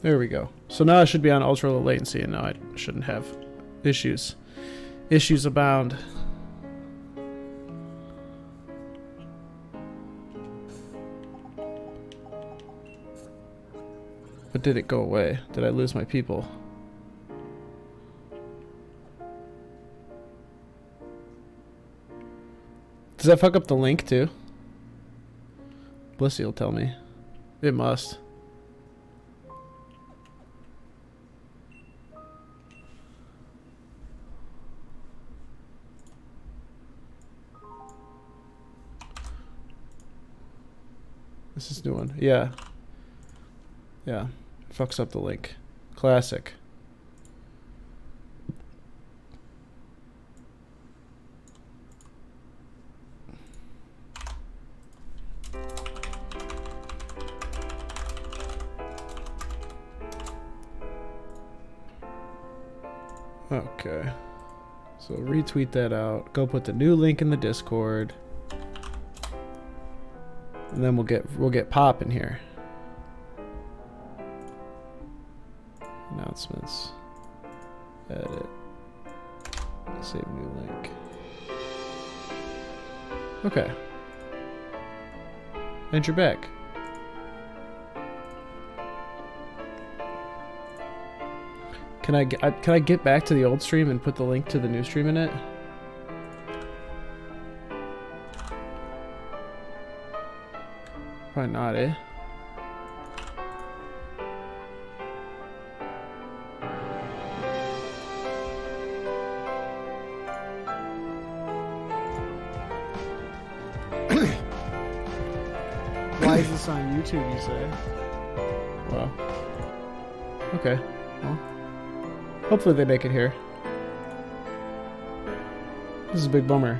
There we go. So now I should be on ultra low latency, and now I shouldn't have issues. Issues abound. But did it go away? Did I lose my people? Does that fuck up the link too? Blisy will tell me. It must. This is new one. Yeah. Yeah. Fucks up the link. Classic. Okay. So retweet that out. Go put the new link in the Discord. And then we'll get popping here. Announcements. Edit. Save new link. Okay. And you're back. Can I get back to the old stream and put the link to the new stream in it? Probably not, eh? Why is this on YouTube, you say? Well. Okay. Well. Hopefully they make it here. This is a big bummer.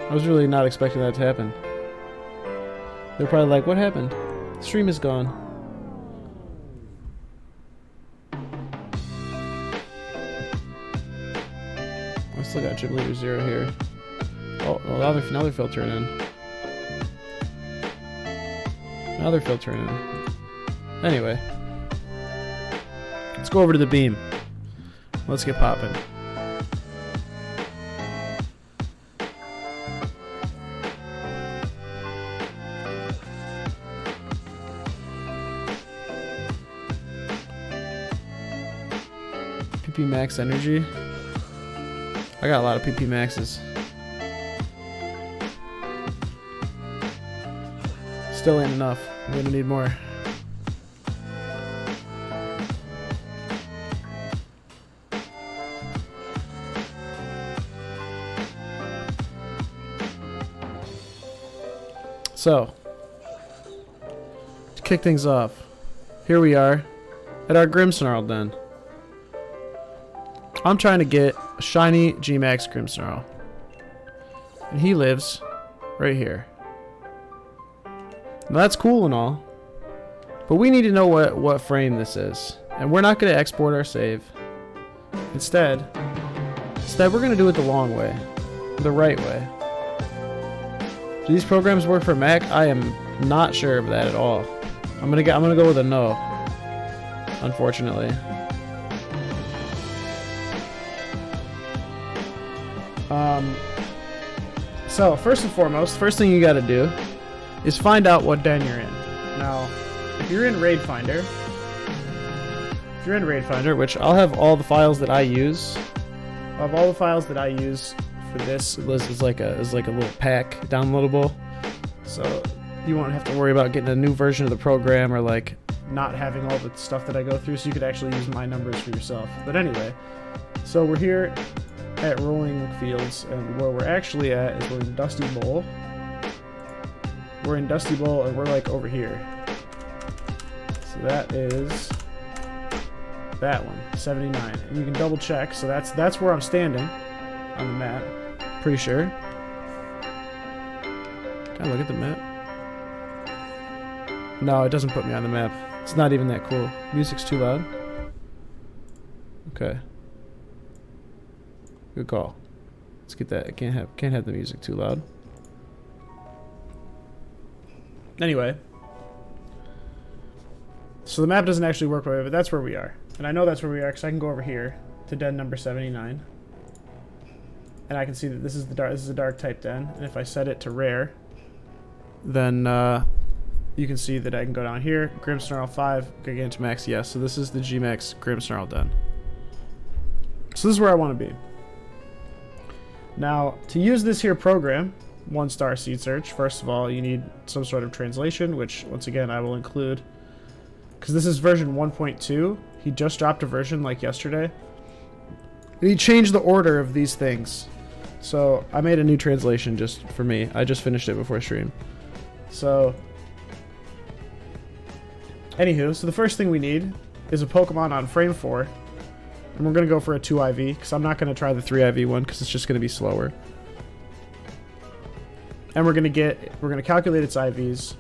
I was really not expecting that to happen. They're probably like, what happened? The stream is gone. I still got Jib Leader 0 here. Oh, well, now they're filtering in. Now they're filtering in. Anyway. Let's go over to the beam. Let's get popping. PP max energy. I got a lot of PP maxes. Still ain't enough. I'm gonna need more. So, to kick things off, here we are at our Grimmsnarl den. I'm trying to get a shiny G-Max Grimmsnarl. And he lives right here. Now that's cool and all, but we need to know what frame this is. And we're not going to export our save. Instead, we're going to do it the long way. The right way. Do these programs work for Mac? I am not sure of that at all. I'm gonna go with a no. Unfortunately. So first and foremost, first thing you gotta do is find out what den you're in. Now, if you're in RAID Finder, which I'll have all the files that I use. I'll have all the files that I use for this is like a little pack downloadable, so you won't have to worry about getting a new version of the program or like not having all the stuff that I go through, so you could actually use my numbers for yourself. But anyway, so we're here at Rolling Fields, and where we're actually at is we're in Dusty Bowl. We're in Dusty Bowl, and we're like over here. So that is that one, 79, and you can double check. So that's where I'm standing on the map. Pretty sure. Can I look at the map? No, it doesn't put me on the map. It's not even that cool. Music's too loud. Okay. Good call. Let's get that. I can't have the music too loud. Anyway. So the map doesn't actually work right away, but that's where we are. And I know that's where we are because I can go over here to den number 79. And I can see that this is a dark type den. And if I set it to rare, then you can see that I can go down here, Grimmsnarl 5, Gigantamax, yes. So this is the Gmax Grimmsnarl den. So this is where I want to be. Now, to use this here program, 1-star seed search, first of all, you need some sort of translation, which, once again, I will include. Because this is version 1.2. He just dropped a version like yesterday. And he changed the order of these things. So, I made a new translation just for me. I just finished it before stream. So, anywho, so the first thing we need is a Pokemon on frame 4. And we're going to go for a 2 IV, because I'm not going to try the 3 IV one, because it's just going to be slower. And we're going to calculate its IVs,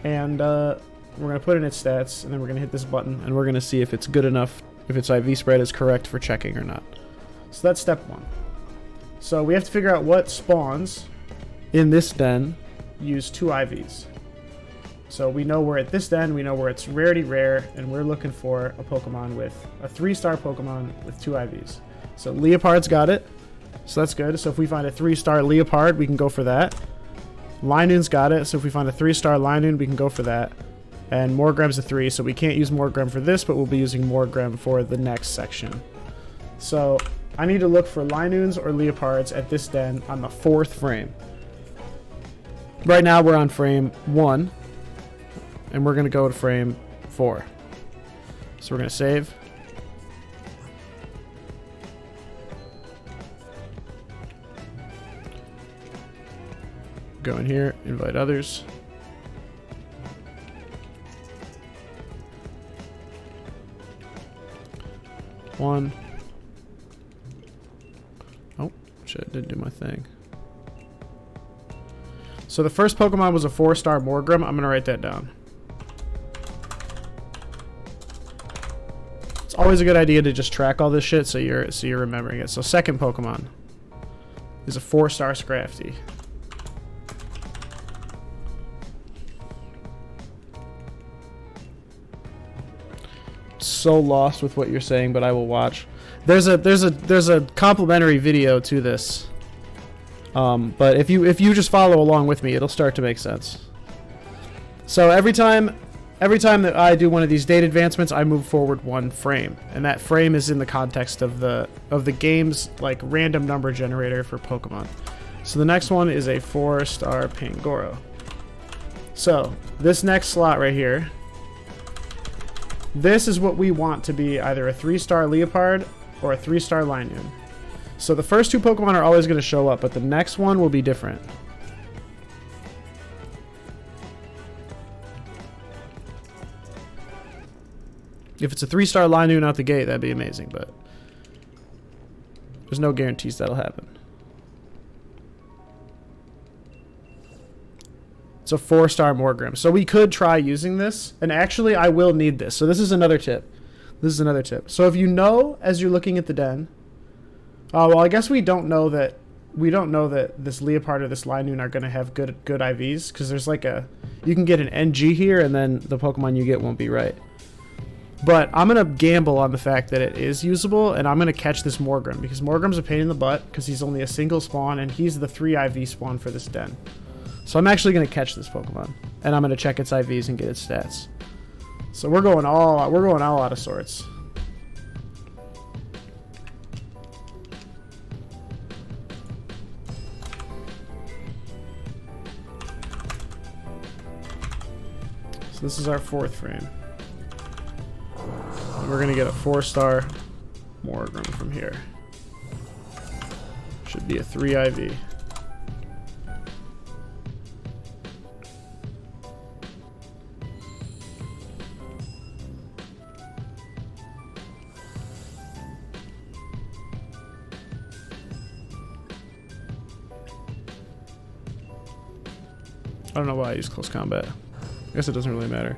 and we're going to put in its stats, and then we're going to hit this button, and we're going to see if it's good enough, if its IV spread is correct for checking or not. So that's step 1. So we have to figure out what spawns in this den use 2 IVs. So we know we're at this den, we know where it's rarity rare, and we're looking for a Pokemon with a 3-star Pokemon with 2 IVs. So Leopard's got it, so that's good. So if we find a 3-star Leopard, we can go for that. Linoon's got it, so if we find a 3-star Linoon, we can go for that. And Morgrem's a 3, so we can't use Morgrem for this, but we'll be using Morgrem for the next section. So I need to look for Linoons or Leopards at this den on the 4th frame. Right now we're on frame 1. And we're going to go to frame 4. So we're going to save. Go in here, invite others. One. Oh, shit, didn't do my thing. So the first Pokemon was a 4-star Morgrem. I'm going to write that down. It's always a good idea to just track all this shit so you're remembering it. So second Pokemon is a 4-star Scrafty. So lost with what you're saying, but I will watch. There's a complimentary video to this. But if you just follow along with me, it'll start to make sense. So every time that I do one of these date advancements, I move forward 1 frame, and that frame is in the context of the game's like random number generator for Pokemon. So the next one is a 4-star Pangoro. So this next slot right here, this is what we want to be either a 3-star Leopard or a 3-star Linoon. So the first 2 Pokemon are always going to show up, but the next one will be different. If it's a 3-star Linoon out the gate, that'd be amazing, but there's no guarantees that'll happen. It's a 4-star Morgrem. So we could try using this, and actually I will need this. So this is another tip. So if you know as you're looking at the den, well, I guess we don't know that this Leopard or this Linoon are going to have good IVs, because there's like you can get an NG here, and then the Pokemon you get won't be right. But I'm going to gamble on the fact that it is usable, and I'm going to catch this Morgrem, because Morgrem's a pain in the butt, because he's only a single spawn, and he's the 3 IV spawn for this den. So I'm actually going to catch this Pokemon, and I'm going to check its IVs and get its stats. So we're going all out of sorts. So this is our 4th frame. We're going to get a 4-star Morgrem from here. Should be a 3 IV. I don't know why I use close combat. I guess it doesn't really matter.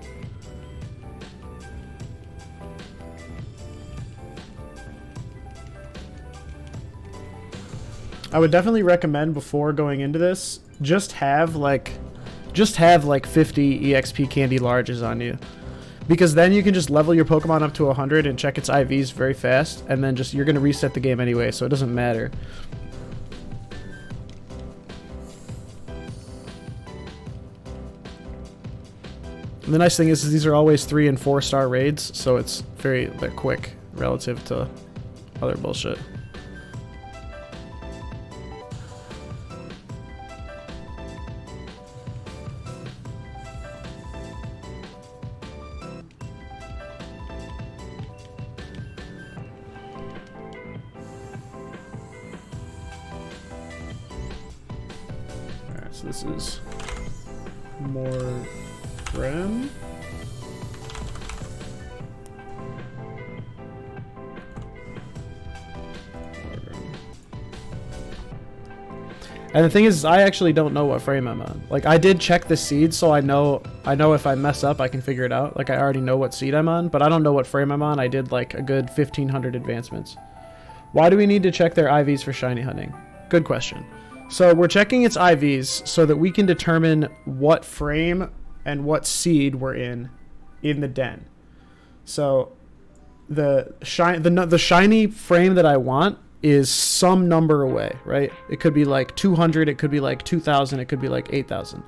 I would definitely recommend before going into this, just have like 50 EXP candy larges on you. because then you can just level your Pokemon up to 100 and check its IVs very fast, and then just you're going to reset the game anyway, so it doesn't matter. And the nice thing is these are always 3- and 4-star raids, so it's very quick relative to other bullshit. Alright, so this is more Grim. And the thing is, I actually don't know what frame I'm on. Like, I did check the seed, so I know if I mess up, I can figure it out. Like, I already know what seed I'm on, but I don't know what frame I'm on. I did like a good 1,500 advancements. Why do we need to check their IVs for shiny hunting? Good question. So we're checking its IVs so that we can determine what frame and what seed we're in the den. So the shiny frame that I want is some number away, right? It could be like 200, it could be like 2,000, it could be like 8,000.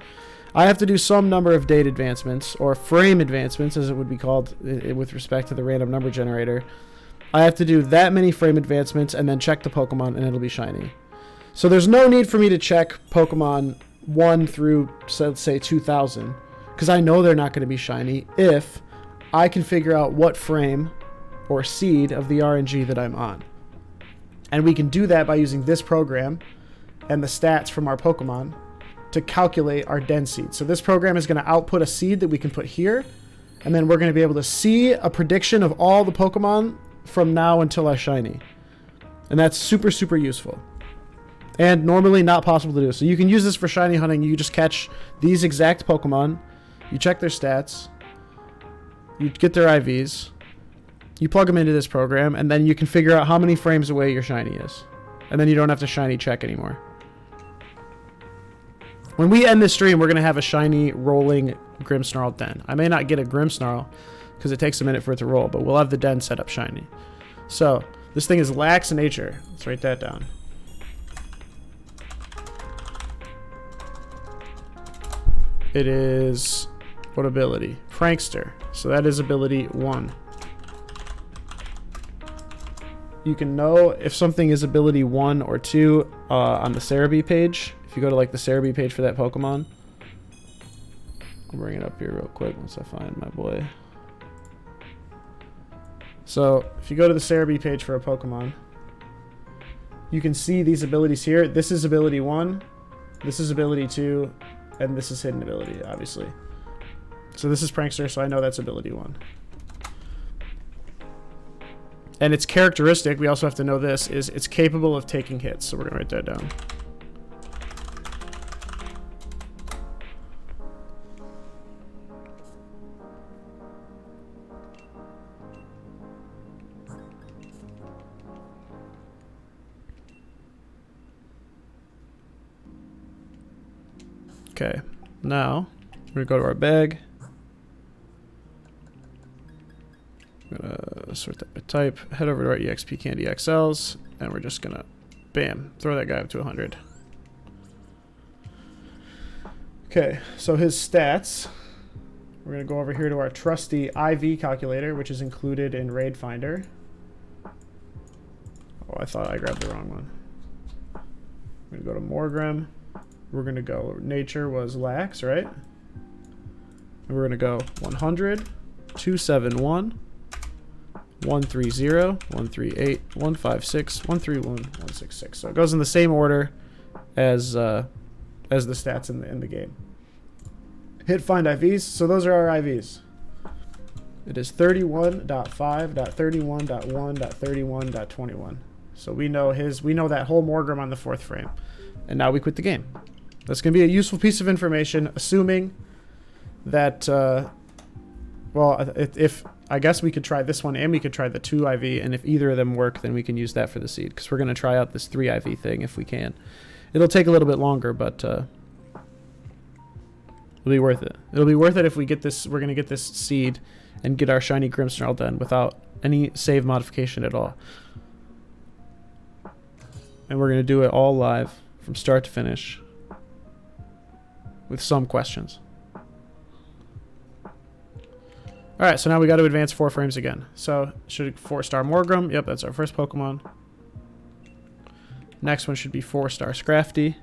I have to do some number of date advancements, or frame advancements as it would be called with respect to the random number generator. I have to do that many frame advancements and then check the Pokemon and it'll be shiny. So there's no need for me to check Pokemon 1 through, let's say, 2,000, because I know they're not going to be shiny if I can figure out what frame or seed of the RNG that I'm on. And we can do that by using this program and the stats from our Pokemon to calculate our den seed. So this program is going to output a seed that we can put here, and then we're going to be able to see a prediction of all the Pokemon from now until our shiny. And that's super, super useful. And normally not possible to do. So you can use this for shiny hunting. You just catch these exact Pokemon, you check their stats, you get their IVs, you plug them into this program, and then you can figure out how many frames away your shiny is. And then you don't have to shiny check anymore. When we end this stream, we're going to have a shiny rolling Grimmsnarl den. I may not get a Grimmsnarl because it takes a minute for it to roll, but we'll have the den set up shiny. So this thing is lax in nature. Let's write that down. It is, what ability? Prankster. So that is ability 1. You can know if something is ability 1 or 2 on the Cerebi page. If you go to like the Cerebi page for that Pokemon. I'll bring it up here real quick once I find my boy. So if you go to the Cerebi page for a Pokemon, you can see these abilities here. This is ability 1, this is ability 2, and this is hidden ability, obviously. So this is Prankster, so I know that's ability 1. And its characteristic, we also have to know this, is it's capable of taking hits. So we're going to write that down. Okay, now we're going to go to our bag. I'm gonna sort that by type, head over to our EXP Candy XLs, and we're just gonna, bam, throw that guy up to 100. Okay, so his stats, we're gonna go over here to our trusty IV calculator, which is included in Raid Finder. Oh, I thought I grabbed the wrong one. We're gonna go to Morgrim. We're gonna go, nature was lax, right? And we're gonna go 100, 271, 130, 138, 156, 131, 166. So it goes in the same order as the stats in the game. Hit find IVs. So those are our IVs. It is 31.5.31.1.31.21. So we know that whole Morgrim on the 4th frame. And now we quit the game. That's going to be a useful piece of information, assuming that well, if I guess we could try this one and we could try the 2 IV, and if either of them work, then we can use that for the seed, because we're going to try out this 3 IV thing if we can. It'll take a little bit longer, but It'll be worth it. It'll be worth it if we get this. We're gonna get this seed and get our shiny Grimmsnarl done without any save modification at all. And we're gonna do it all live from start to finish with some questions. Alright, so now we got to advance 4 frames again. So, should 4-star Morgrim. Yep, that's our first Pokemon. Next one should be 4-star Scrafty.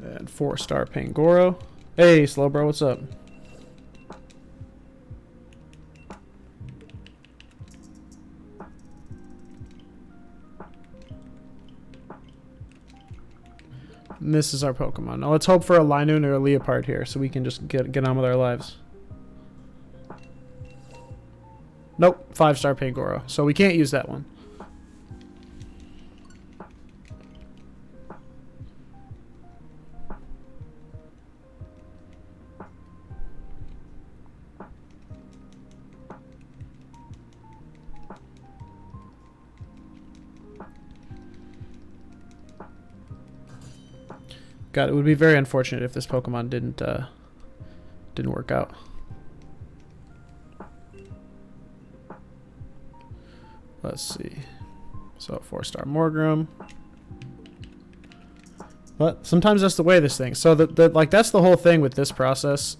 And 4-star Pangoro. Hey, Slowbro, what's up? And this is our Pokemon. Now let's hope for a Linoon or a Leopard here so we can just get on with our lives. Nope, 5-star Pangoro. So we can't use that one. God, it would be very unfortunate if this Pokemon didn't work out. Let's see. So 4-star Morgrim. But sometimes that's the way of this thing. So like that's the whole thing with this process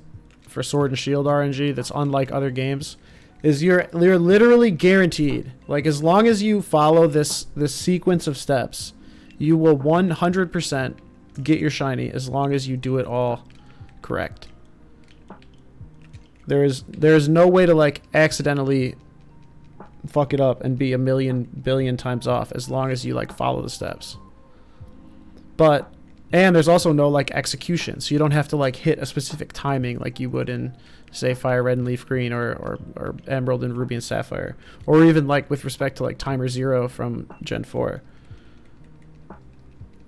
for Sword and Shield RNG that's unlike other games. Is you're literally guaranteed, like as long as you follow this sequence of steps, you will 100% get your shiny as long as you do it all correct. There is no way to like accidentally fuck it up and be a million billion times off as long as you like follow the steps. And there's also no like execution, so you don't have to like hit a specific timing like you would in say Fire Red and Leaf Green or Emerald and Ruby and Sapphire, or even like with respect to like Timer 0 from Gen 4.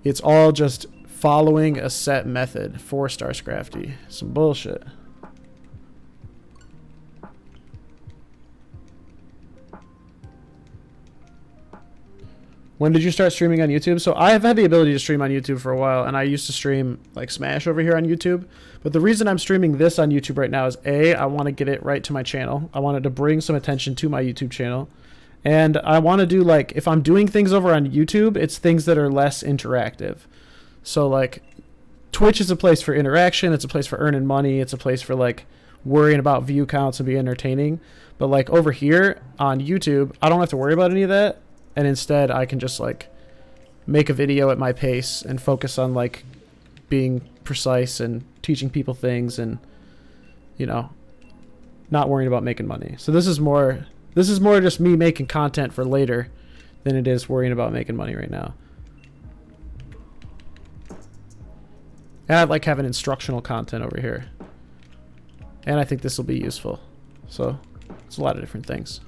It's all just following a set method. 4-star Scrafty. Some bullshit. When did you start streaming on YouTube? So I have had the ability to stream on YouTube for a while, and I used to stream like Smash over here on YouTube. But the reason I'm streaming this on YouTube right now is A, I want to get it right to my channel. I wanted to bring some attention to my YouTube channel. And I want to do like, if I'm doing things over on YouTube, it's things that are less interactive. So like Twitch is a place for interaction. It's a place for earning money. It's a place for like worrying about view counts and be entertaining. But like over here on YouTube, I don't have to worry about any of that. And instead I can just like make a video at my pace and focus on like being precise and teaching people things and, you know, not worrying about making money. So this is more just me making content for later than it is worrying about making money right now. And I'd like having instructional content over here. And I think this will be useful. So it's a lot of different things.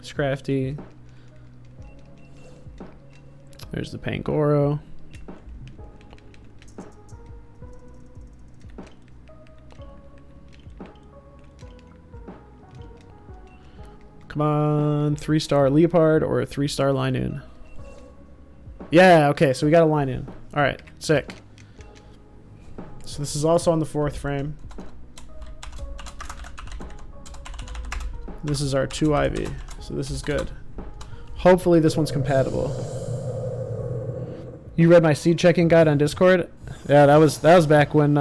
Scrafty. There's the Pangoro. Come on, 3-star Leopard or a 3-star Linoon. Yeah, okay, so we got a Linoon. Alright, sick. So this is also on the 4th frame. This is our 2 Ivy, so this is good. Hopefully this one's compatible. You read my seed checking guide on Discord? Yeah, that was back when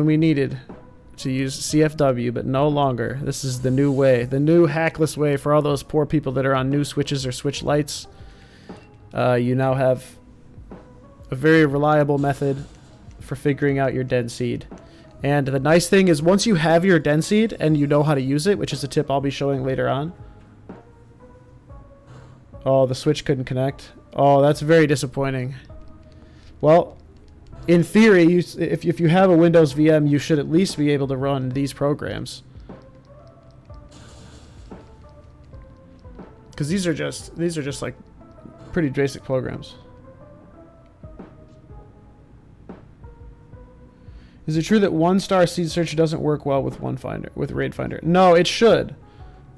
we needed to use CFW, but no longer. This is the new way, the new hackless way for all those poor people that are on new switches or switch lights. You now have a very reliable method for figuring out your den seed. And the nice thing is once you have your den seed and you know how to use it, which is a tip I'll be showing later on. Oh, the switch couldn't connect. Oh, that's very disappointing. Well, in theory, if you have a Windows VM, you should at least be able to run these programs. Because these are just like pretty basic programs. Is it true that 1-star seed search doesn't work well with RAID Finder? No, it should.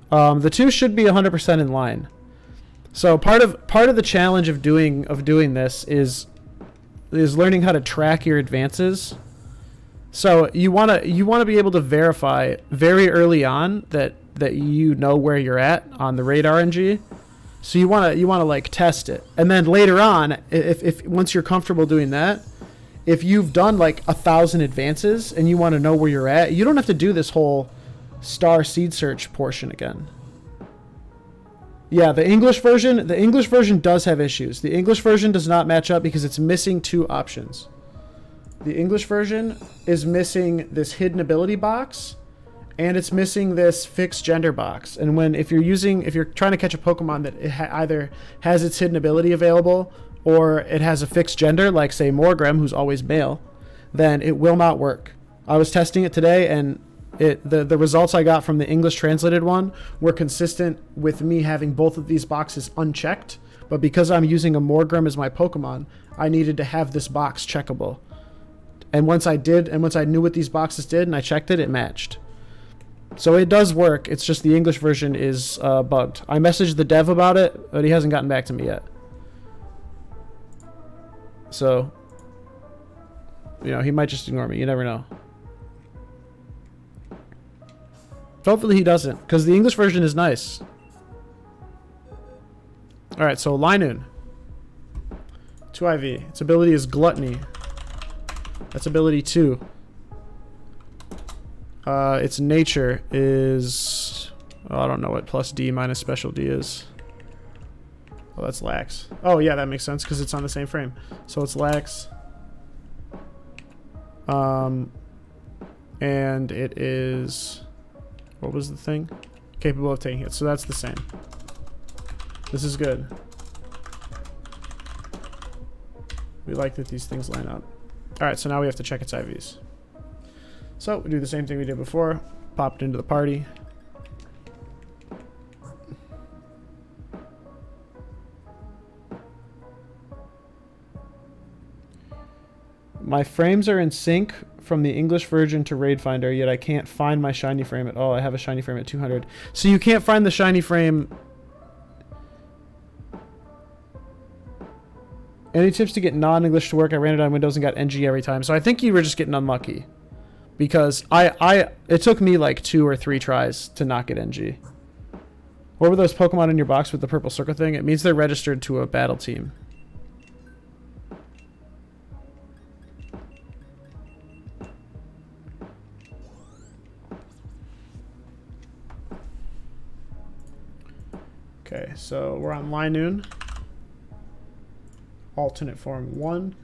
The two should be 100% in line. So part of the challenge of doing this is learning how to track your advances. So you wanna be able to verify very early on that you know where you're at on the RAID RNG. So you wanna like test it, and then later on, if once you're comfortable doing that, if you've done like 1,000 advances and you want to know where you're at, you don't have to do this whole star seed search portion again. Yeah, the English version does have issues. The English version does not match up because it's missing 2 options. The English version is missing this hidden ability box, and it's missing this fixed gender box. And if you're trying to catch a Pokemon that either has its hidden ability available or it has a fixed gender, like say Morgrem, who's always male, then it will not work. I was testing it today, and the results I got from the English translated one were consistent with me having both of these boxes unchecked. But because I'm using a Morgrem as my Pokemon, I needed to have this box checkable. And once I did, and once I knew what these boxes did and I checked it, it matched. So it does work. It's just the English version is bugged. I messaged the dev about it, but he hasn't gotten back to me yet. So, he might just ignore me. You never know. Hopefully he doesn't, because the English version is nice. Alright, so Linoon. 2 IV. Its ability is Gluttony. That's ability 2. Its nature is... I don't know what plus D minus special D is. Oh, that's lax. Oh, yeah, that makes sense because it's on the same frame. So it's lax. And it is... What was the thing? Capable of taking hits. So that's the same. This is good. We like that these things line up. Alright, so now we have to check its IVs. So we do the same thing we did before. Popped into the party. My frames are in sync from the English version to RAID Finder, yet I can't find my shiny frame at all. I have a shiny frame at 200. So you can't find the shiny frame. Any tips to get non-English to work? I ran it on Windows and got NG every time. So I think you were just getting unlucky. Because it took me like 2 or 3 tries to not get NG. What were those Pokemon in your box with the purple circle thing? It means they're registered to a battle team. Okay, so we're on Linoon. Alternate form 1.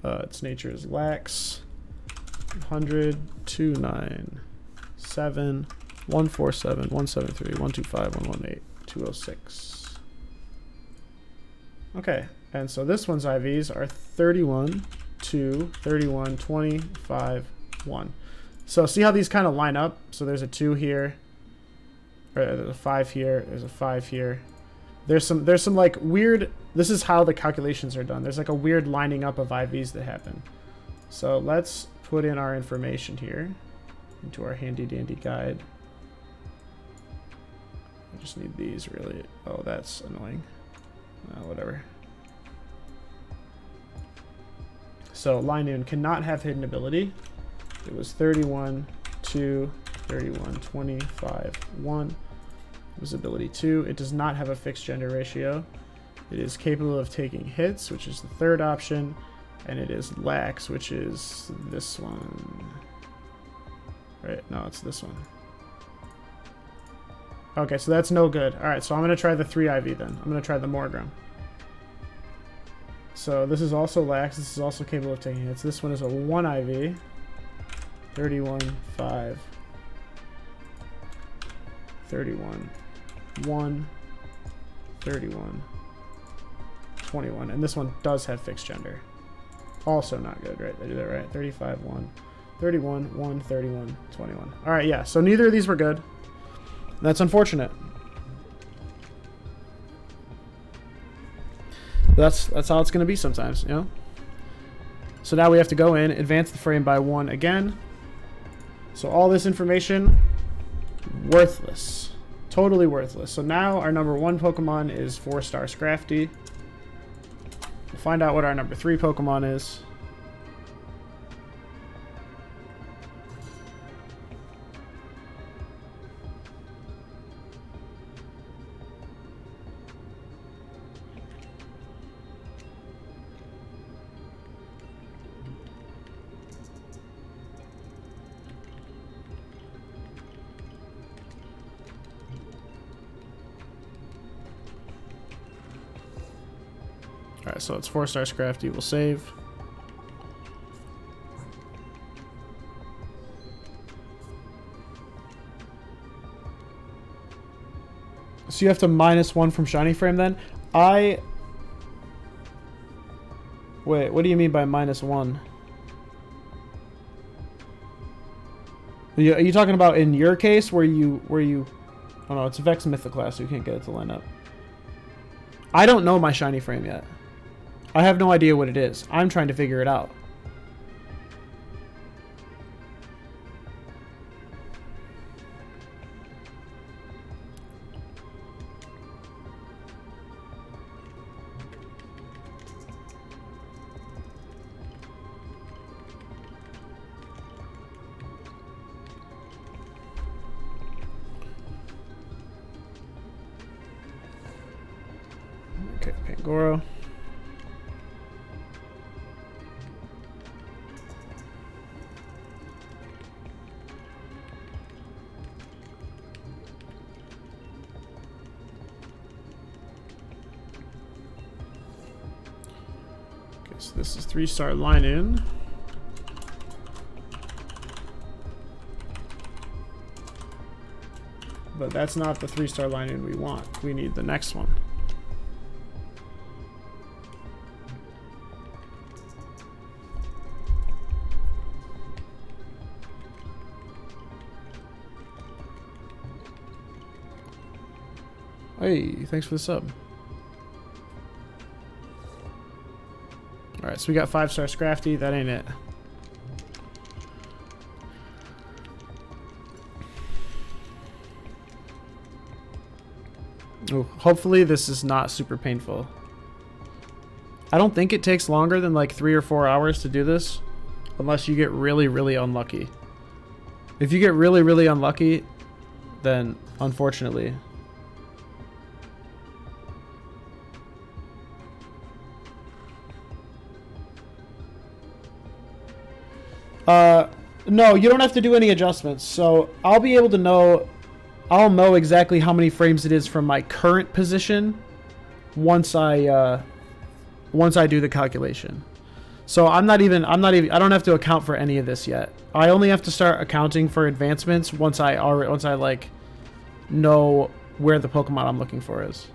Its nature is lax. 100, 29, 7, 147, 173, 125, 118, 206. Okay, and so this one's IVs are 31, 2, 31, 20, 5, 1. So see how these kind of line up? So there's a 2 here, or there's a 5 here, there's a 5 here. There's some like weird, this is how the calculations are done. There's like a weird lining up of IVs that happen. So let's put in our information here into our handy dandy guide. I just need these really. Oh, that's annoying. Whatever. So Linoon cannot have hidden ability. It was 31, 2, 31, 25, 1. It was ability 2. It does not have a fixed gender ratio. It is capable of taking hits, which is the 3rd option. And it is lax, which is this one. Right? No, it's this one. Okay, so that's no good. Alright, so I'm going to try the 3 IV then. I'm going to try the Morgrem. So this is also lax. This is also capable of taking hits. This one is a 1 IV. 31, 5. 31, 1. 31. 21. And this one does have fixed gender. Also not good, right? I do that right. 35, 1, 31, 1, 31, 21. All right, yeah. So neither of these were good. That's unfortunate. That's how it's going to be sometimes, you know? So now we have to go in, advance the frame by 1 again. So all this information, worthless. Totally worthless. So now our number 1 Pokemon is 4-star Scrafty. We'll find out what our number 3 Pokemon is. Alright, so it's 4-star Scrafty. We'll save. So you have to -1 from shiny frame then? Wait, what do you mean by -1? Are you talking about in your case where you oh no, it's Vex Mythoclast, so you can't get it to line up. I don't know my shiny frame yet. I have no idea what it is. I'm trying to figure it out. Okay, Pangoro. So this is 3-star line in. But that's not the 3-star line in we want. We need the next one. Hey, thanks for the sub. Alright, so we got 5-star Scrafty. That ain't it. Oh, hopefully this is not super painful. I don't think it takes longer than like 3 or 4 hours to do this. Unless you get really, really unlucky. If you get really, really unlucky, then unfortunately... No, you don't have to do any adjustments. So I'll be able to know, I'll know exactly how many frames it is from my current position once I do the calculation. So I don't have to account for any of this yet. I only have to start accounting for advancements once I like know where the Pokemon I'm looking for is.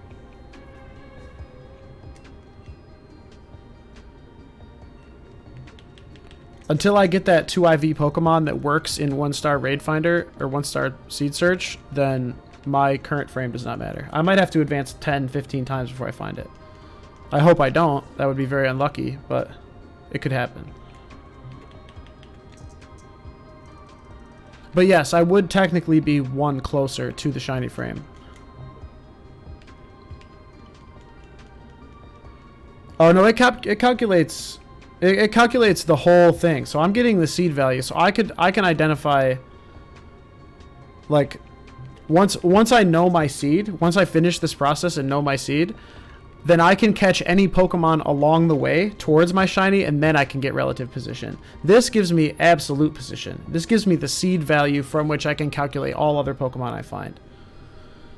Until I get that 2IV Pokemon that works in 1-star Raid Finder or 1-star Seed Search, then my current frame does not matter. I might have to advance 10, 15 times before I find it. I hope I don't. That would be very unlucky, but it could happen. But yes, I would technically be 1 closer to the shiny frame. Oh no, it calculates... It calculates the whole thing. So I'm getting the seed value. So I can identify, like, once I know my seed, once I finish this process and know my seed, then I can catch any Pokemon along the way towards my shiny, and then I can get relative position. This gives me absolute position. This gives me the seed value from which I can calculate all other Pokemon I find.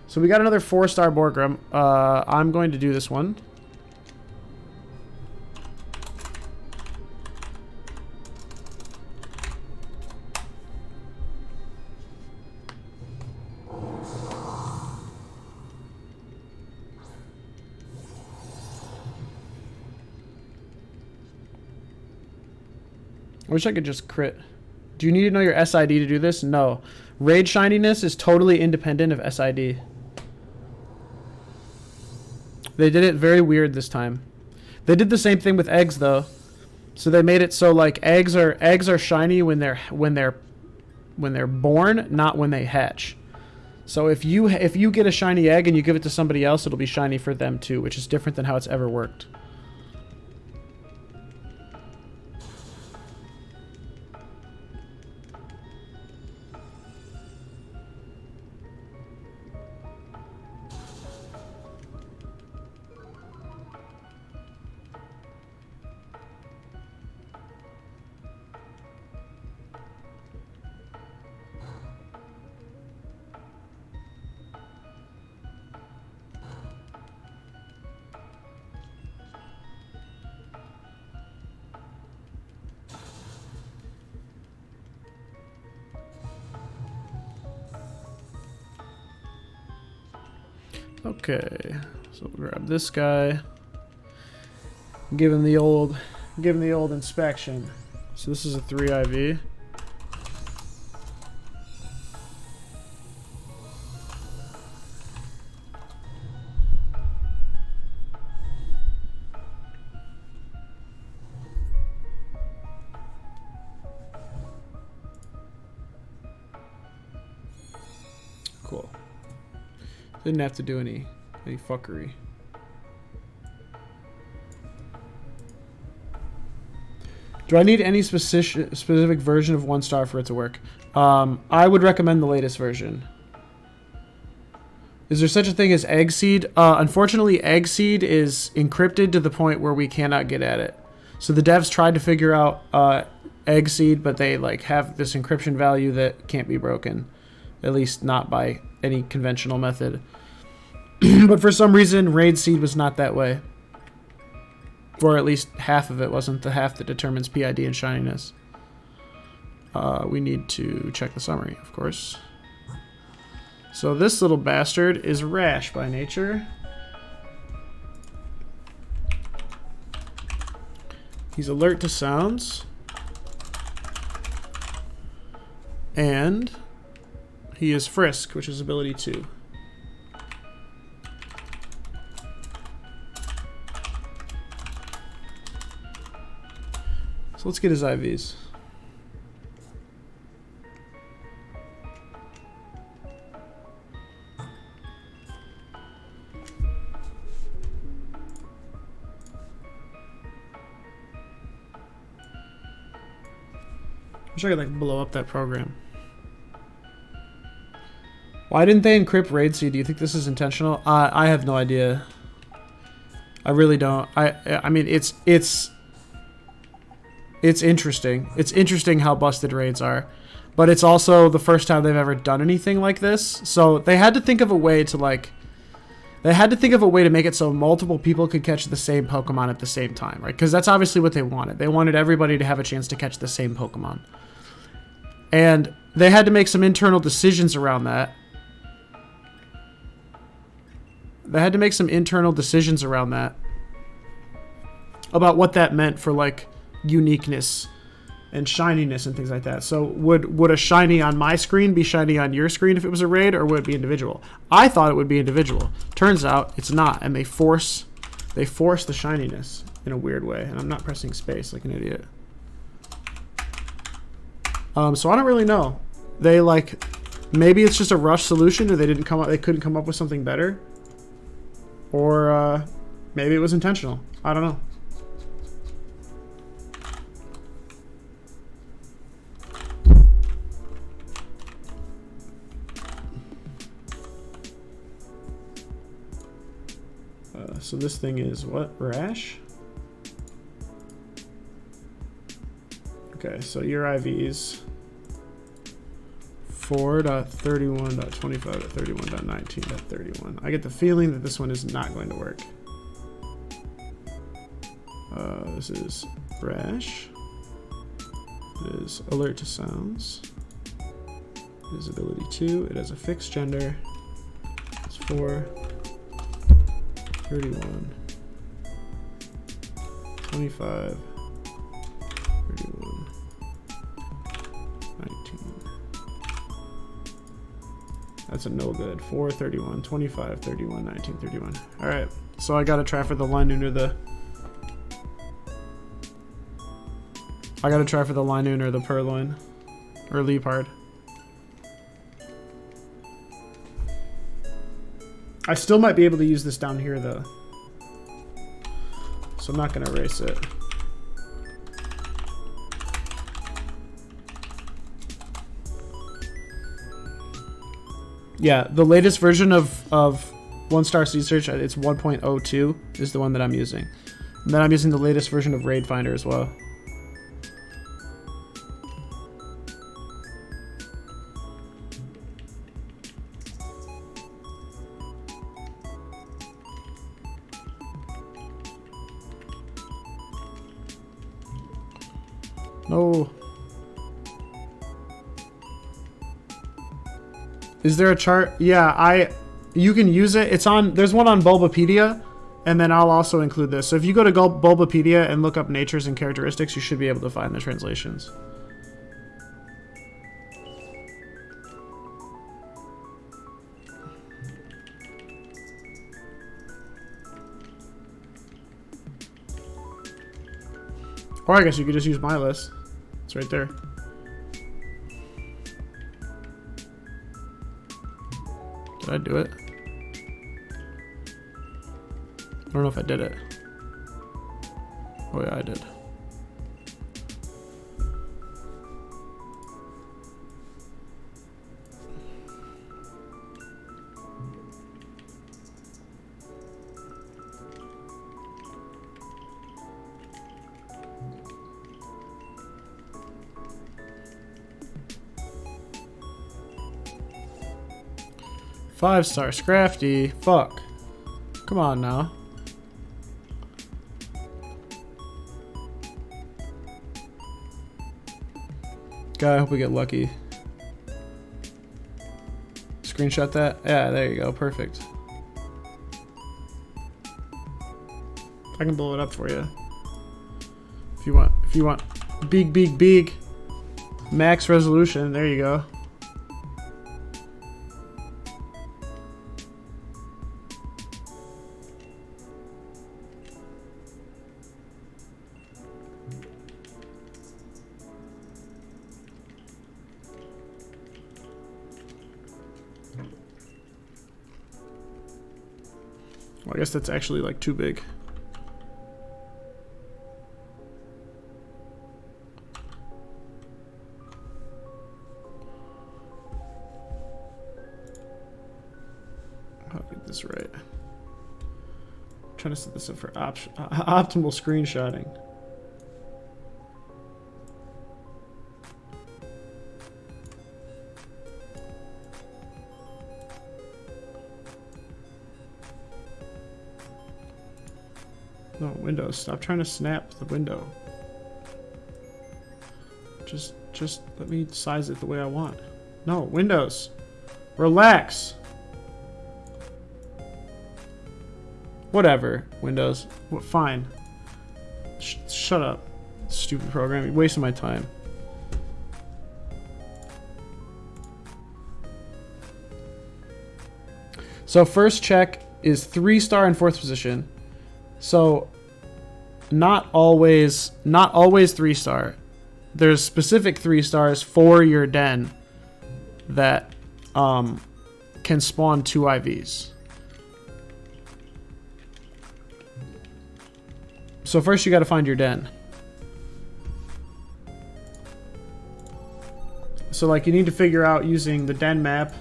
So we got another 4-star Borgrim. I'm going to do this one. I wish I could just crit. Do you need to know your SID to do this? No. Raid shininess is totally independent of SID. They did it very weird this time. They did the same thing with eggs though. So they made it so like eggs are shiny when they're born, not when they hatch. So if you get a shiny egg and you give it to somebody else, it'll be shiny for them too, which is different than how it's ever worked. Okay, so we'll grab this guy, give him the old inspection. So this is a 3 IV. Cool. Didn't have to do any fuckery. Do I need any specific version of 1 star for it to work? I would recommend the latest version. Is there such a thing as egg seed? Unfortunately, egg seed is encrypted to the point where we cannot get at it. So the devs tried to figure out egg seed, but they like have this encryption value that can't be broken, at least not by any conventional method. But for some reason, raid seed was not that way. Or at least half of it wasn't, the half that determines PID and shininess. We need to check the summary, of course. So this little bastard is rash by nature. He's alert to sounds. And he is frisk, which is ability 2. So let's get his IVs. Wish I could like blow up that program. Why didn't they encrypt raid seed? Do you think this is intentional? I have no idea. I really don't. I mean it's interesting. It's interesting how busted raids are. But it's also the first time they've ever done anything like this. So they had to think of a way to like... They had to think of a way to make it so multiple people could catch the same Pokemon at the same time, right? Because that's obviously what they wanted. They wanted everybody to have a chance to catch the same Pokemon. And they had to make some internal decisions around that. About what that meant for like uniqueness and shininess and things like that. So would a shiny on my screen be shiny on your screen if it was a raid, or would it be individual? I thought it would be individual. Turns out it's not, and they force the shininess in a weird way. And I'm not pressing space like an idiot. So I don't really know. They like, maybe it's just a rush solution, or they couldn't come up with something better, or maybe it was intentional. I don't know. So this thing is what? Rash? Okay, so your IVs 4.31.25.31.19.31. I get the feeling that this one is not going to work. This is Rash. It is alert to sounds. It is ability 2. It has a fixed gender. It's 4. 31, 25, 31, 19. That's a no good. 4, 31, 25, 31, 19, 31. All right, so I got to try for the line under the I gotta try for the Linoon or the Purloin. Or Leopard. I still might be able to use this down here though. So I'm not gonna erase it. Yeah, the latest version of 1-star seed search, it's 1.02 is the one that I'm using. And then I'm using the latest version of Raid Finder as well. No. Is there a chart? Yeah, you can use it. It's on, there's one on Bulbapedia, and then I'll also include this. So if you go to Bulbapedia and look up natures and characteristics, you should be able to find the translations. Or I guess you could just use my list. It's right there. Did I do it? I don't know if I did it. Oh yeah, I did. Five-star Scrafty. Fuck. Come on now. God, I hope we get lucky. Screenshot that. Yeah, there you go. Perfect. I can blow it up for you. If you want. If you want big max resolution, there you go. Well, I guess that's actually like too big. I'll get this right. I'm trying to set this up for optimal screenshotting. No, Windows, stop trying to snap the window. Just let me size it the way I want. No, Windows. Relax. Whatever, Windows. Fine. Shut up. Stupid program. You're wasting my time. So first check is 3-star in 4th position. So not always 3-star. There's specific 3-stars for your den that can spawn 2 IVs. So first you got to find your den. So like you need to figure out using the den map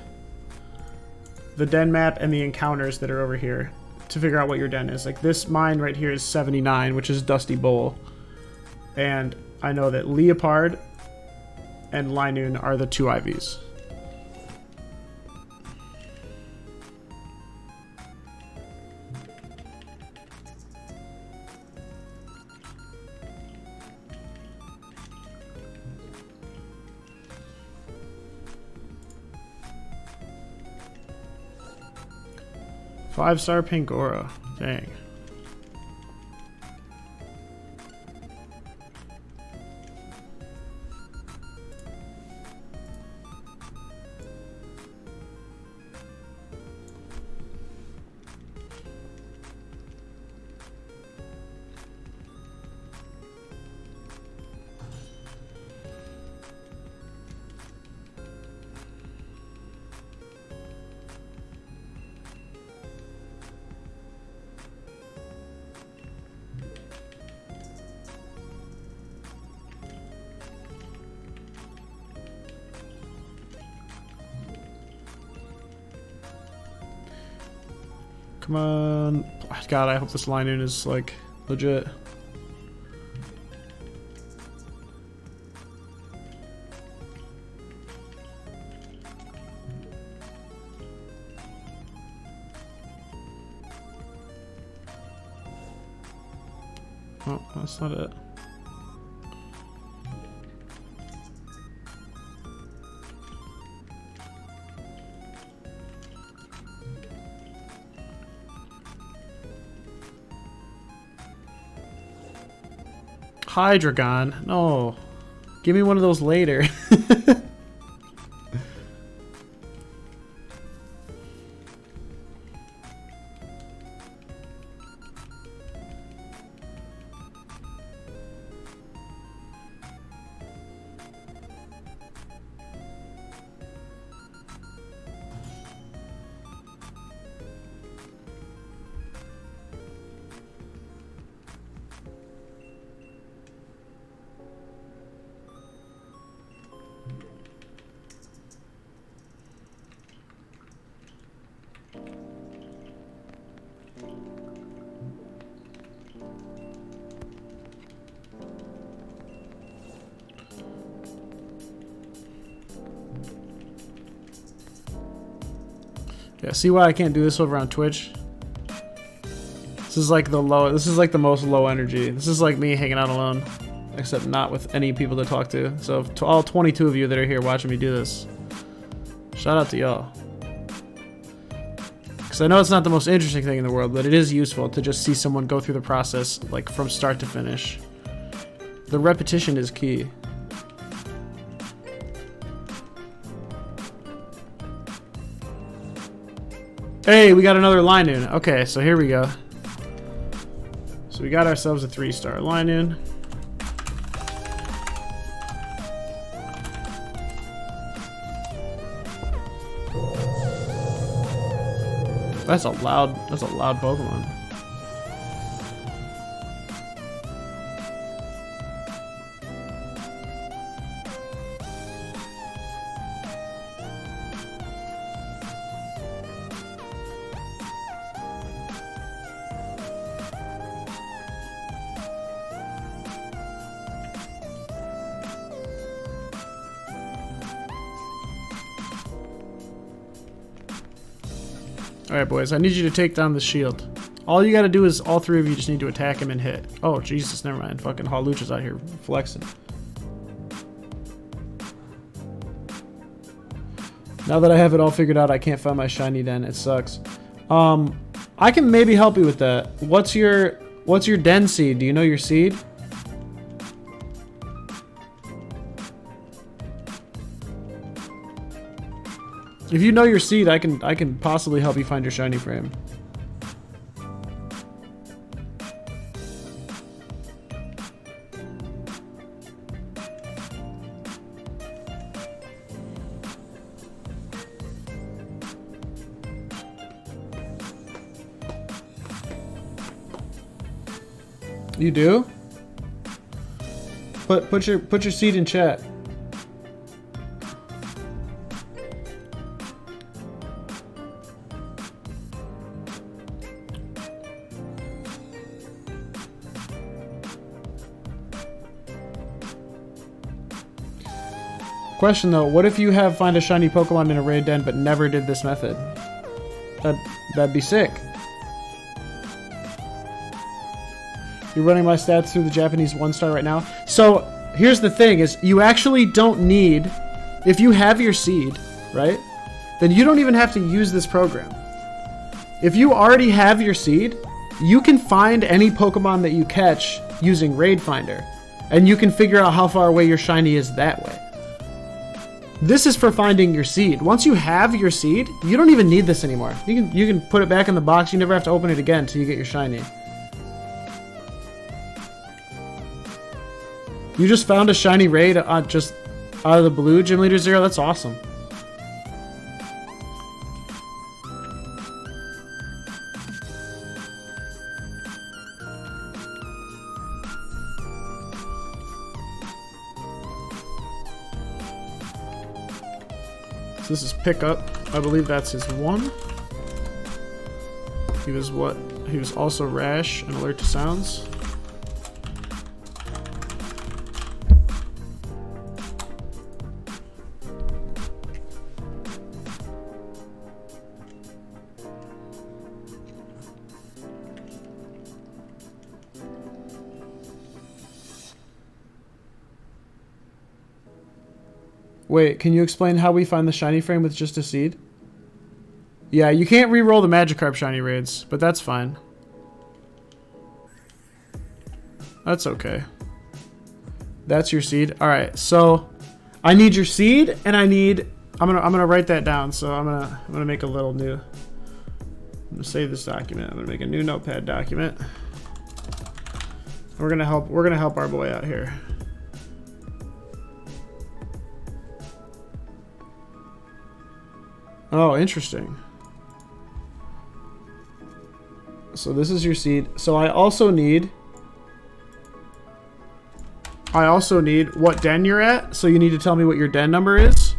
and the encounters that are over here to figure out what your den is. Like this mine right here is 79, which is Dusty Bowl. And I know that Leopard and Linoon are the 2 IVs. Five-star pink aura. Dang. Come on. God, I hope this line in is like legit. Oh, that's not it. Hydreigon. No. Give me one of those later. Yeah, see why I can't do this over on Twitch? This is like the most low energy. This is like me hanging out alone, except not with any people to talk to. So to all 22 of you that are here watching me do this, shout out to y'all. Because I know it's not the most interesting thing in the world, but it is useful to just see someone go through the process like from start to finish. The repetition is key. Hey, we got another Linoon. Okay, so here we go. So we got ourselves a 3-star Linoon. That's a loud Pokemon. Alright, boys, I need you to take down the shield. All you gotta do is, all three of you just need to attack him and hit. Oh, Jesus, never mind. Fucking Hawlucha's out here flexing. Now that I have it all figured out, I can't find my shiny den. It sucks. I can maybe help you with that. What's your den seed? Do you know your seed? If you know your seed, I can possibly help you find your shiny frame. You do? Put your seed in chat. Question though, what if you have find a shiny Pokemon in a raid den but never did this method? That'd be sick. You're running my stats through the Japanese 1-star right now. So here's the thing is you actually don't need, if you have your seed, right? Then you don't even have to use this program. If you already have your seed, you can find any Pokemon that you catch using Raid Finder. And you can figure out how far away your shiny is that way. This is for finding your seed. Once you have your seed, you don't even need this anymore. You can put it back in the box. You never have to open it again until you get your shiny. You just found a shiny raid just out of the blue, Gym Leader Zero. That's awesome. So this is pickup. I believe that's his one. He was what? He was also rash and alert to sounds. Wait, can you explain how we find the shiny frame with just a seed? Yeah, you can't re-roll the Magikarp shiny raids, but that's fine. That's okay. That's your seed. All right, so I need your seed, and I need. I'm gonna write that down. So I'm gonna make a little new. I'm gonna save this document. I'm gonna make a new notepad document. We're gonna help our boy out here. Oh, interesting. So this is your seed. So I also need what den you're at. So you need to tell me what your den number is.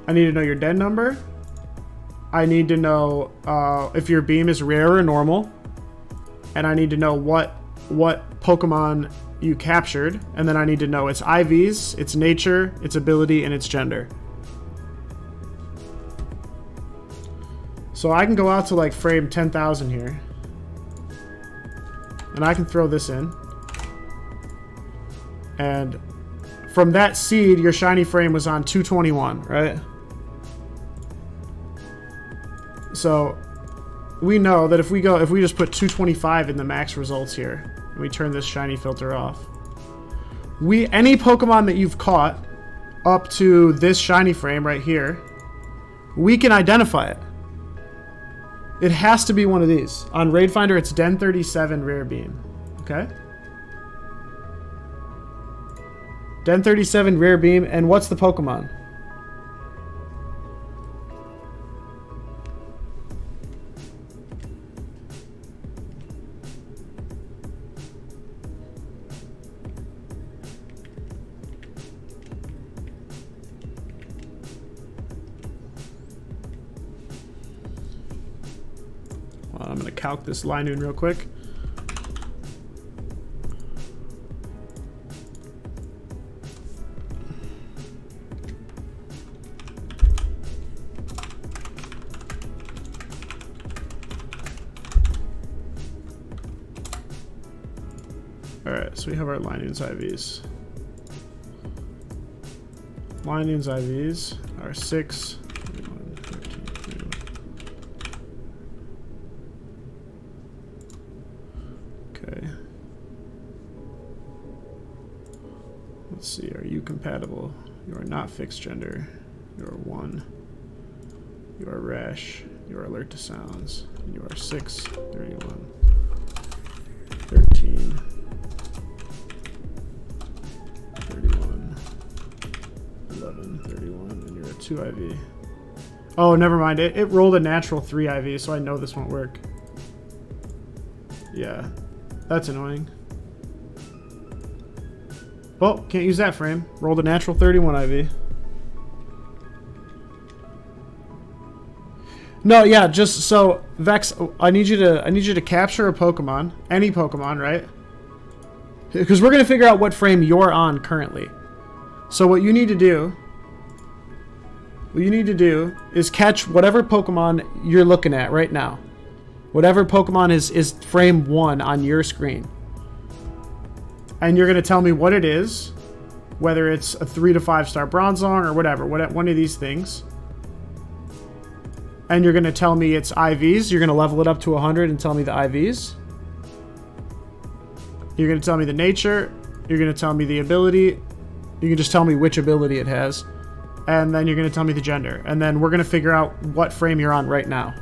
I need to know your den number. I need to know if your beam is rare or normal. And I need to know what Pokemon you captured, and then I need to know its IVs, its nature, its ability, and its gender. So I can go out to like frame 10,000 here, and I can throw this in, and from that seed your shiny frame was on 221, right? So we know that if we just put 225 in the max results here, and we turn this shiny filter off, any Pokemon that you've caught up to this shiny frame right here, we can identify it. It has to be one of these. On Raid Finder, it's Den 37 Rare Beam. Okay? Den 37 Rare Beam, and what's the Pokemon? I'm going to calc this Linoon real quick. Alright, so we have our Linoon's IVs. Linoon's IVs are 6, 21, 13, 31. Okay. Let's see, are you compatible? You are not fixed gender. You are 1. You are rash. You are alert to sounds. And you are 6, 31, 13, 31, 11, 31, and you're a 2 IV. Oh, never mind. It rolled a natural 3 IV, so I know this won't work. Yeah. That's annoying. Well, can't use that frame. Rolled a natural 31 IV. No, yeah, just so Vex, I need you to capture a Pokemon, any Pokemon, right? Because we're gonna figure out what frame you're on currently. So what you need to do is catch whatever Pokemon you're looking at right now. Whatever Pokemon is frame 1 on your screen. And you're going to tell me what it is. Whether it's a 3 to 5 star Bronzong or whatever. One of these things. And you're going to tell me its IVs. You're going to level it up to 100 and tell me the IVs. You're going to tell me the nature. You're going to tell me the ability. You can just tell me which ability it has. And then you're going to tell me the gender. And then we're going to figure out what frame you're on right now.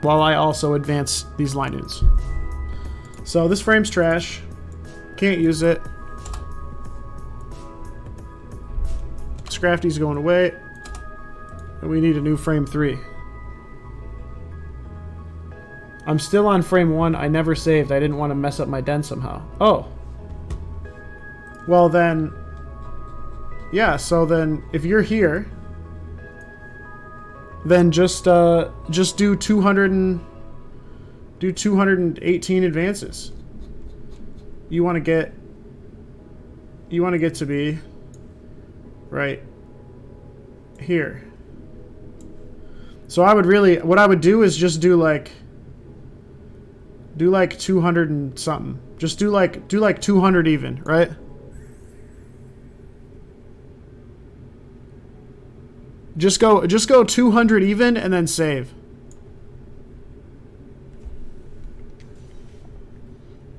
While I also advance these Linoons. So this frame's trash. Can't use it. Scrafty's going away. And we need a new frame 3. I'm still on frame 1. I never saved. I didn't want to mess up my den somehow. Oh. Well then, yeah, so then if you're here, then just do 218 advances. You want to get to be right here. So I would really, what I would do is just do like 200 and something. Just do like 200 even, right? Just go 200 even and then save.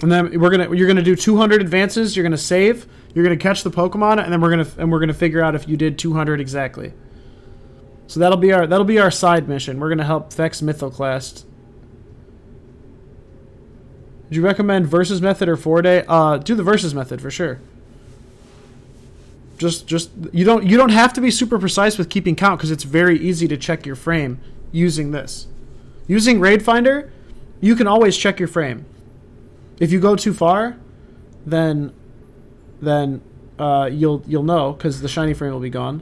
And then you're gonna do 200 advances. You're gonna save. You're gonna catch the Pokemon, and then we're gonna figure out if you did 200 exactly. So that'll be our side mission. We're gonna help Vex Mythoclast. Would you recommend versus method or 4-day? Do the versus method for sure. Just you don't have to be super precise with keeping count because it's very easy to check your frame using this. Using Raid Finder, you can always check your frame. If you go too far, then you'll know because the shiny frame will be gone,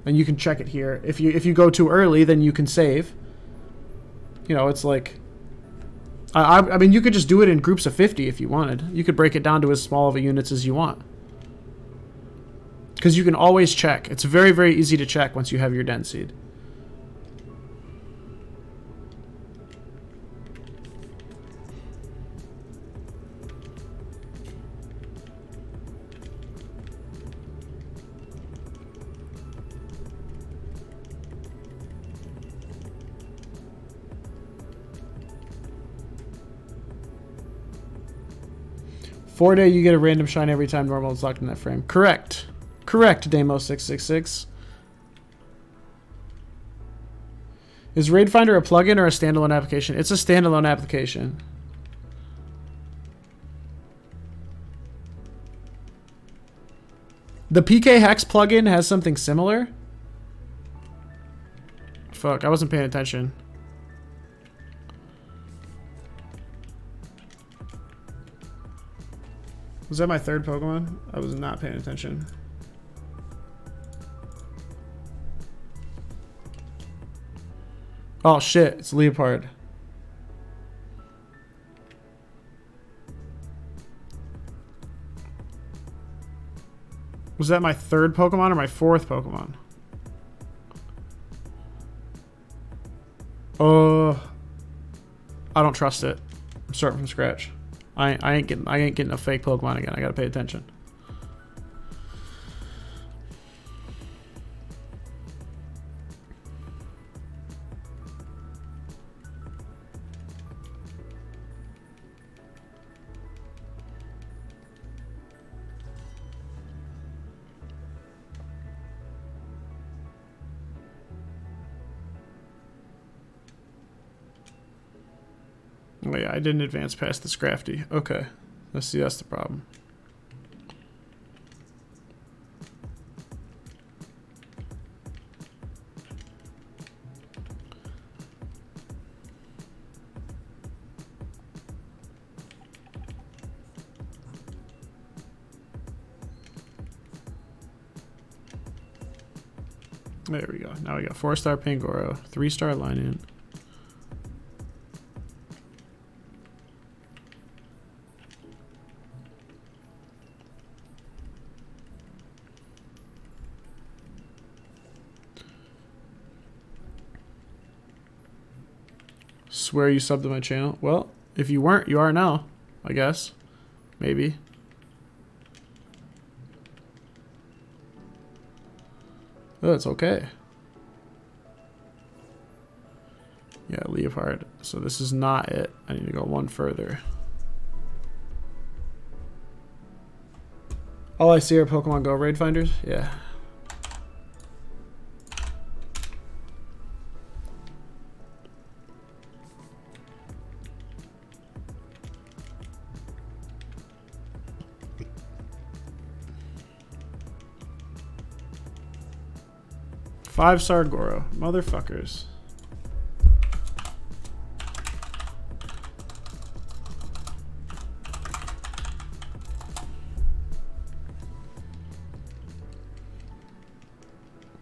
and you can check it here. If you go too early, then you can save. You know, it's like I mean, you could just do it in groups of 50 if you wanted. You could break it down to as small of a units as you want. Because you can always check. It's very, very easy to check once you have your Den Seed. Four-day, you get a random shine every time normal is locked in that frame. Correct. Correct, Damo666. Is Raid Finder a plugin or a standalone application? It's a standalone application. The PK Hex plugin has something similar. Fuck, I wasn't paying attention. Was that my third Pokemon? I was not paying attention. Oh shit, it's Leopard. Was that my third Pokemon or my fourth Pokemon? I don't trust it. I'm starting from scratch. I ain't getting a fake Pokemon again. I gotta pay attention. Oh yeah, I didn't advance past the Scrafty. Okay. Let's see, that's the problem. There we go. Now we got 4-star Pangoro, 3-star Linen. Swear you subbed to my channel. Well, if you weren't, you are now, I guess. Maybe. Oh, it's okay. Yeah, Leopard. So this is not it. I need to go one further. All I see are Pokemon Go raid finders? Yeah. Five-star Goro. Motherfuckers.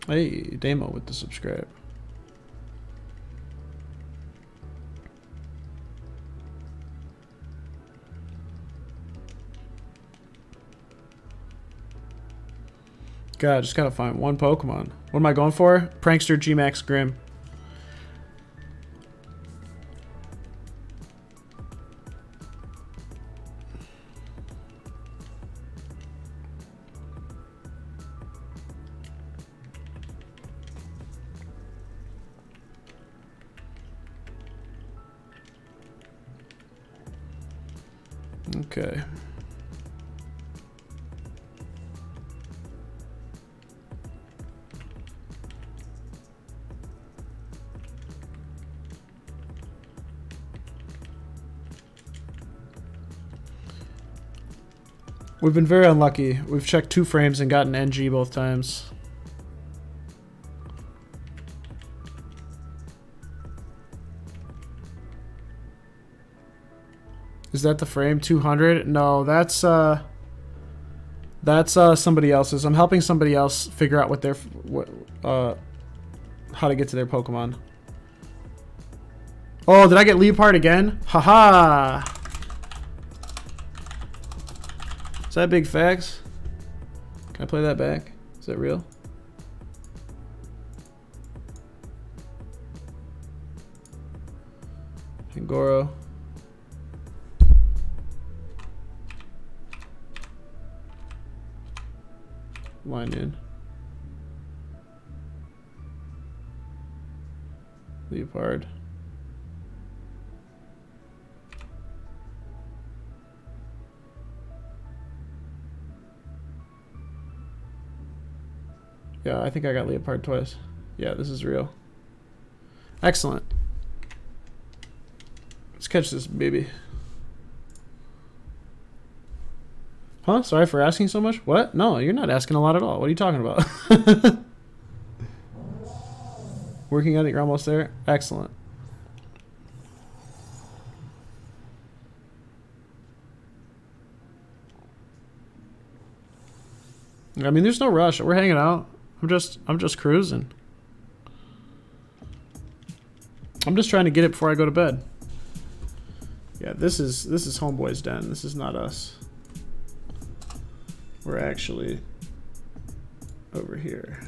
Hey, Damo with the subscribe. God, just gotta find one Pokemon. What am I going for? Prankster G-Max Grim. Okay. We've been very unlucky. We've checked 2 frames and gotten NG both times. Is that the frame 200? No, that's somebody else's. I'm helping somebody else figure out how to get to their Pokemon. Oh, did I get Leopard again? Haha. Is that big facts? Can I play that back? Is that real? Hangoro. Line in. Leopard. Yeah, I think I got Leopard twice. Yeah, this is real. Excellent. Let's catch this baby. Huh? Sorry for asking so much? What? No, you're not asking a lot at all. What are you talking about? Working on it, you're almost there? Excellent. I mean, there's no rush. We're hanging out. I'm just cruising. I'm just trying to get it before I go to bed. Yeah, this is Homeboy's den. This is not us. We're actually over here.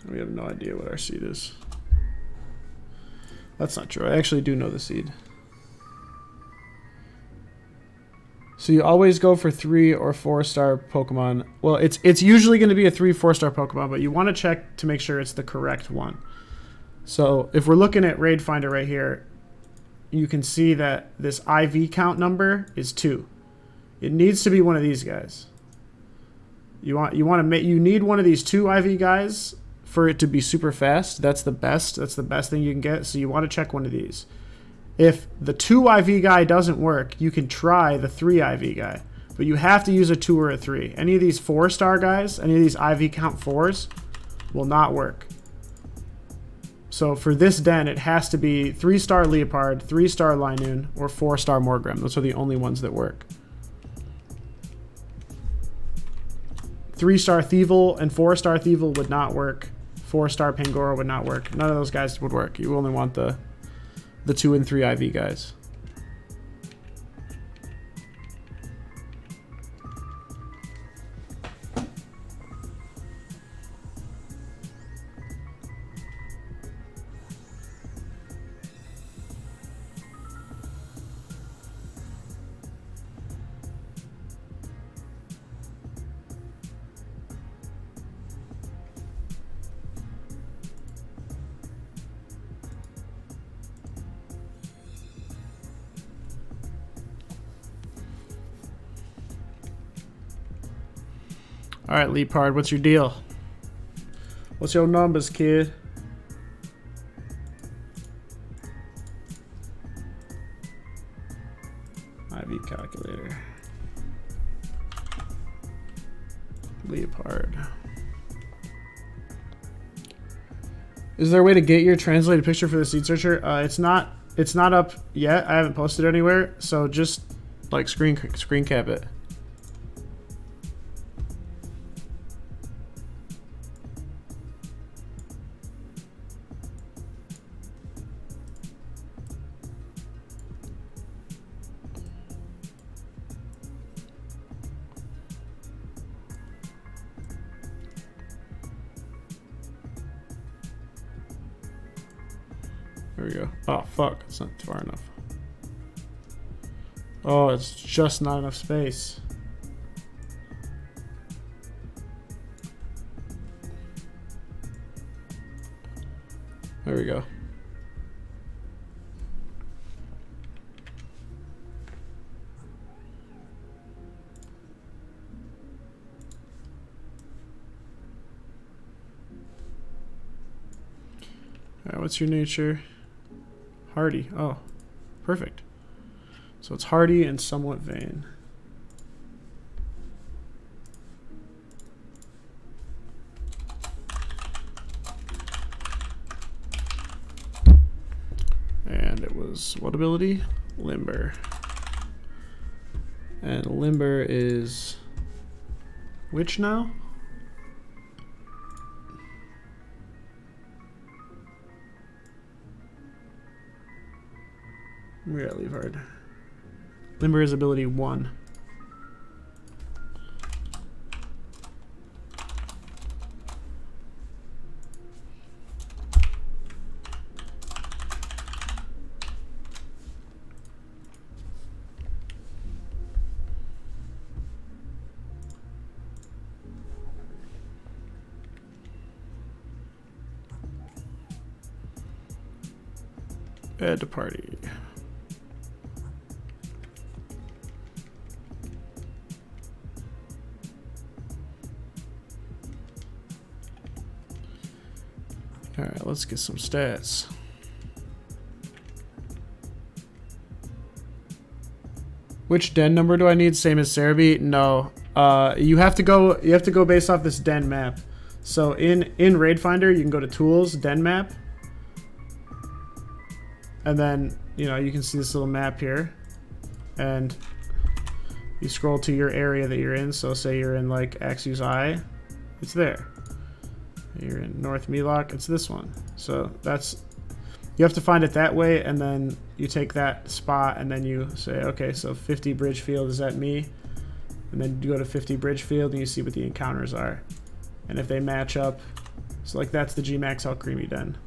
We have no idea what our seed is. That's not true. I actually do know the seed. So you always go for 3 or 4-star Pokemon. Well, it's usually going to be a 3-4-star Pokemon, but you want to check to make sure it's the correct one. So if we're looking at Raid Finder right here, you can see that this IV count number is 2. It needs to be one of these guys. You need one of these 2 IV guys for it to be super fast. That's the best thing you can get. So you want to check one of these. If the 2 IV guy doesn't work, you can try the 3 IV guy, but you have to use a 2 or a 3. Any of these 4-star guys, any of these IV count 4s will not work. So for this den, it has to be 3-star Leopard, 3-star Linoon, or 4-star Morgrem. Those are the only ones that work. 3-star Thievul and 4-star Thievul would not work. 4-star Pangoro would not work. None of those guys would work. You only want the 2 and 3 IV guys. All right, Leopard, what's your deal? What's your numbers, kid? IV calculator. Leopard. Is there a way to get your translated picture for the seed searcher? It's not up yet. I haven't posted it anywhere, so just like screen cap it. There we go. Oh, fuck. It's not far enough. Oh, it's just not enough space. There we go. All right, what's your nature? Hardy. Oh, perfect. So it's hardy and somewhat vain. And it was what ability? Limber. And limber is which now? We gotta leave hard. Limber is ability 1. Add to party. All right, let's get some stats. Which den number do I need? Same as Cerebi? No. You have to go based off this den map. So in Raid Finder, you can go to Tools, Den Map. And then, you know, you can see this little map here. And you scroll to your area that you're in. So say you're in like Axus I, it's there. You're in North Melock, it's this one. So that's, you have to find it that way, and then you take that spot and then you say, okay, so 50 Bridgefield, is that me? And then you go to 50 Bridgefield and you see what the encounters are. And if they match up, so like that's the Gmax Alcremie Den.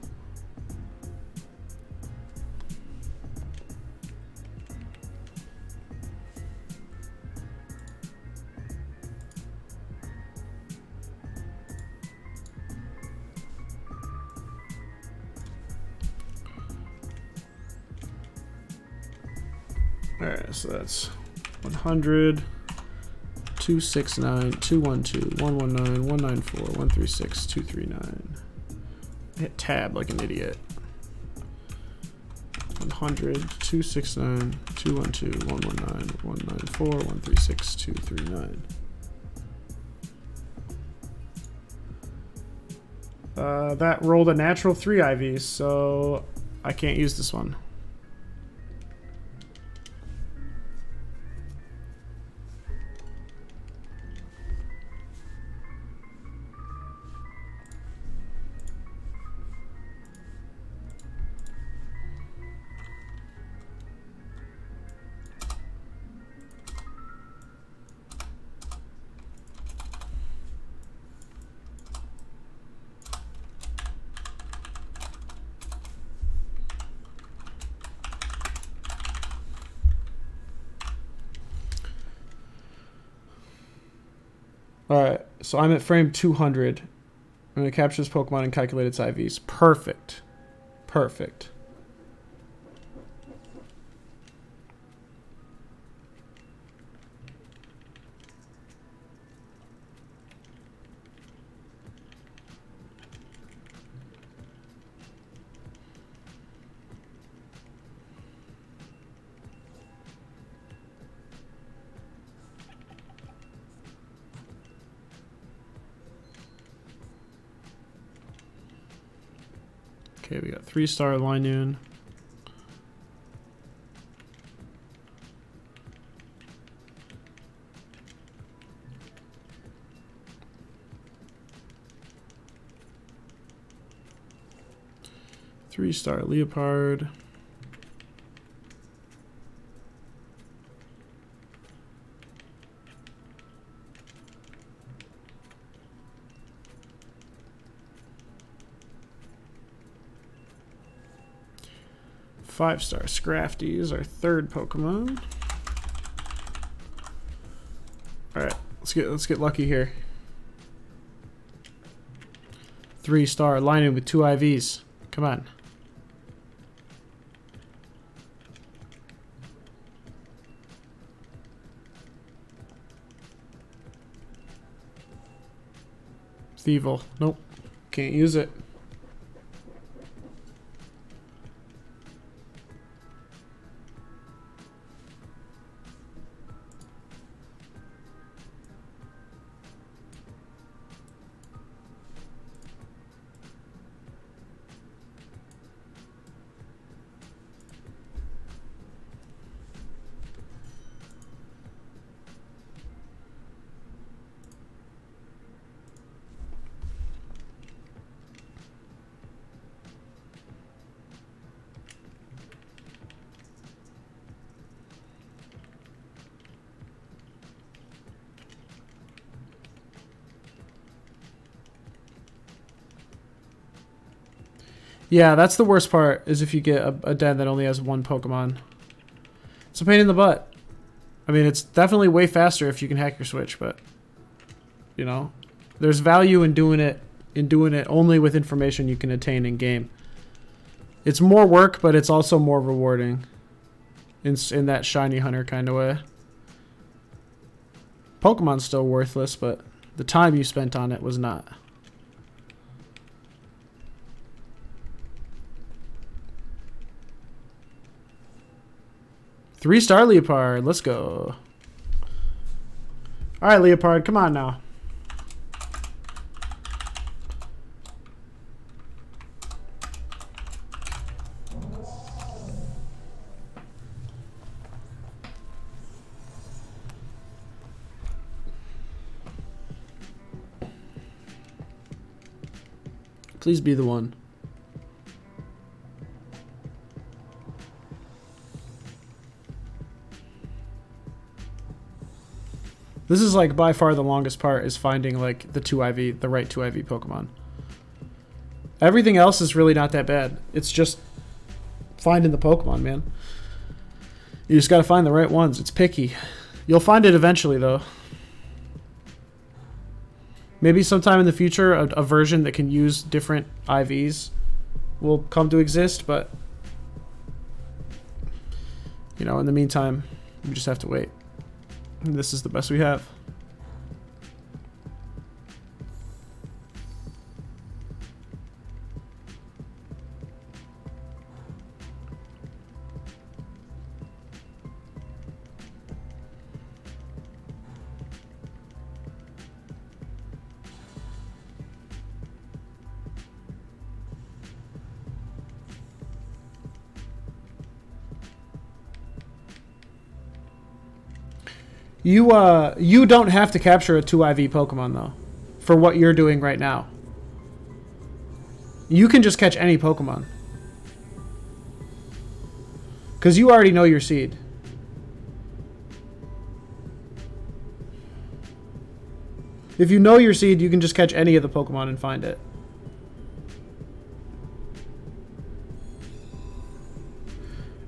Alright, so that's 100, 269, 212, 119, 194, 136, 239. I hit tab like an idiot. 100, 269, 212, 119, 194, 136, 239. That rolled a natural 3 IVs, so I can't use this one. Alright, so I'm at frame 200. I'm going to capture this Pokemon and calculate its IVs. Perfect. Perfect. Okay, we got 3-star Linoon. Three-star Leopard. Five-star Scrafty is our third Pokemon. All right, let's get lucky here. 3-star Linoon with 2 IVs. Come on. Thievul. Nope. Can't use it. Yeah, that's the worst part, is if you get a den that only has 1 Pokemon. It's a pain in the butt. I mean, it's definitely way faster if you can hack your Switch, but, you know, there's value in doing it only with information you can attain in game. It's more work, but it's also more rewarding in that shiny hunter kind of way. Pokemon's still worthless, but the time you spent on it was not. Three-star Leopard. Let's go. All right, Leopard, come on now. Please be the one. This is like by far the longest part, is finding like the right 2 IV Pokemon. Everything else is really not that bad. It's just finding the Pokemon, man. You just got to find the right ones. It's picky. You'll find it eventually, though. Maybe sometime in the future, a version that can use different IVs will come to exist, but, you know, in the meantime, we just have to wait. This is the best we have. You don't have to capture a 2 IV Pokemon, though, for what you're doing right now. You can just catch any Pokemon. Because you already know your seed. If you know your seed, you can just catch any of the Pokemon and find it.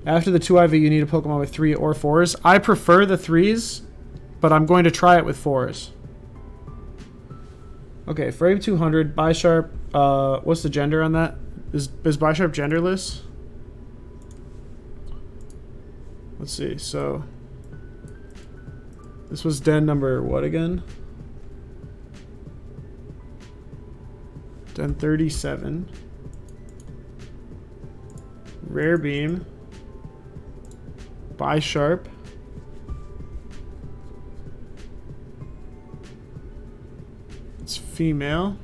After the 2 IV, you need a Pokemon with 3 or 4s. I prefer the 3s. But I'm going to try it with 4s. Okay, Frame 200, Bisharp. What's the gender on that? Is Bisharp genderless? Let's see. So this was den number what again? Den 37. Rare Beam. Bisharp. Female.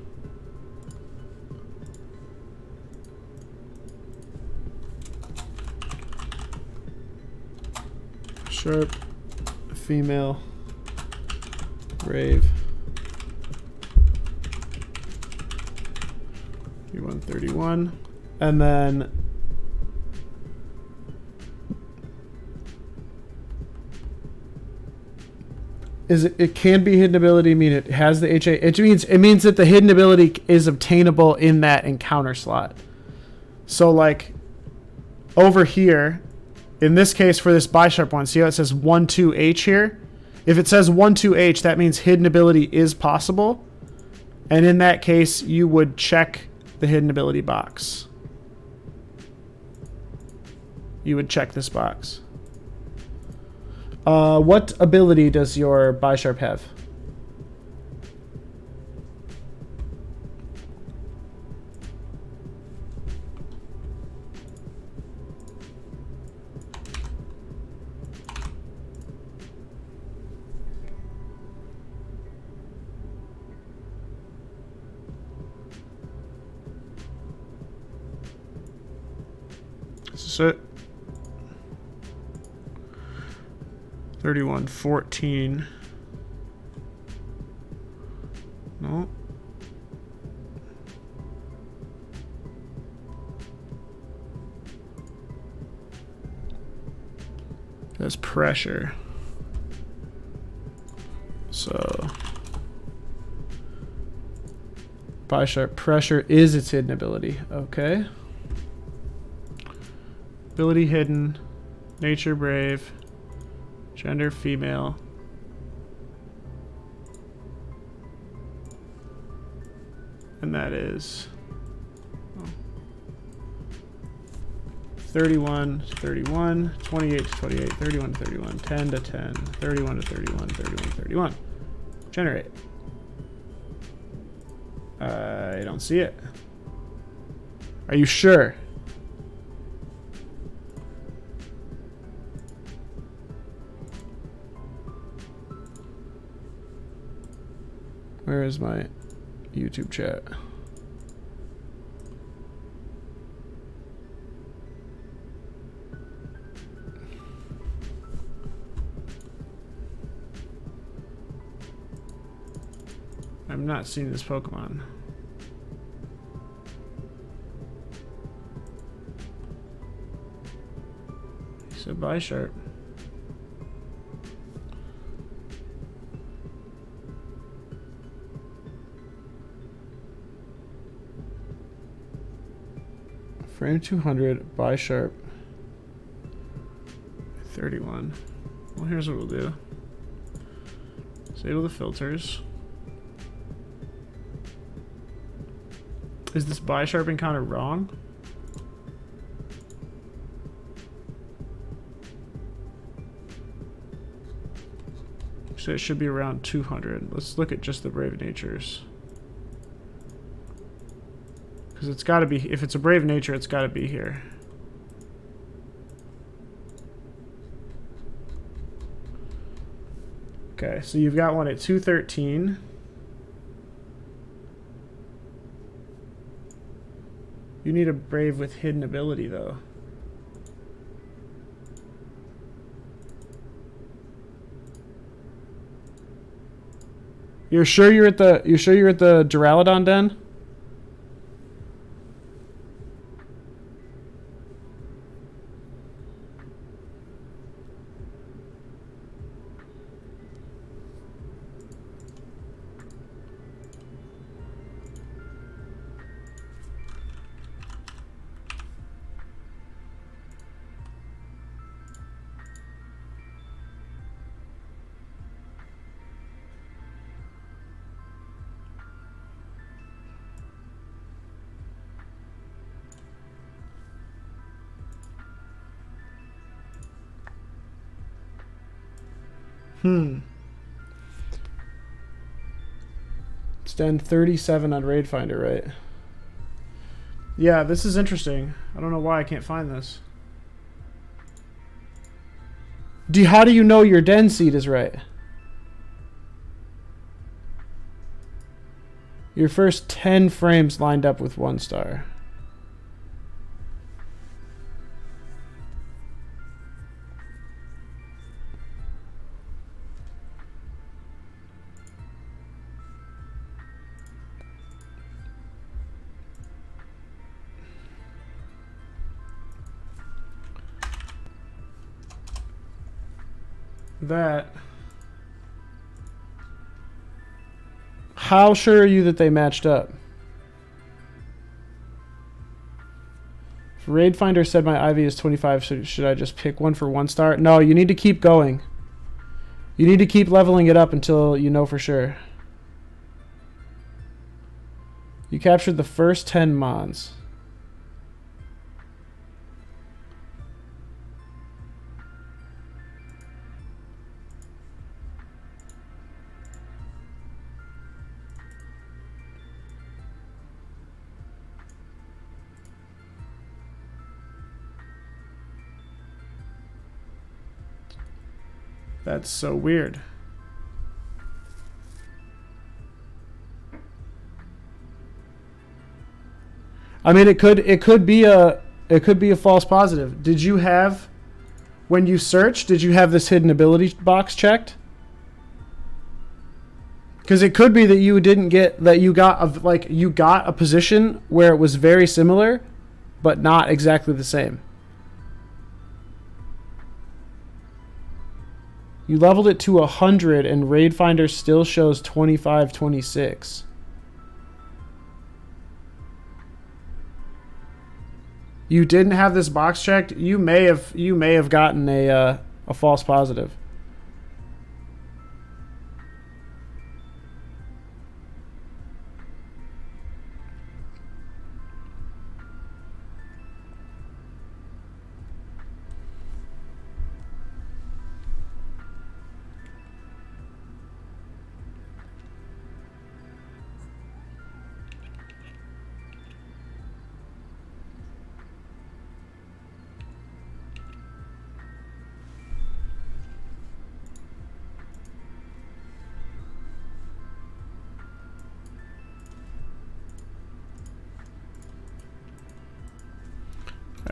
Sharp, female, brave, 3131, and then it can be hidden ability mean it has the HA? It means that the hidden ability is obtainable in that encounter slot. So like over here, in this case for this bisharp one, see how it says 12H here? If it says 12H, that means hidden ability is possible. And in that case, you would check the hidden ability box. You would check this box. What ability does your bisharp have? This is it. 3114. No. That's pressure. So bisharp pressure is its hidden ability. Okay. Ability hidden. Nature brave. Gender female. And that is 31 to 31, 28 to 28, 31 to 31, 10 to 10, 31 to 31, 31 to 31. Generate. I don't see it. Are you sure? Where is my YouTube chat? I'm not seeing this Pokemon. So bisharp. Frame 200, bisharp 31. Well, here's what we'll do. Disable the filters. Is this bisharp encounter wrong? So it should be around 200. Let's look at just the brave natures. Because it's got to be, if it's a brave nature, it's got to be here. Okay, so you've got one at 213. You need a brave with hidden ability, though. You're sure you're at the Duraludon den? Stand 37 on Raid Finder, right? Yeah, this is interesting. I don't know why I can't find this. How do you know your den seed is right? Your first 10 frames lined up with 1 star. that. How sure are you that they matched up? Raid Finder said my IV is 25, so should I just pick one for 1 star? No, you need to keep going. You need to keep leveling it up until you know for sure. You captured the first 10 mons. That's so weird. I mean, it could be a false positive. Did you have, when you searched, did you have this hidden ability box checked? Because it could be that you didn't get, that you got a position where it was very similar, but not exactly the same. You leveled it to 100 and Raid Finder still shows 25, 26. You didn't have this box checked. You may have gotten a false positive.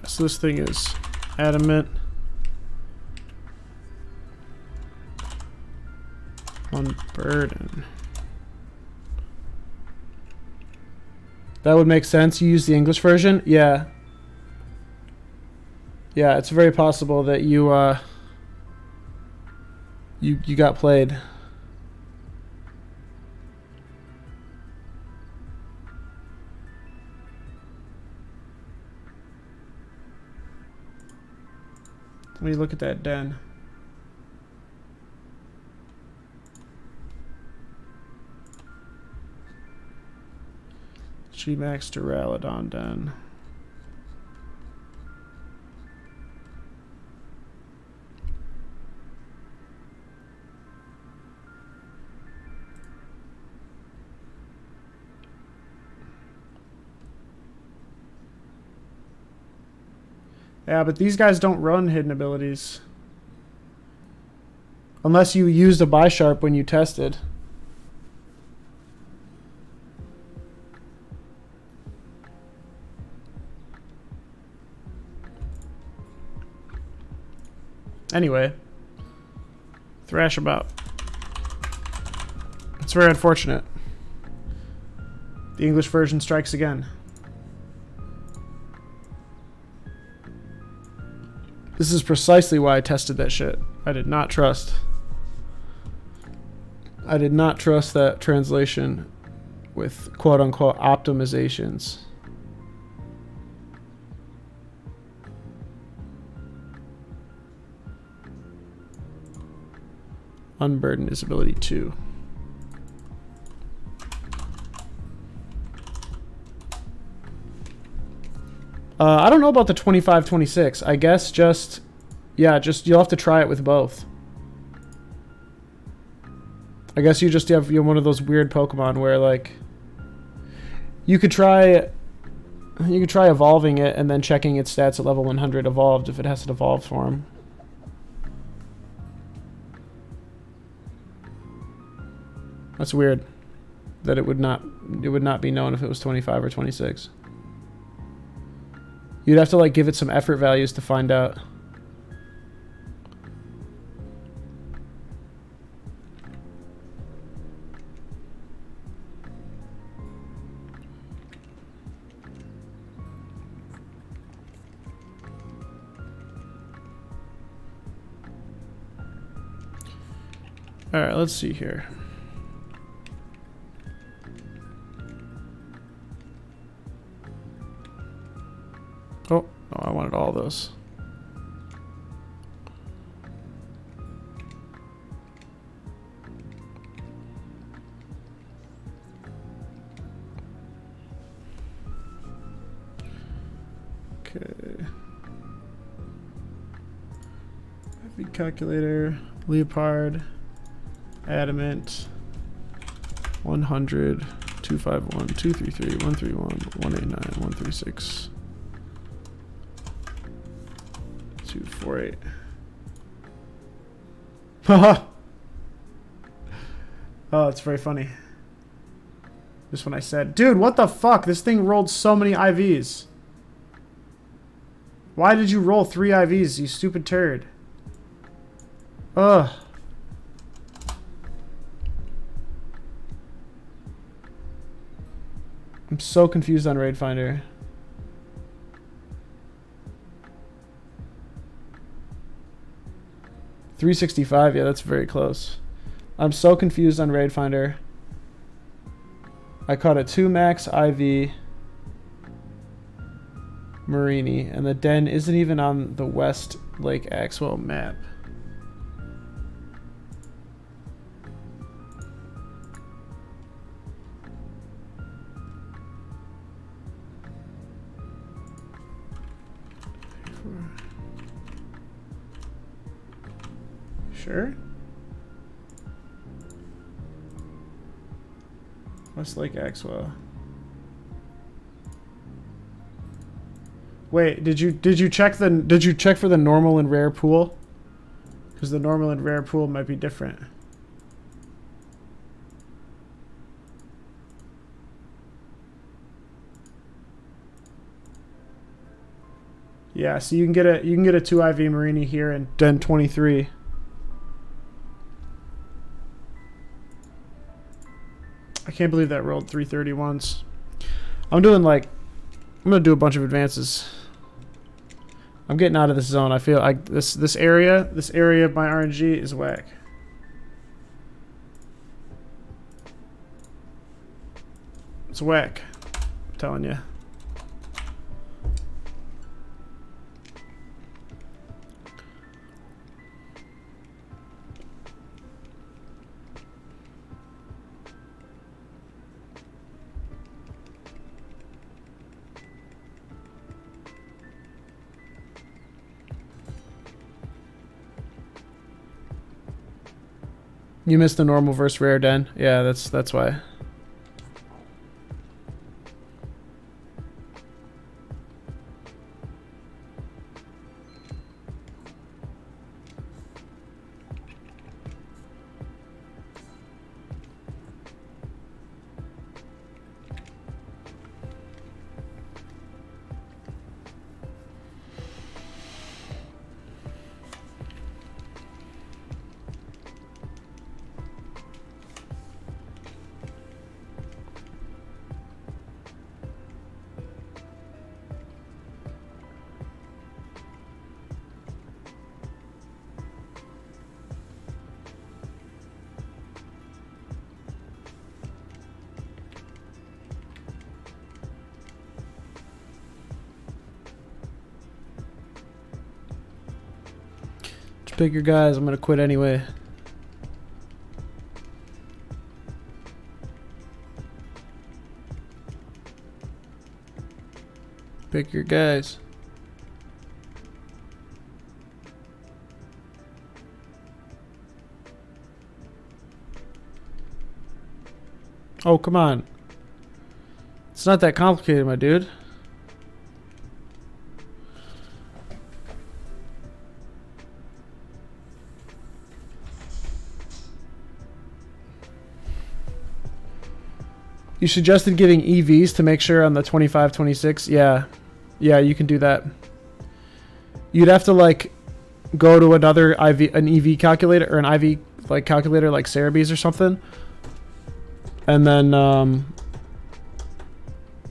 So this thing is adamant. Unburden. That would make sense. You use the English version? Yeah. Yeah, it's very possible that you got played. Let me look at that den. Gmax Duraludon den. Yeah, but these guys don't run hidden abilities. Unless you used a Bisharp when you tested. Anyway. Thrash about. It's very unfortunate. The English version strikes again. This is precisely why I tested that shit. I did not trust that translation with quote-unquote optimizations. Unburden is ability 2. I don't know about the 25, 26. I guess just you'll have to try it with both. I guess you just have one of those weird Pokemon where like you could try evolving it and then checking its stats at level 100 evolved if it has an evolved form. That's weird that it would not be known if it was 25 or 26. You'd have to like give it some effort values to find out. All right, let's see here. Oh, no, I wanted all those. Okay. Heavy calculator, leopard, adamant, 100, 251, 233, 131, 189, 136, 248. Haha. Oh, it's very funny. Just when I said, dude, what the fuck? This thing rolled so many IVs. Why did you roll 3 IVs, you stupid turd? Ugh. I'm so confused on Raid Finder. $365, yeah, that's very close. I'm so confused on Raid Finder. I caught a 2 max IV Marini, and the den isn't even on the West Lake Axwell map. Sure. West Lake Axwell. Wait, did you check for the normal and rare pool? Because the normal and rare pool might be different. Yeah, so you can get a 2 IV Marini here and Den 23. I can't believe that rolled 331s. I'm gonna do a bunch of advances. I'm getting out of this zone. I feel like this area of my RNG is whack. It's whack. I'm telling you. You missed the normal versus rare, Den. Yeah, that's why. Pick your guys. I'm gonna quit anyway. Pick your guys. Oh, come on. It's not that complicated, my dude. You suggested giving EVs to make sure on the 25, 26. Yeah. Yeah, you can do that. You'd have to like go to an EV calculator or an IV like calculator like Cerebees or something. And then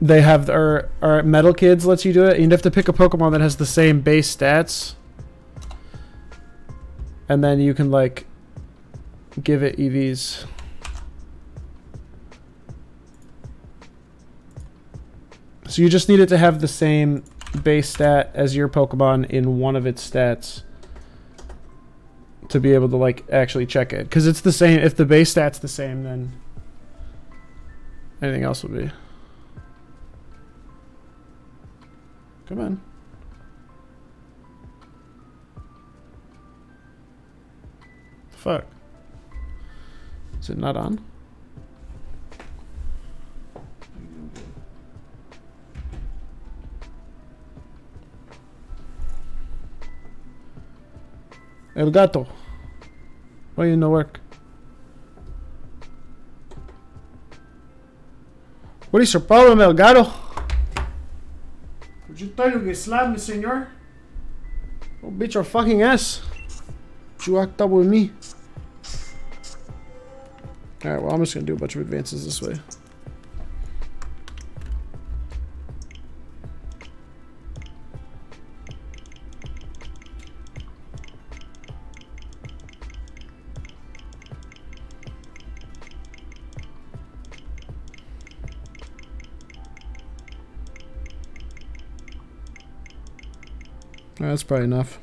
they have our Metal Kids lets you do it. You'd have to pick a Pokemon that has the same base stats. And then you can like give it EVs. So you just need it to have the same base stat as your Pokemon in one of its stats to be able to like actually check it. Because it's the same. If the base stat's the same, then anything else would be. Come on. Fuck. Is it not on? El gato. Why you no work? What is your problem, El gato? Would you tell you to slap me, senor? Oh, beat your fucking ass. You act up with me. Alright, well, I'm just gonna do a bunch of advances this way. That's probably enough.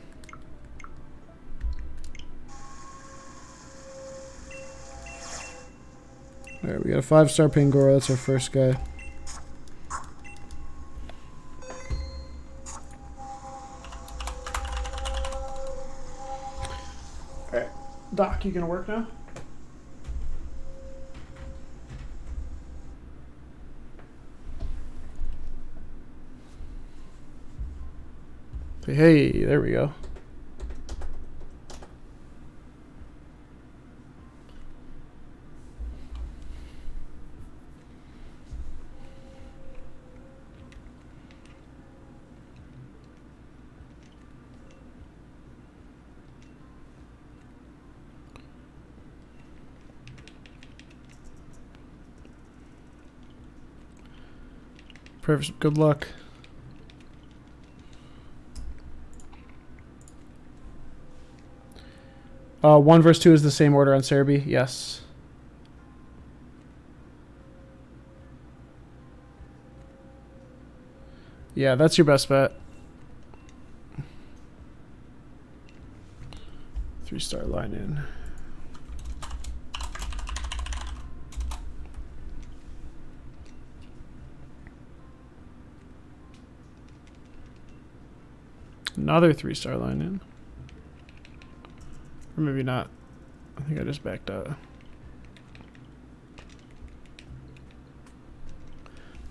Alright, we got a 5-star Pangoro. That's our first guy. Alright, Doc, you gonna work now? Hey, there we go. Perfect. Good luck. One verse 2 is the same order on Cerebi. Yes. Yeah, that's your best bet. 3-star line in. Another 3-star line in. Or maybe not. I think I just backed out.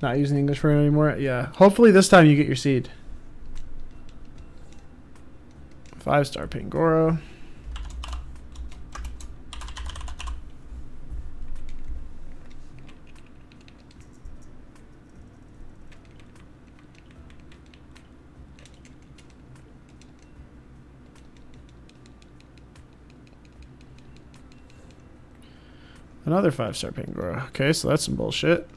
Not using English for it anymore? Yeah. Hopefully this time you get your seed. 5-star Pangoro. Another 5-star Pangoro. Okay, so that's some bullshit.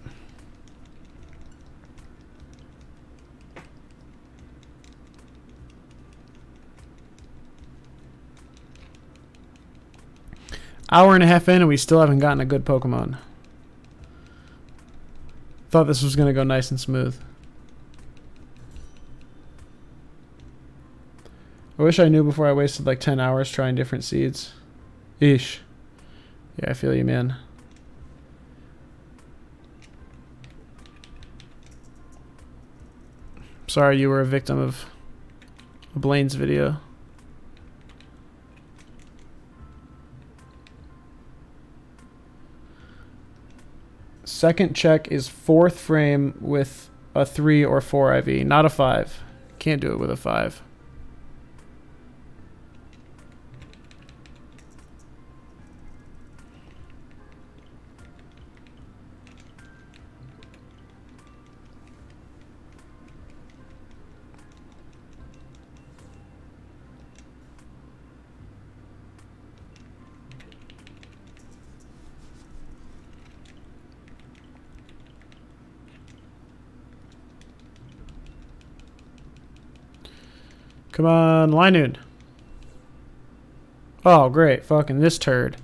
Hour and a half in and we still haven't gotten a good Pokemon. Thought this was going to go nice and smooth. I wish I knew before I wasted like 10 hours trying different seeds. Eesh. Yeah, I feel you, man. Sorry you were a victim of Blaine's video. Second check is 4th frame with a 3 or 4 IV, not a 5. Can't do it with a 5. Come on, Linoon. Oh, great. Fucking this turd.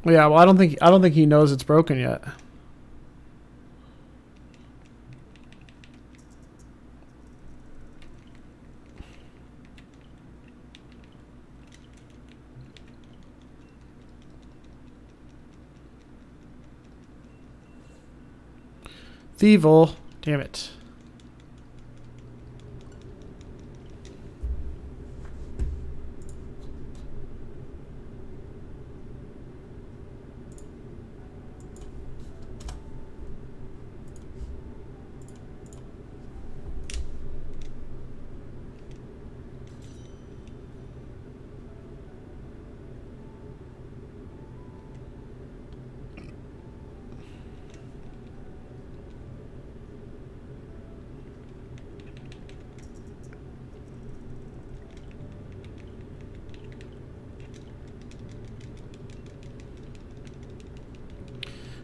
Yeah, well, I don't think he knows it's broken yet. Thievel. Damn it.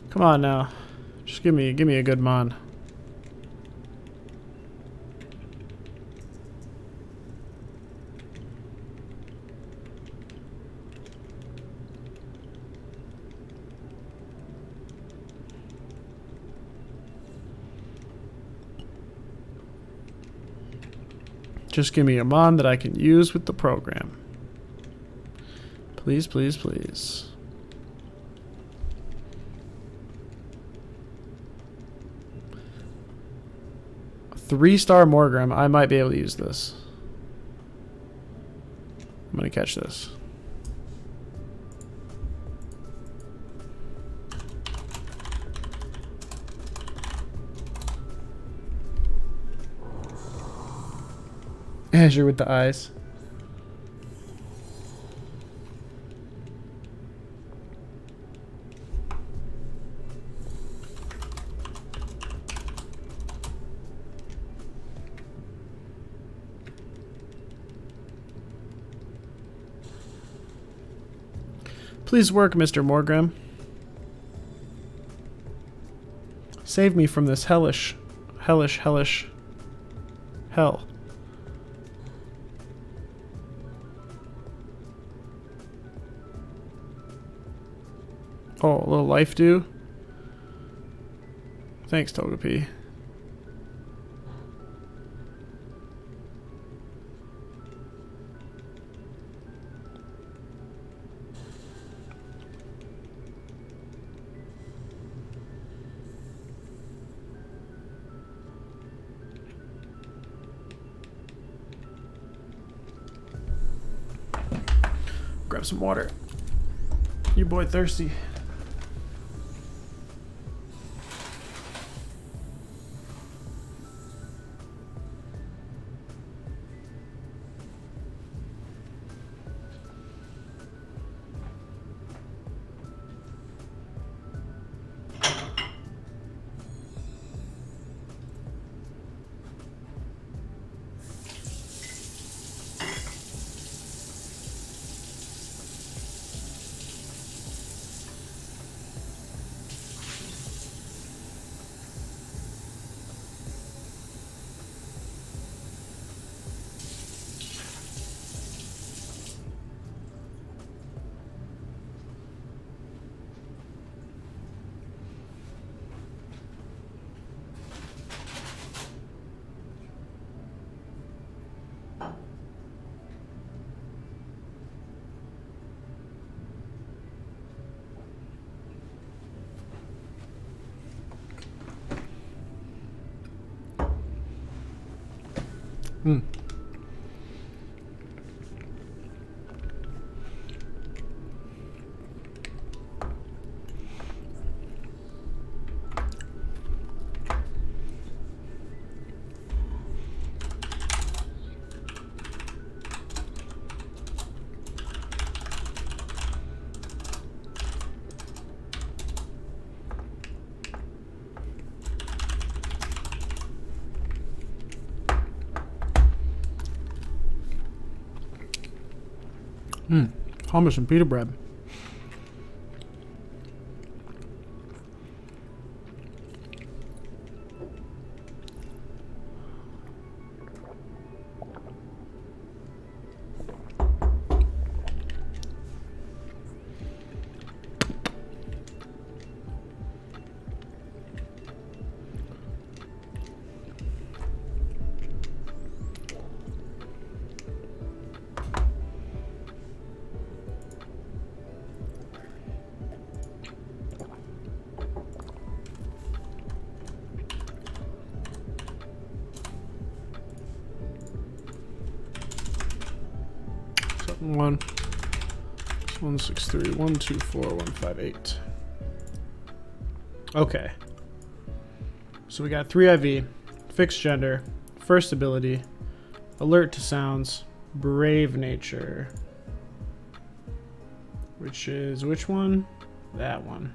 Come on now. Just give me a good mon. Just give me a mon that I can use with the program. Please, please, please. A 3-star Morgram. I might be able to use this. I'm gonna catch this. Azure with the eyes. Please work, Mr. Morgram. Save me from this hellish hell. Oh, a little life dew. Thanks, Togepi. Grab some water. Your boy thirsty. Hmm. Hummus and pita bread. 1 163 124 158. Okay. So we got 3 IV, fixed gender, first ability, alert to sounds, brave nature. Which is which one? That one.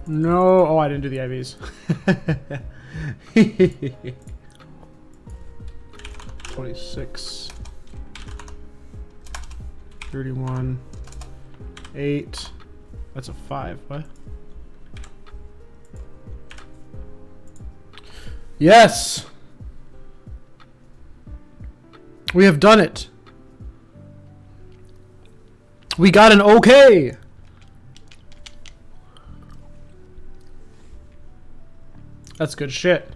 No. Oh, I didn't do the IVs. 26. 31. 8. That's a 5. What? Yes! We have done it. We got an okay. That's good shit.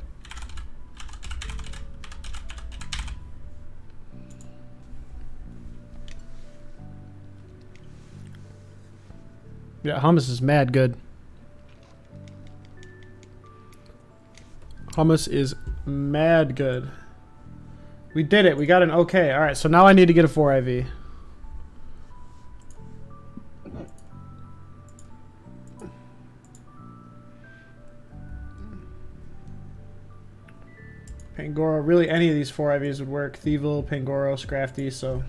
Yeah, hummus is mad good. Hummus is mad good. We did it. We got an okay. All right, so now I need to get a 4 IV. Pangoro, really any of these 4 IVs would work. Thievel, Pangoro, Scrafty, so.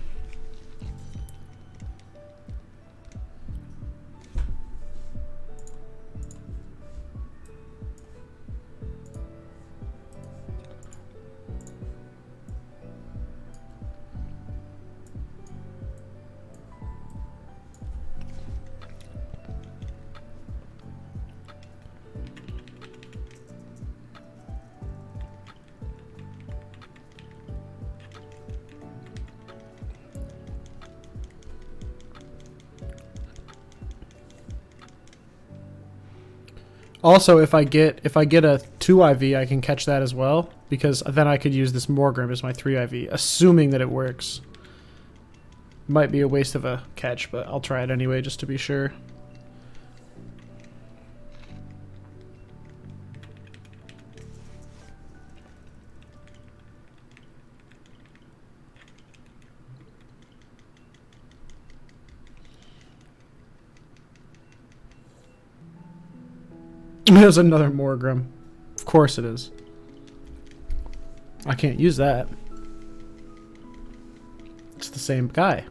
Also, if I get a 2 IV, I can catch that as well, because then I could use this Morgrim as my 3 IV, assuming that it works. Might be a waste of a catch, but I'll try it anyway just to be sure. There's another Morgrim. Of course it is. I can't use that. It's the same guy.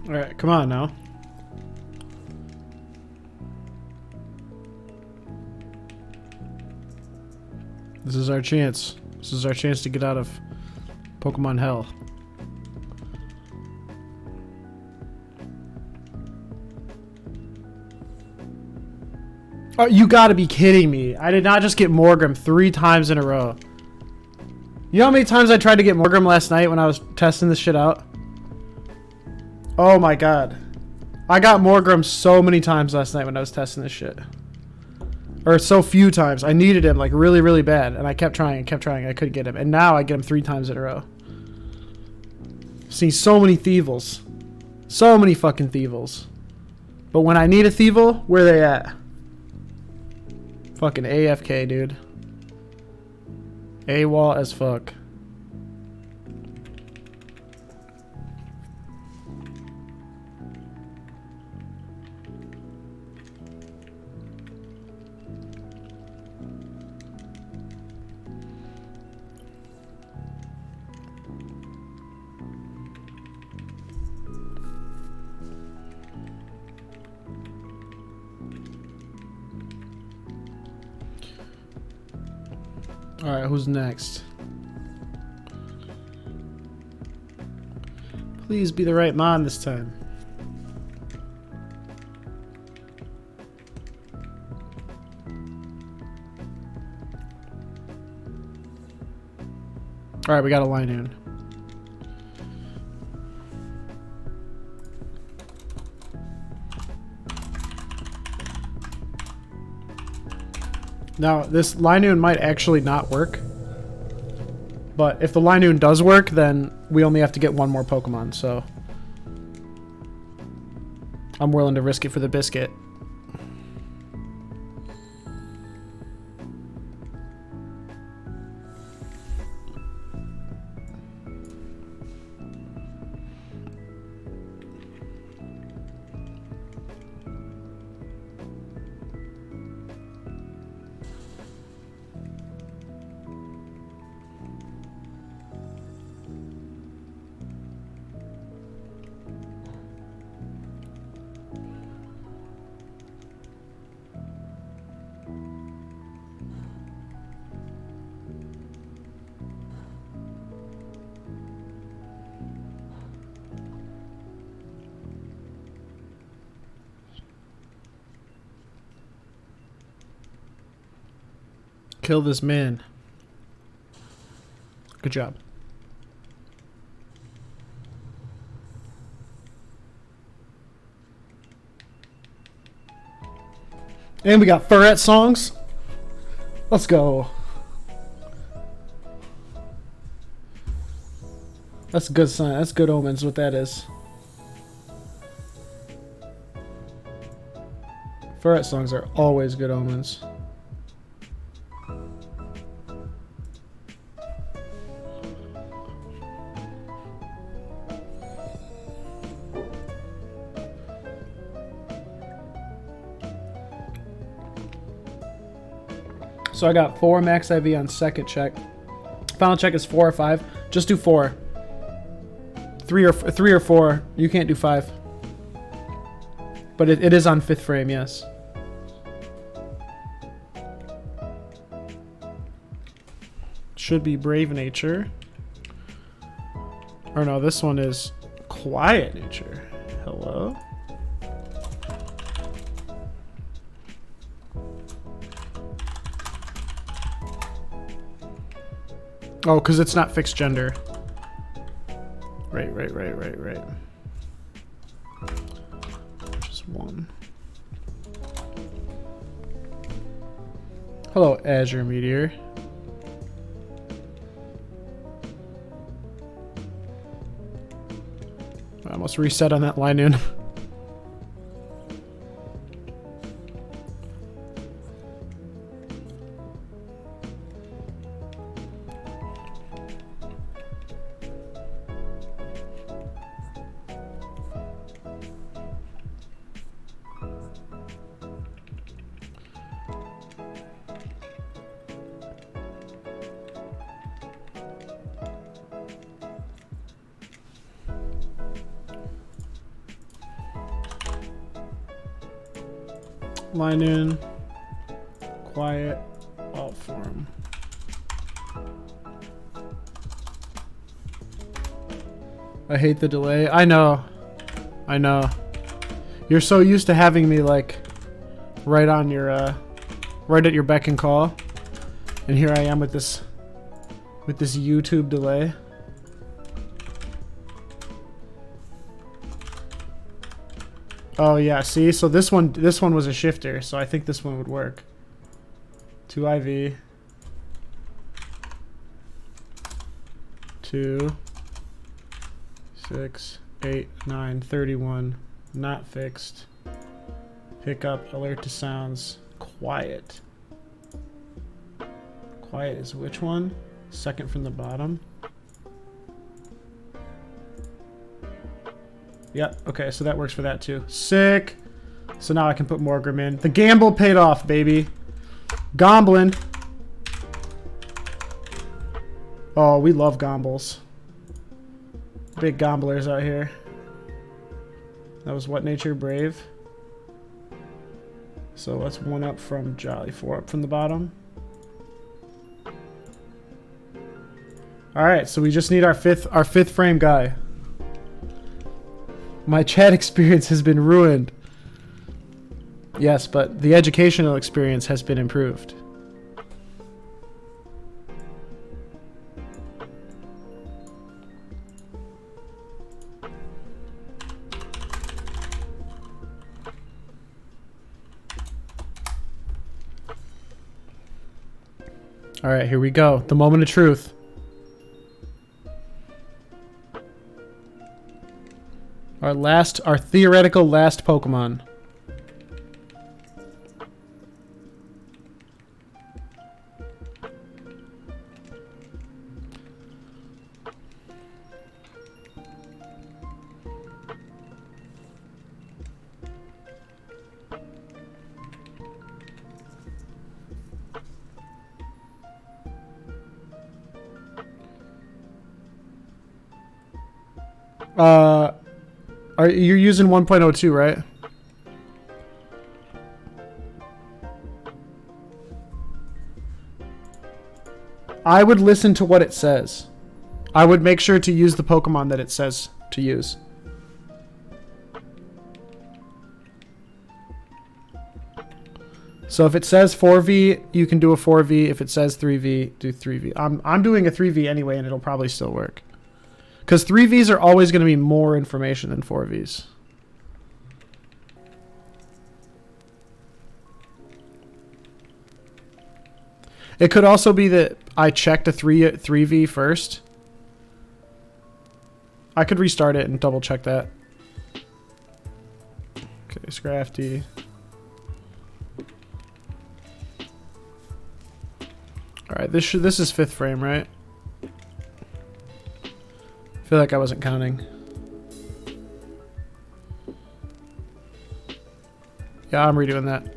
Alright, come on now. This is our chance. This is our chance to get out of Pokemon Hell. Oh, you gotta be kidding me. I did not just get Morgrim 3 times in a row. You know how many times I tried to get Morgrim last night when I was testing this shit out? Oh my god. I got Morgrim so many times last night when I was testing this shit. Or so few times. I needed him like really, really bad. And I kept trying and kept trying. I couldn't get him. And now I get him 3 times in a row. Seen so many Thievels. So many fucking Thievels. But when I need a Thievel, where they at? Fucking AFK, dude. AWOL as fuck. Alright, who's next? Please be the right mon this time. Alright, we got a line in. Now, this Linoon might actually not work. But if the Linoon does work, then we only have to get one more Pokemon, so... I'm willing to risk it for the biscuit. Kill this man. Good job. And we got Furret songs. Let's go. That's a good sign. That's good omens, what that is. Furret songs are always good omens. So I got 4 max IV on second check. Final check is 4 or 5. Just do 4. 3 or 4. You can't do 5. But it is on 5th frame, yes. Should be Brave Nature. Or no, this one is Quiet Nature. Hello? Oh, because it's not fixed gender. Right. Just 1. Hello, Azure Meteor. I almost reset on that line in. Line in, quiet, alt form. I hate the delay. I know. You're so used to having me like right on your right at your beck and call, and here I am with this YouTube delay. Oh yeah, see, so this one was a shifter, so I think this one would work. 2 IV. 2, 6, 8, 9, 31. Not fixed. Pick up, alert to sounds. Quiet. Quiet is which one? Second from the bottom. Yep, okay, so that works for that too. Sick! So now I can put Morgrim in. The gamble paid off, baby. Gomblin. Oh, we love gombles. Big gomblers out here. That was what nature? Brave. So let's 1 up from Jolly, 4 up from the bottom. All right, so we just need our fifth frame guy. My chat experience has been ruined. Yes, but the educational experience has been improved. All right, here we go. The moment of truth. Our theoretical last Pokemon. Are you using 1.02, right? I would listen to what it says. I would make sure to use the Pokemon that it says to use. So if it says 4V, you can do a 4V. If it says 3V, do 3V. I'm doing a 3V anyway, and it'll probably still work. Because 3Vs are always going to be more information than 4Vs. It could also be that I checked a 3V first. I could restart it and double check that. Okay, Scrafty. Alright, this is 5th frame, right? I feel like I wasn't counting. Yeah, I'm redoing that.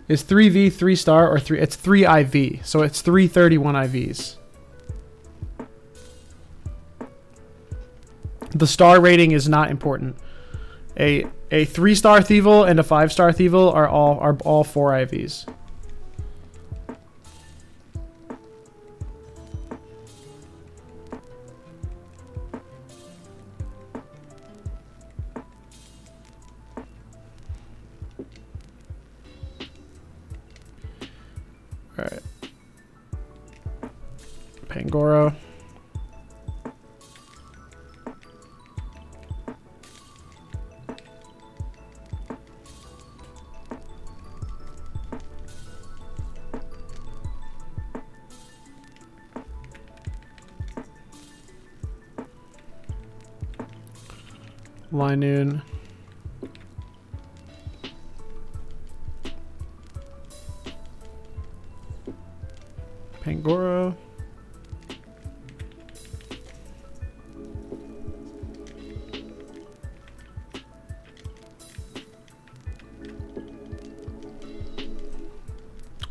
Is 3V 3-star or 3? It's 3 IV, so it's 331 IVs. The star rating is not important. A 3-star Thievul and a 5-star Thievul are all 4 IVs. Alright. Pangoro. Linoon. Pangoro.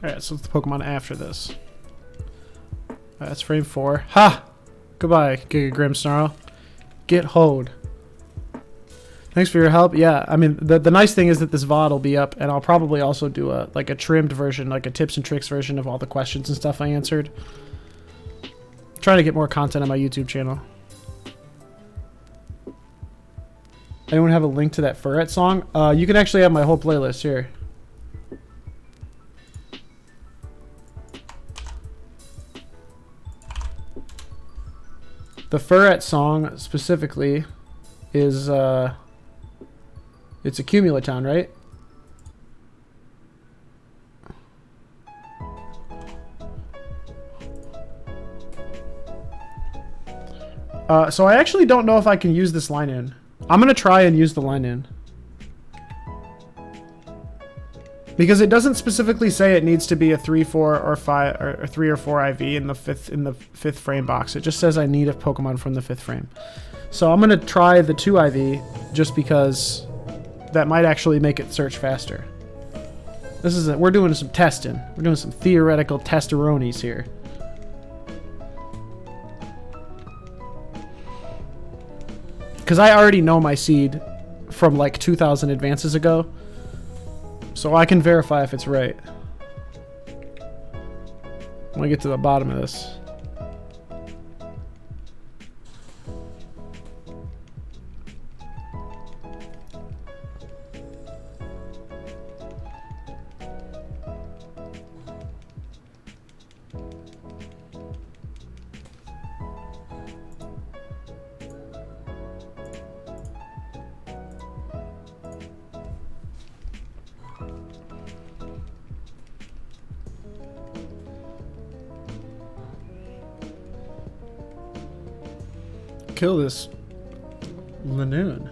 Alright, so it's the Pokemon after this. That's frame 4. Ha! Goodbye, Giga Grimmsnarl. Get hoed. Thanks for your help. Yeah, I mean, the nice thing is that this VOD will be up, and I'll probably also do a trimmed version, like a tips and tricks version of all the questions and stuff I answered. I'm trying to get more content on my YouTube channel. Anyone have a link to that Furret song? You can actually have my whole playlist here. The Furret song specifically is it's a Cumulatown, right? So I actually don't know if I can use this line in. I'm gonna try and use the line in. Because it doesn't specifically say it needs to be a 3, 4, or 5, or 3 or 4 IV in the fifth frame box. It just says I need a Pokemon from the 5th frame. So I'm gonna try the 2 IV just because that might actually make it search faster. We're doing some testing. We're doing some theoretical testeronies here. Because I already know my seed from like 2,000 advances ago. So I can verify if it's right. I want to get to the bottom of this. Kill this Lanoon.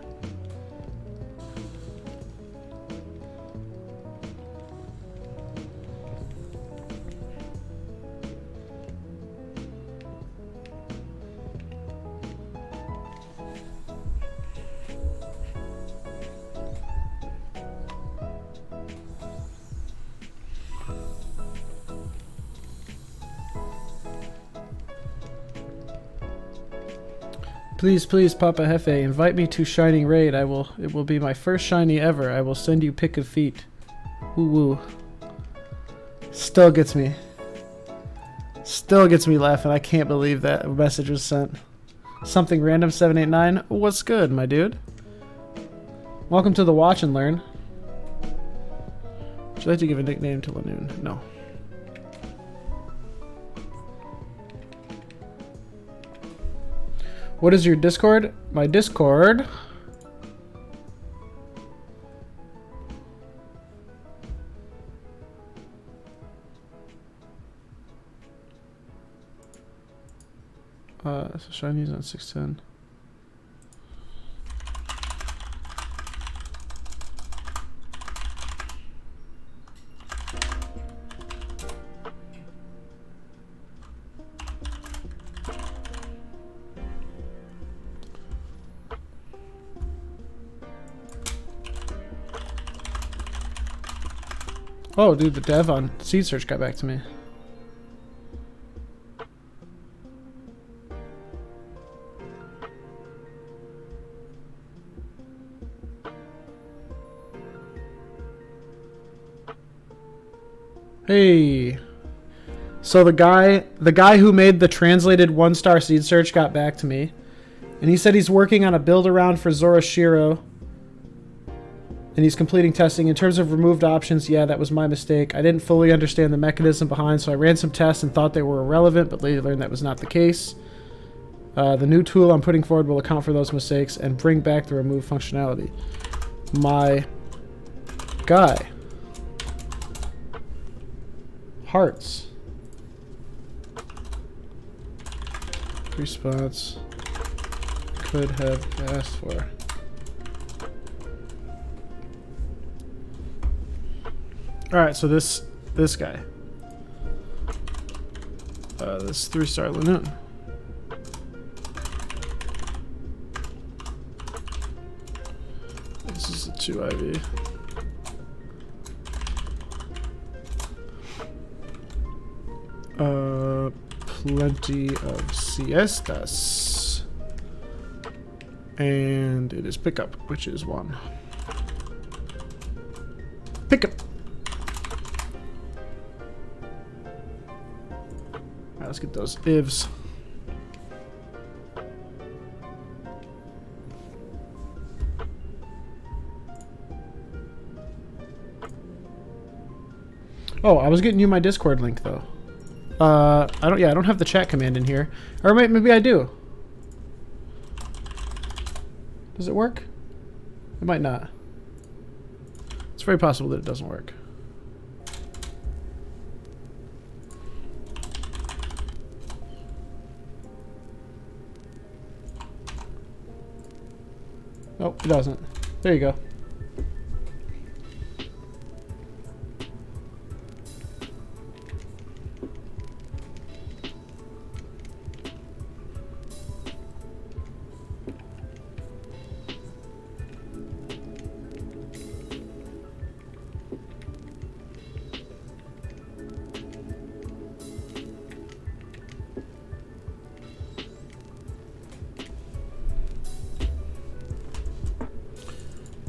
Please, please, Papa Hefe, invite me to Shining Raid. It will be my first shiny ever. I will send you pick of feet. Woo woo. Still gets me laughing. I can't believe that message was sent. Something random 789. What's good, my dude? Welcome to the Watch and Learn. Would you like to give a nickname to Lanoon? No. What is your Discord? My Discord. So Shiny's on 610. Oh, dude, the dev on Seed Search got back to me. Hey. So the guy who made the translated 1-star Seed Search got back to me. And he said he's working on a build around for Zoroshiro. And he's completing testing. In terms of removed options, yeah, that was my mistake. I didn't fully understand the mechanism behind, so I ran some tests and thought they were irrelevant, but later learned that was not the case. The new tool I'm putting forward will account for those mistakes and bring back the removed functionality. My guy. Hearts. Response. Could have asked for. Alright, so this guy. This 3-star Lanoon. This is a 2 IV. Plenty of siestas. And it is pickup, which is 1. Pickup! Alright, let's get those IVs. Oh, I was getting you my Discord link though. I don't have the chat command in here. Or maybe I do. Does it work? It might not. It's very possible that it doesn't work. Oh, it doesn't. There you go.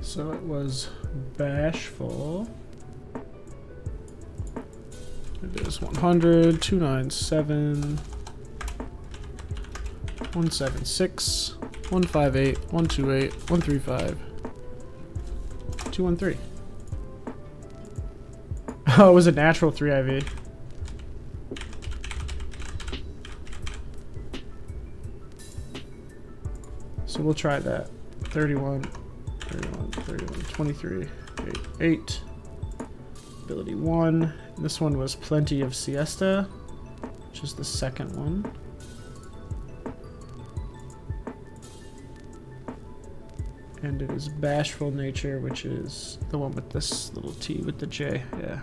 So it was bashful. It is 100, 297, 176, 158, 128, 135, 213. Oh, it was a natural 3 IV. So we'll try that. 31, 31, 31, 23, 8. Ability 1. This one was Plenty of Siesta, which is the second one. And it is Bashful Nature, which is the one with this little T with the J. Yeah.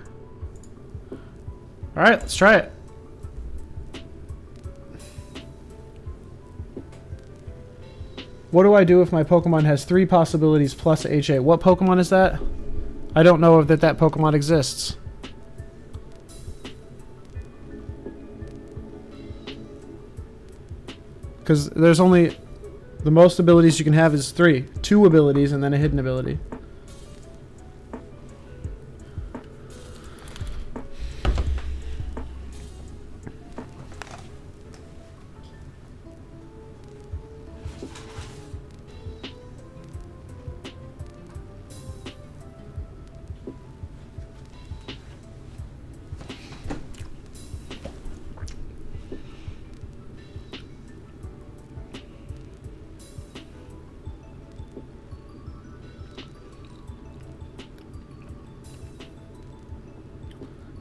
Alright, let's try it. What do I do if my Pokemon has 3 possibilities plus HA? What Pokemon is that? I don't know if that Pokemon exists. Because there's only... The most abilities you can have is 3. 2 abilities and then a hidden ability.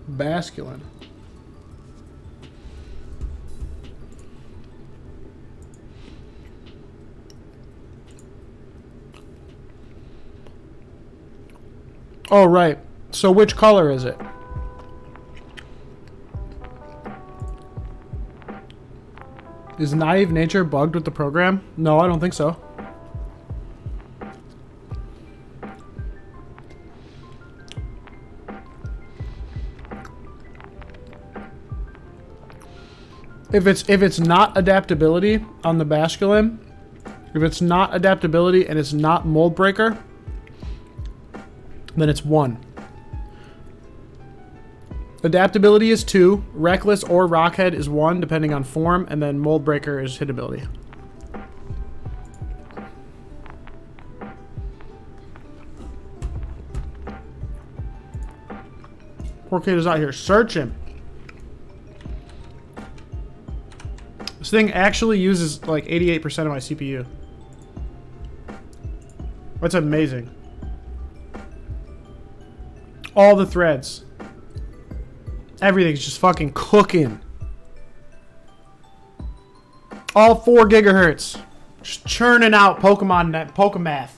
Basculin. Oh, right. So which color is it? Is Naive Nature bugged with the program? No, I don't think so. If it's not adaptability on the Basculin, if it's not adaptability and it's not Mold Breaker, then it's 1. Adaptability is 2, Reckless or Rockhead is 1, depending on form, and then Mold Breaker is hit ability. Poor kid is out here. Search him. This thing actually uses like 88% of my CPU. That's amazing. All the threads. Everything's just fucking cooking. All 4 gigahertz. Just churning out Pokemath.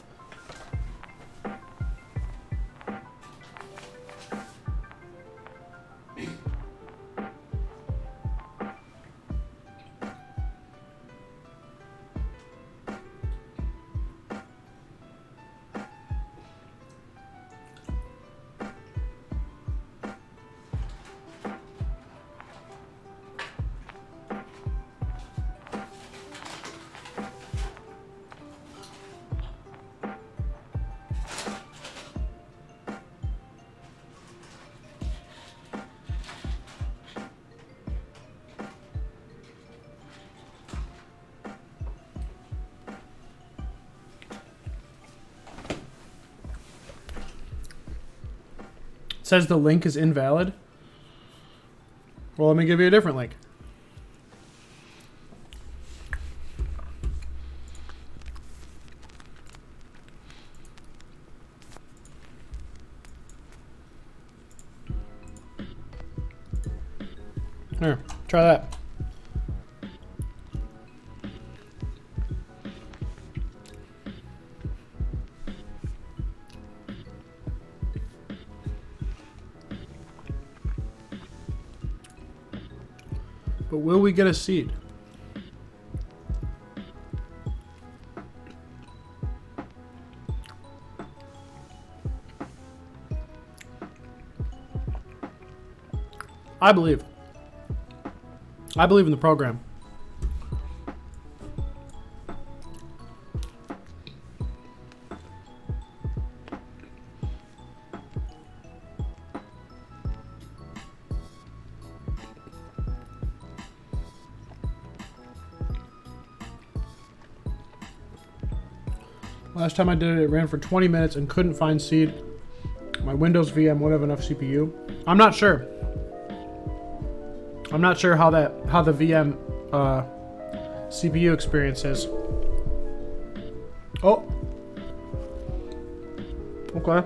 Says the link is invalid. Well, let me give you a different link. Here, try that. But will we get a seed? I believe. I believe in the program. Last time I did it, it ran for 20 minutes and couldn't find seed. My Windows VM won't have enough CPU. I'm not sure. I'm not sure how the VM CPU experience is. Oh. Okay.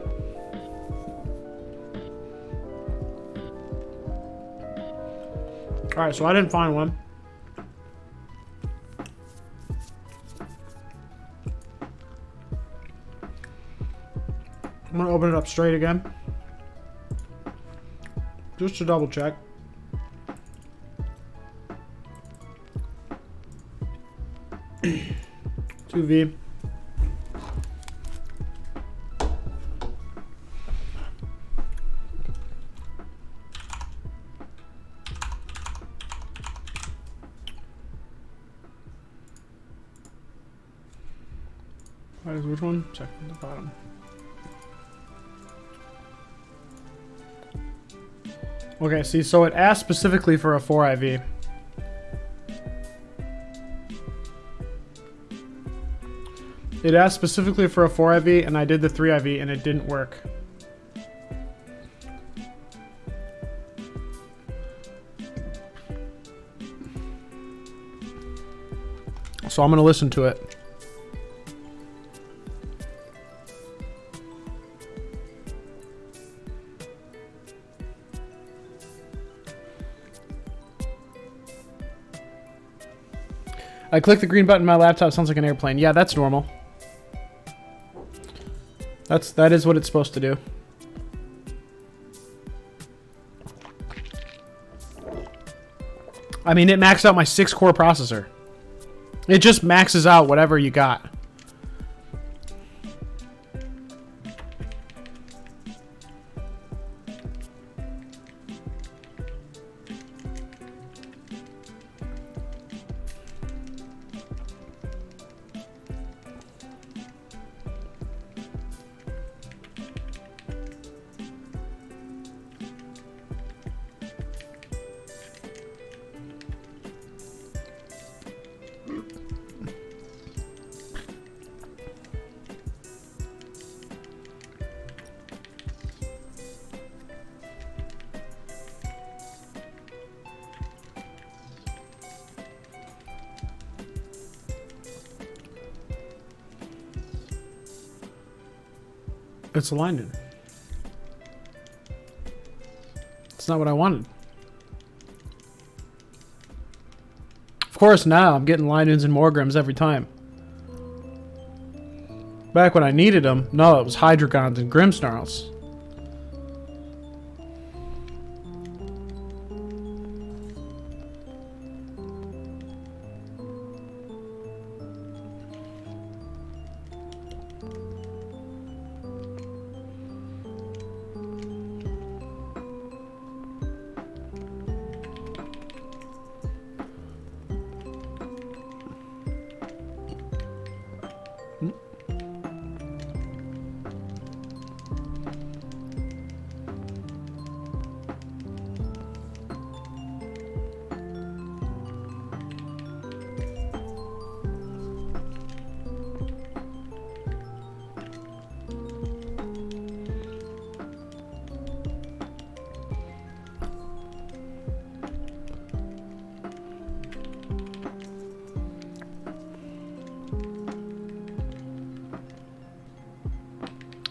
Alright, so I didn't find one. I'm gonna open it up straight again. Just to double check. Two V. Which one? Check the bottom. Okay, see, so it asked specifically for a 4IV. It asked specifically for a 4IV, and I did the 3IV, and it didn't work. So I'm going to listen to it. I clicked the green button on my laptop. Sounds like an airplane. Yeah, that's normal. That is what it's supposed to do. I mean, it maxed out my 6-core processor. It just maxes out whatever you got. It's aligned in. It's not what I wanted. Of course, now I'm getting line-ins and morgrams every time. Back when I needed them, no, it was hydrogons and grimsnarls.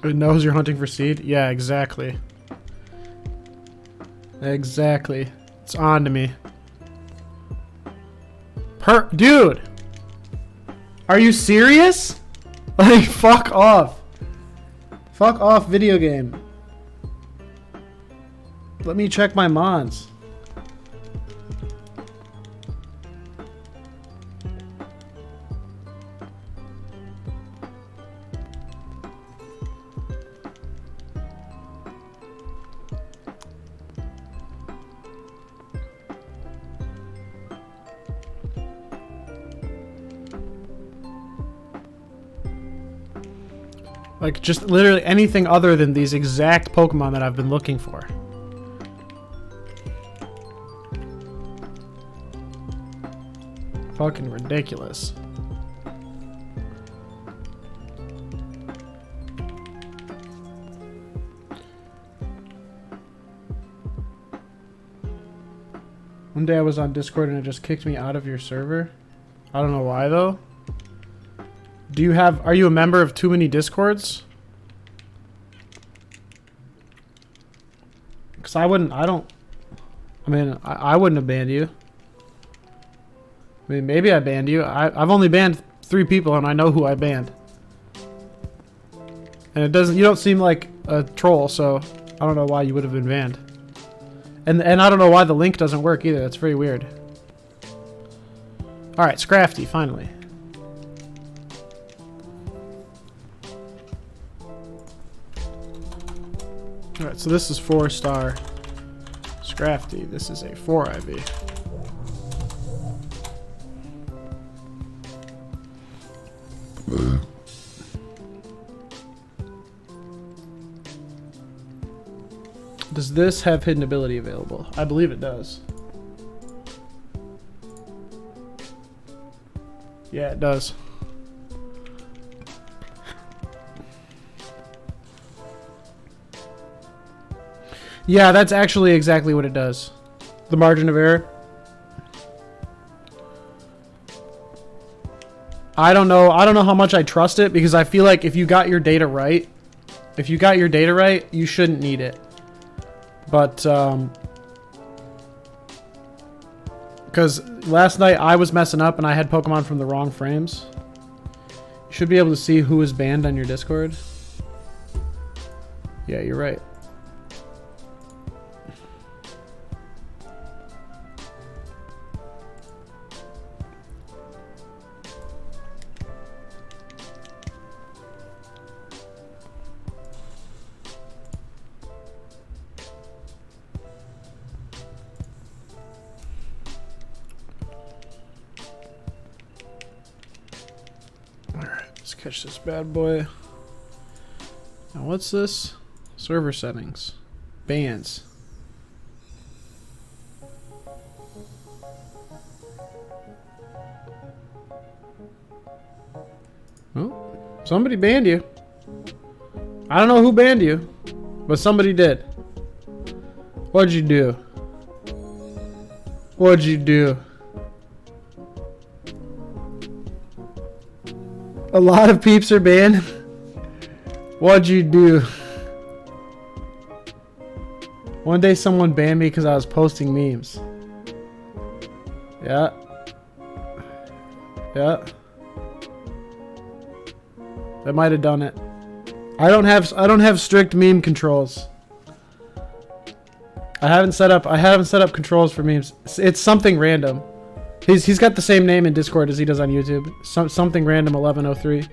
It knows you're hunting for seed? Yeah, exactly. Exactly. It's on to me. Dude! Are you serious? Like, fuck off. Fuck off, video game. Let me check my mods. Like, just literally anything other than these exact Pokemon that I've been looking for. Fucking ridiculous. One day I was on Discord and it just kicked me out of your server. I don't know why though. Are you a member of too many Discords? Because I wouldn't have banned you. I mean, maybe I banned you. I've only banned 3 people and I know who I banned. And you don't seem like a troll, so I don't know why you would have been banned. And I don't know why the link doesn't work either. That's very weird. Alright, Scrafty, finally. Alright, so this is 4-star Scrafty. This is a 4 IV. Does this have hidden ability available? I believe it does. Yeah, it does. Yeah, that's actually exactly what it does. The margin of error. I don't know how much I trust it because I feel like if you got your data right, you shouldn't need it. But because last night I was messing up and I had Pokemon from the wrong frames. You should be able to see who is banned on your Discord. Yeah, you're right. Let's catch this bad boy. Now what's this? Server settings. Bans. Oh, somebody banned you. I don't know who banned you, but somebody did. What'd you do? What'd you do? A lot of peeps are banned. What'd you do? One day someone banned me because I was posting memes. Yeah. Yeah. They might have done it. I don't have strict meme controls. I haven't set up controls for memes. It's something random. He's got the same name in Discord as he does on YouTube. Something random 1103.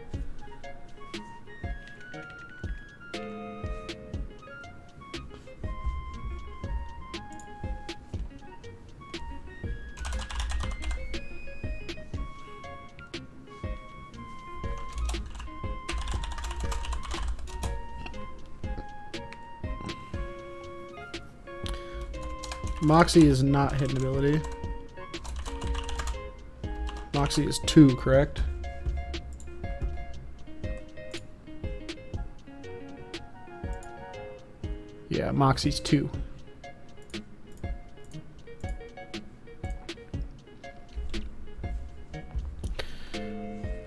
Moxie is not hidden ability. Moxie is 2, correct? Yeah, Moxie's 2.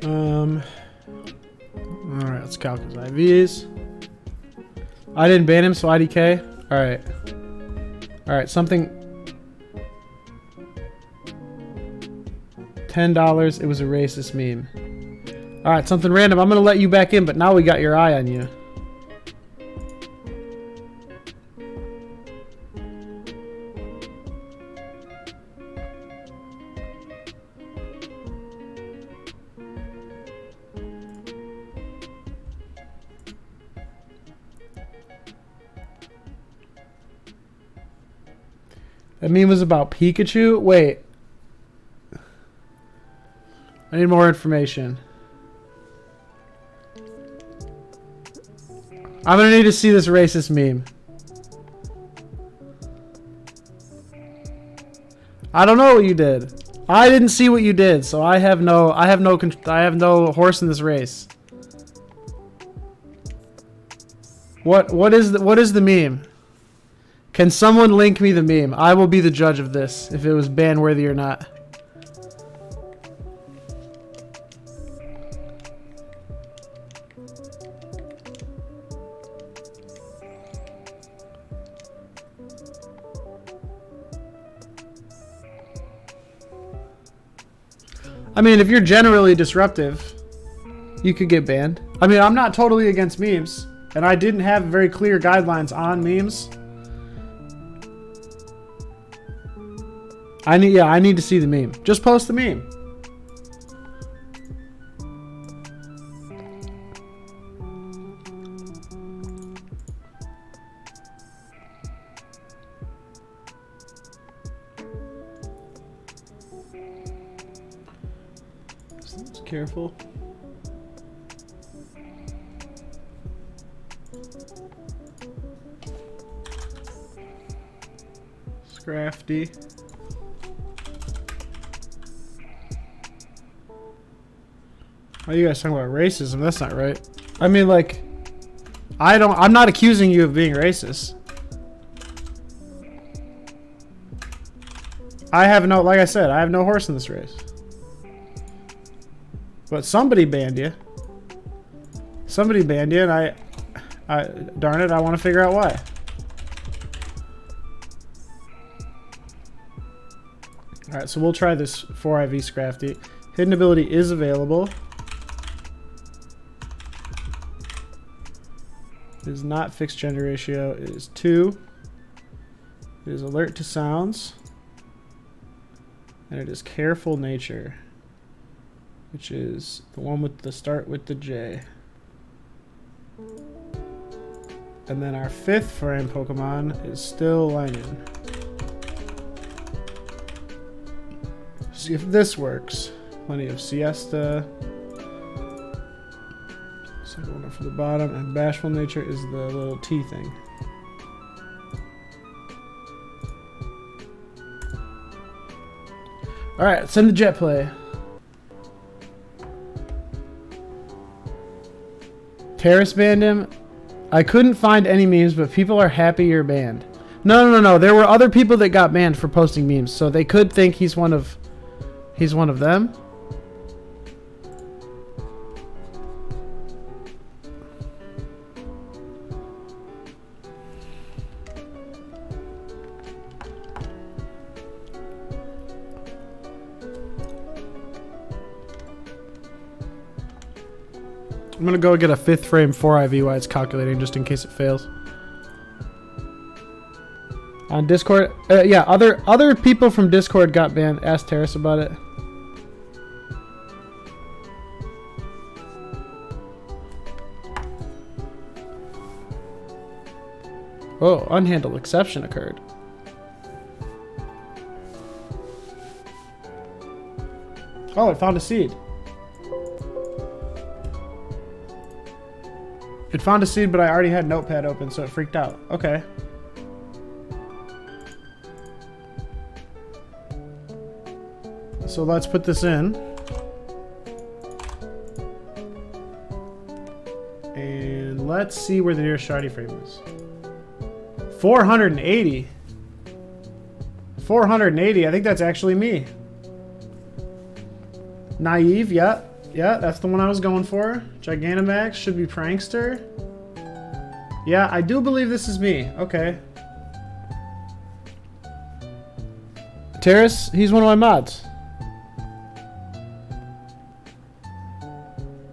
Alright, let's calculate IVs. I didn't ban him, so IDK. Alright. Alright, something... $10. It was a racist meme. Alright, something random. I'm gonna let you back in, but now we got your eye on you. That meme was about Pikachu? Wait. I need more information. I'm gonna need to see this racist meme. I don't know what you did. I didn't see what you did, so I have no horse in this race. What is the meme? Can someone link me the meme? I will be the judge of this, if it was ban worthy or not. I mean, if you're generally disruptive, you could get banned. I mean, I'm not totally against memes, and I didn't have very clear guidelines on memes. I need to see the meme. Just post the meme. Just careful. Scrafty. Oh, you guys talking about racism? That's not right. I mean, like, I'm not accusing you of being racist. I have no, like I said, I have no horse in this race. But somebody banned you. Somebody banned you, and I darn it, I want to figure out why. Alright, so we'll try this 4IV Scrafty. Hidden ability is available. It is not fixed gender ratio. It is 2. It is alert to sounds. And it is careful nature, which is the one with the start with the J. And then our 5th frame Pokemon is still Lightning. See if this works. Plenty of Siesta. Second one from the bottom, and bashful nature is the little T thing. Alright, send the jet play. Terrace banned him. I couldn't find any memes, but people are happy you're banned. No. There were other people that got banned for posting memes, so they could think he's one of them. I'm gonna go get a 5th frame 4IV while it's calculating, just in case it fails. On Discord, yeah, other people from Discord got banned. Ask Terrace about it. Oh, unhandled exception occurred. Oh, it found a seed. It found a seed, but I already had Notepad open, so it freaked out. Okay. So let's put this in. And let's see where the nearest shardy frame is. 480. 480. I think that's actually me. Naive, yeah. Yeah, that's the one I was going for. Gigantamax should be Prankster. Yeah, I do believe this is me. Okay. Terrace, he's one of my mods.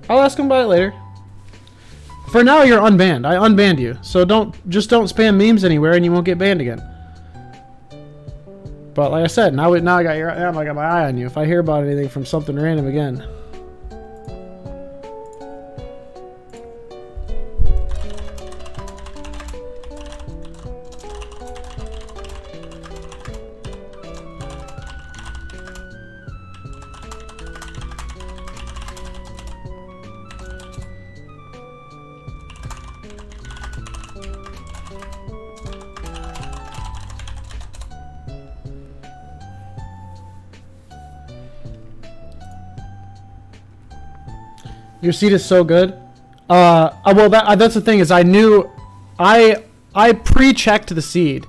I'll ask him about it later. For now, you're unbanned. I unbanned you. So don't spam memes anywhere and you won't get banned again. Now I got my eye on you. If I hear about anything from something random again. Your seed is so good. Well, that's the thing is I pre-checked the seed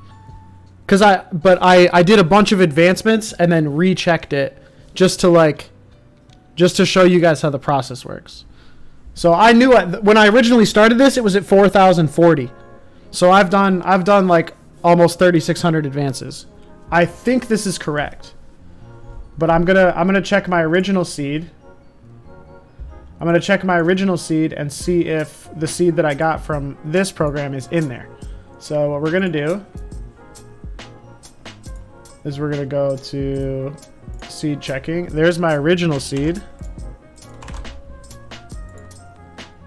But I did a bunch of advancements and then rechecked it just to show you guys how the process works. So I knew when I originally started this, it was at 4,040. So I've done like almost 3,600 advances. I think this is correct, but I'm gonna check my original seed. I'm gonna check my original seed and see if the seed that I got from this program is in there. So what we're gonna do is we're gonna go to seed checking. There's my original seed.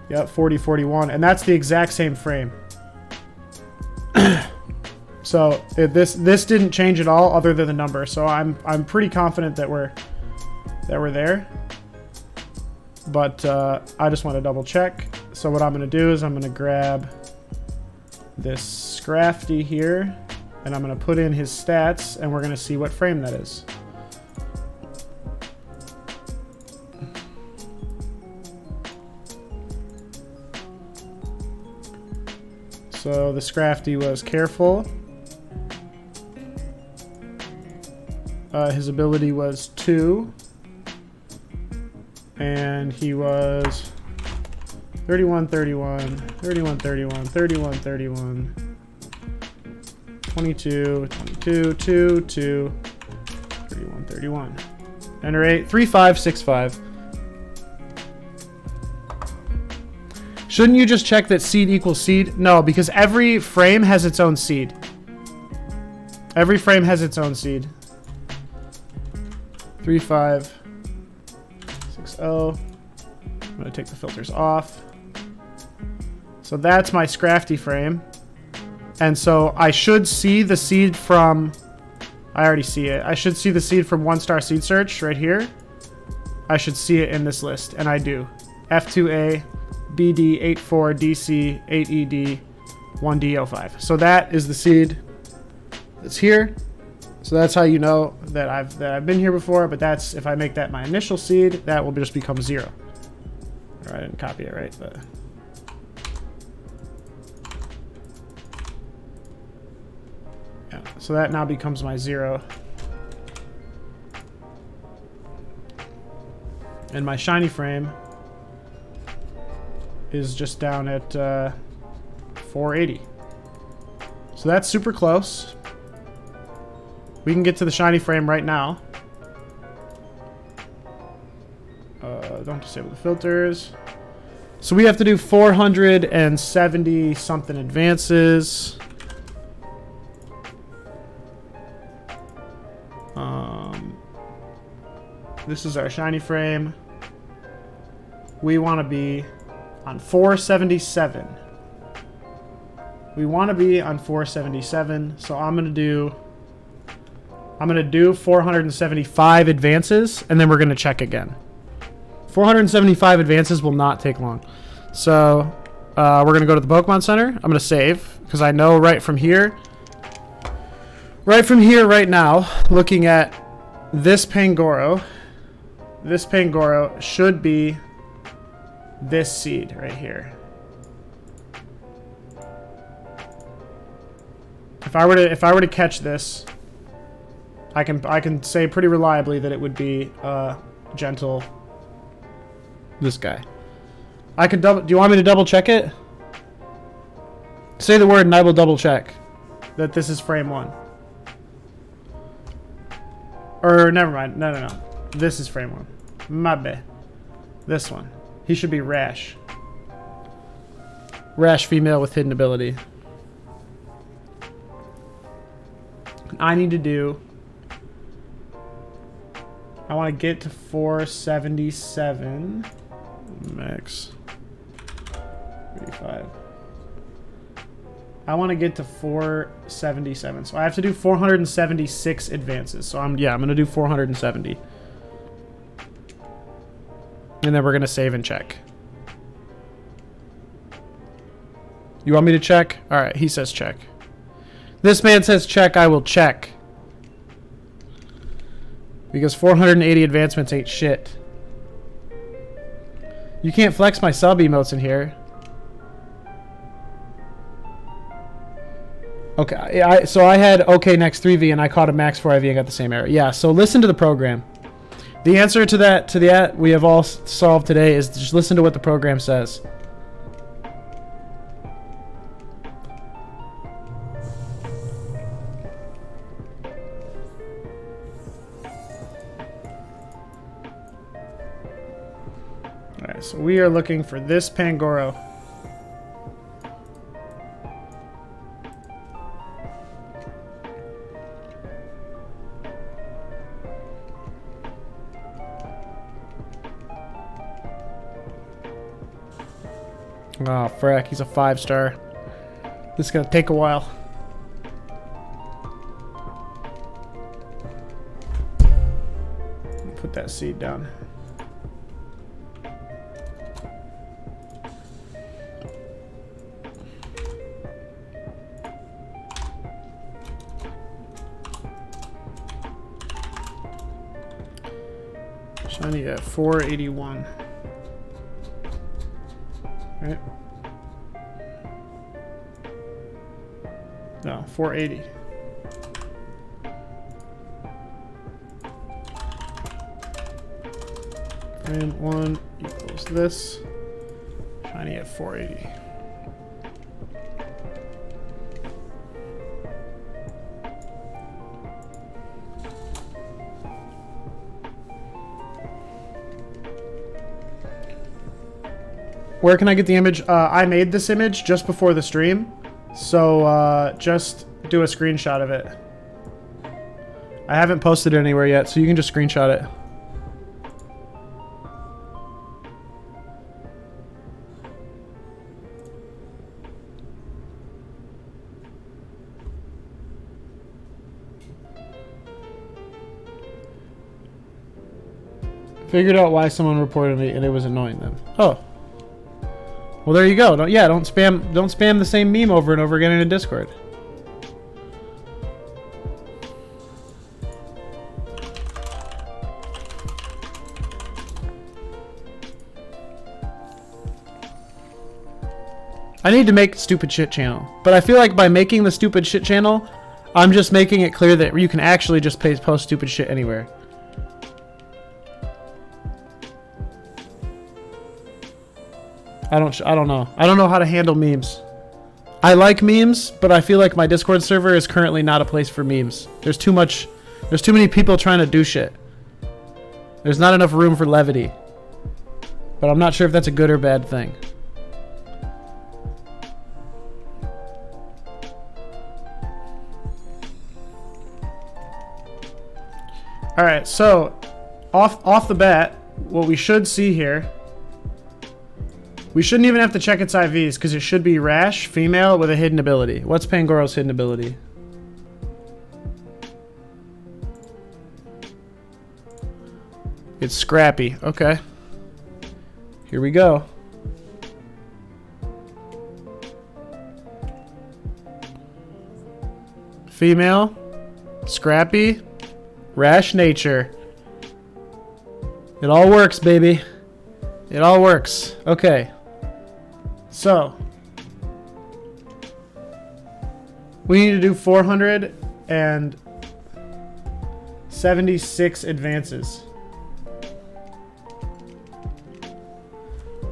Yep, 4041, and that's the exact same frame. So this didn't change at all, other than the number. So I'm pretty confident that we're there. But I just want to double check. So what I'm going to do is I'm going to grab this Scrafty here, and I'm going to put in his stats, and we're going to see what frame that is. So the Scrafty was careful. His ability was 2. And he was 31, 31, 31, 31, 31, 31, 22, 22, 2, 2, 31, 31. Enter 8, 3, 5, 6, 5. Shouldn't you just check that seed equals seed? No, because every frame has its own seed. Every frame has its own seed. 3, 5, 6, 0. I'm going to take the filters off. So that's my Scrafty frame. And so I should see the seed from... I already see it. I should see the seed from 1-star seed search right here. I should see it in this list, and I do. F2A, BD84, DC, 8ED, 1D05. So that is the seed that's here. So that's how you know that I've been here before, but that's, if I make that my initial seed, that will just become 0. Or I didn't copy it right, but... yeah, so that now becomes my 0. And my shiny frame is just down at 480. So that's super close. We can get to the shiny frame right now. Don't disable the filters. So we have to do 470 something advances. This is our shiny frame. We want to be on 477. We want to be on 477. So I'm going to do 475 advances, and then we're going to check again. 475 advances will not take long. So we're going to go to the Pokemon Center. I'm going to save, because I know right from here right now, looking at this Pangoro should be this seed right here. If I were to catch this, I can say pretty reliably that it would be Gentle. This guy. I could double. Do you want me to double check it? Say the word and I will double check that this is frame 1. Or never mind. No. This is frame 1. My bad. This one. He should be Rash. Rash female with hidden ability. I need to do... I want to get to 477. Max. 35. I want to get to 477. So I have to do 476 advances. So I'm going to do 470. And then we're going to save and check. You want me to check? All right, he says check. This man says check, I will check. Because 480 advancements ain't shit. You can't flex my sub emotes in here. Okay, so I had okay next 3v and I caught a max 4IV and got the same error. Yeah, so listen to the program. The answer to that we have all solved today is just listen to what the program says. Alright, so we are looking for this Pangoro. Oh, frack, he's a 5-star. This is gonna take a while. Put that seed down. Shiny at 481. Right? No, 480. And 1 equals this. Shiny at 480. Where can I get the image? I made this image just before the stream, so just do a screenshot of it. I haven't posted it anywhere yet, so you can just screenshot it. Figured out why someone reported me, and it was annoying them. Oh. Well, there you go. Don't spam the same meme over and over again in a Discord. I need to make stupid shit channel, but I feel like by making the stupid shit channel, I'm just making it clear that you can actually just post stupid shit anywhere. I don't know. I don't know how to handle memes. I like memes, but I feel like my Discord server is currently not a place for memes. There's too many people trying to do shit. There's not enough room for levity. But I'm not sure if that's a good or bad thing. All right, so off the bat, what we should see here. We shouldn't even have to check its IVs because it should be Rash, female with a hidden ability. What's Pangoro's hidden ability? It's Scrappy. Okay. Here we go. Female, Scrappy, Rash nature. It all works, baby. It all works. Okay. So, we need to do 476 advances.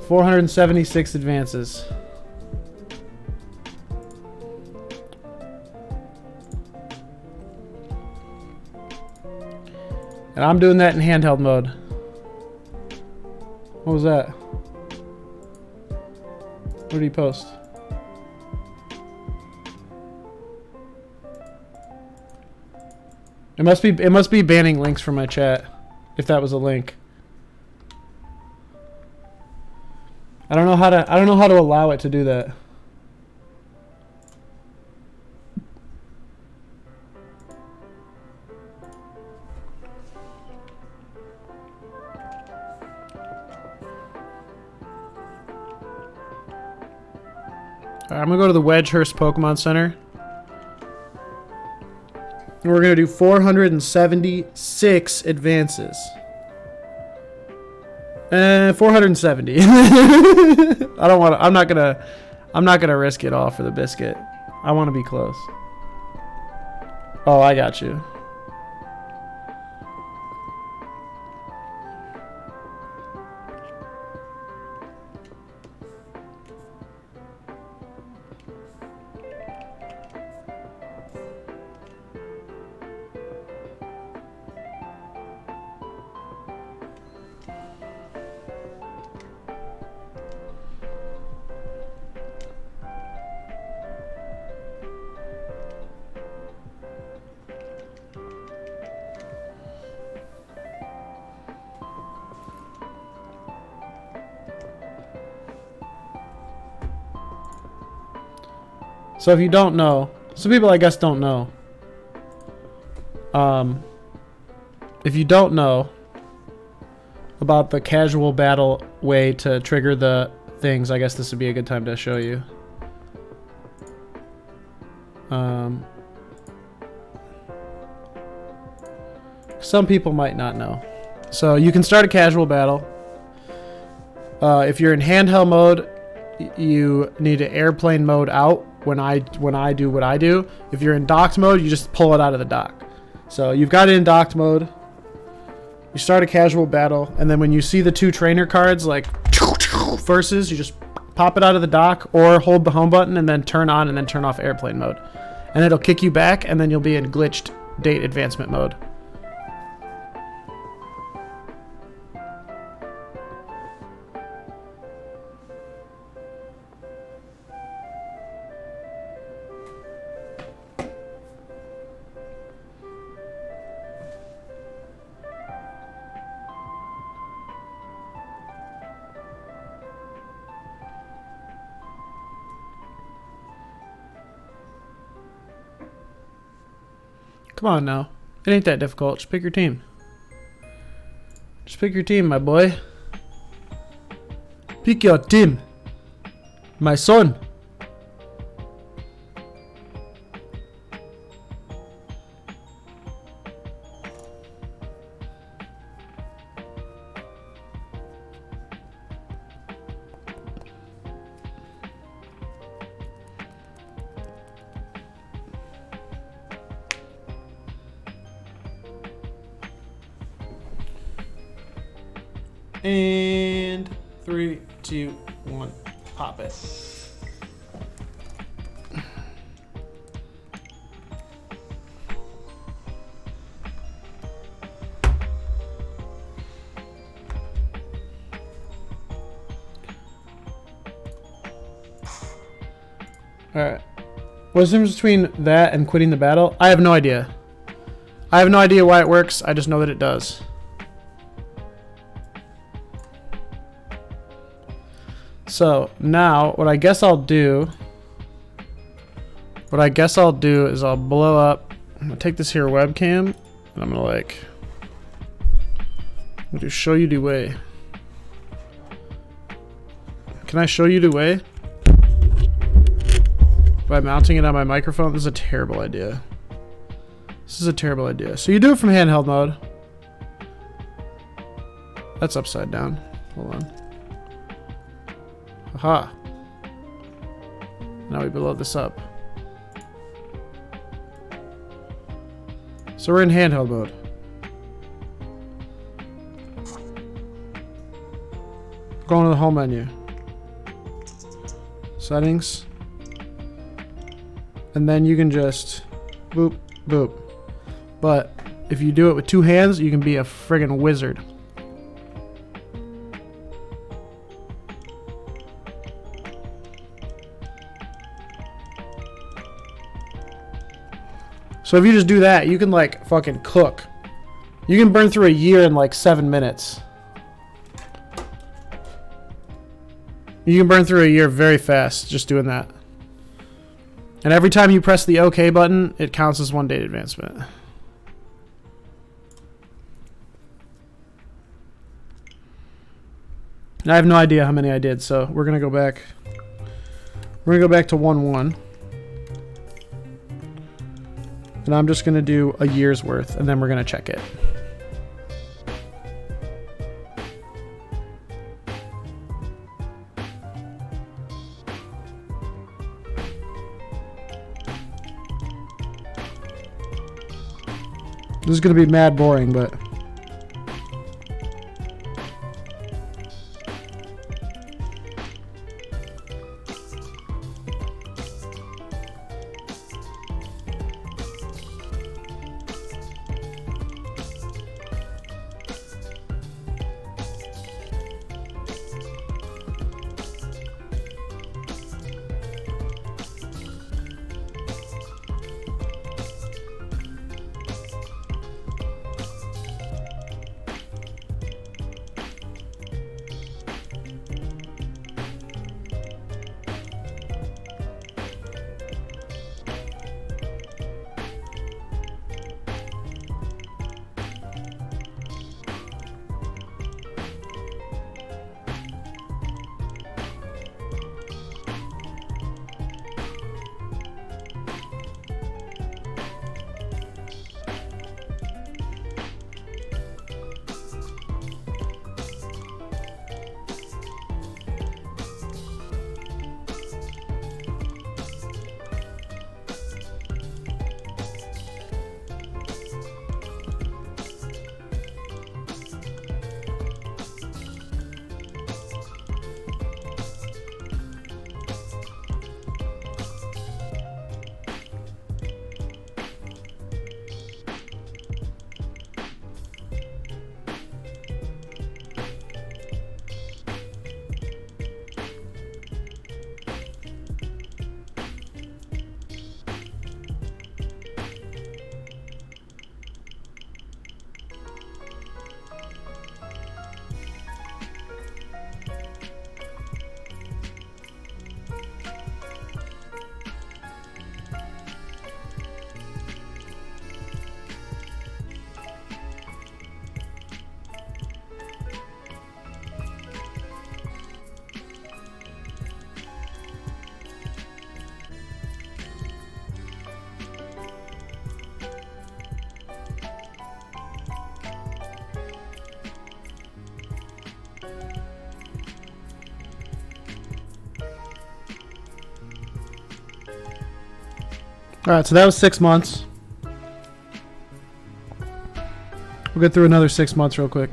476 advances. And I'm doing that in handheld mode. What was that? What did he post? It must be banning links from my chat, if that was a link. I don't know how to allow it to do that. I'm gonna go to the Wedgehurst Pokemon Center. And we're gonna do 476 advances. 470. I'm not gonna risk it all for the biscuit. I want to be close. Oh, I got you. So if you don't know, some people I guess don't know. If you don't know about the casual battle way to trigger the things, I guess this would be a good time to show you. Some people might not know. So you can start a casual battle. If you're in handheld mode, you need to airplane mode out when I do what I do. If you're in docked mode, you just pull it out of the dock. So you've got it in docked mode. You start a casual battle, and then when you see the two trainer cards like versus, you just pop it out of the dock or hold the home button and then turn on and then turn off airplane mode. And it'll kick you back, and then you'll be in glitched date advancement mode. Come on now. It ain't that difficult. Just pick your team. Just pick your team, my boy. Pick your team. My son. And 3, 2, 1, pop it. Alright. What's the difference between that and quitting the battle? I have no idea. I have no idea why it works. I just know that it does. So now what I guess I'll do is I'll blow up. I'm gonna take this here webcam and I'm gonna do show you the way. Can I show you the way? By mounting it on my microphone? This is a terrible idea. This is a terrible idea. So you do it from handheld mode. That's upside down. Hold on. Aha. Now we blow this up. So we're in handheld mode. Going to the home menu. Settings. And then you can just boop, boop. But if you do it with two hands, you can be a friggin' wizard. So if you just do that, you can like fucking cook. You can burn through a year in like 7 minutes. You can burn through a year very fast just doing that. And every time you press the OK button, it counts as 1 date advancement. And I have no idea how many I did, so we're gonna go back. We're gonna go back to 1-1. And I'm just gonna do a year's worth, and then we're gonna check it. This is gonna be mad boring, but all right, so that was 6 months. We'll get through another 6 months real quick.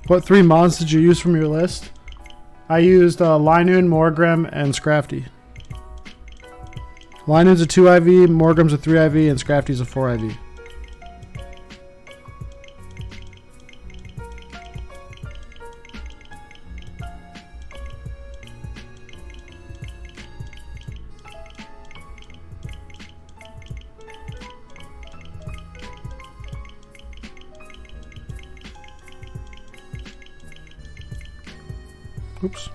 What 3 mods did you use from your list? I used Linun, Morgrim, and Scrafty. Linun's a 2 IV, Morgrim's a 3 IV, and Scrafty's a 4 IV. Oops.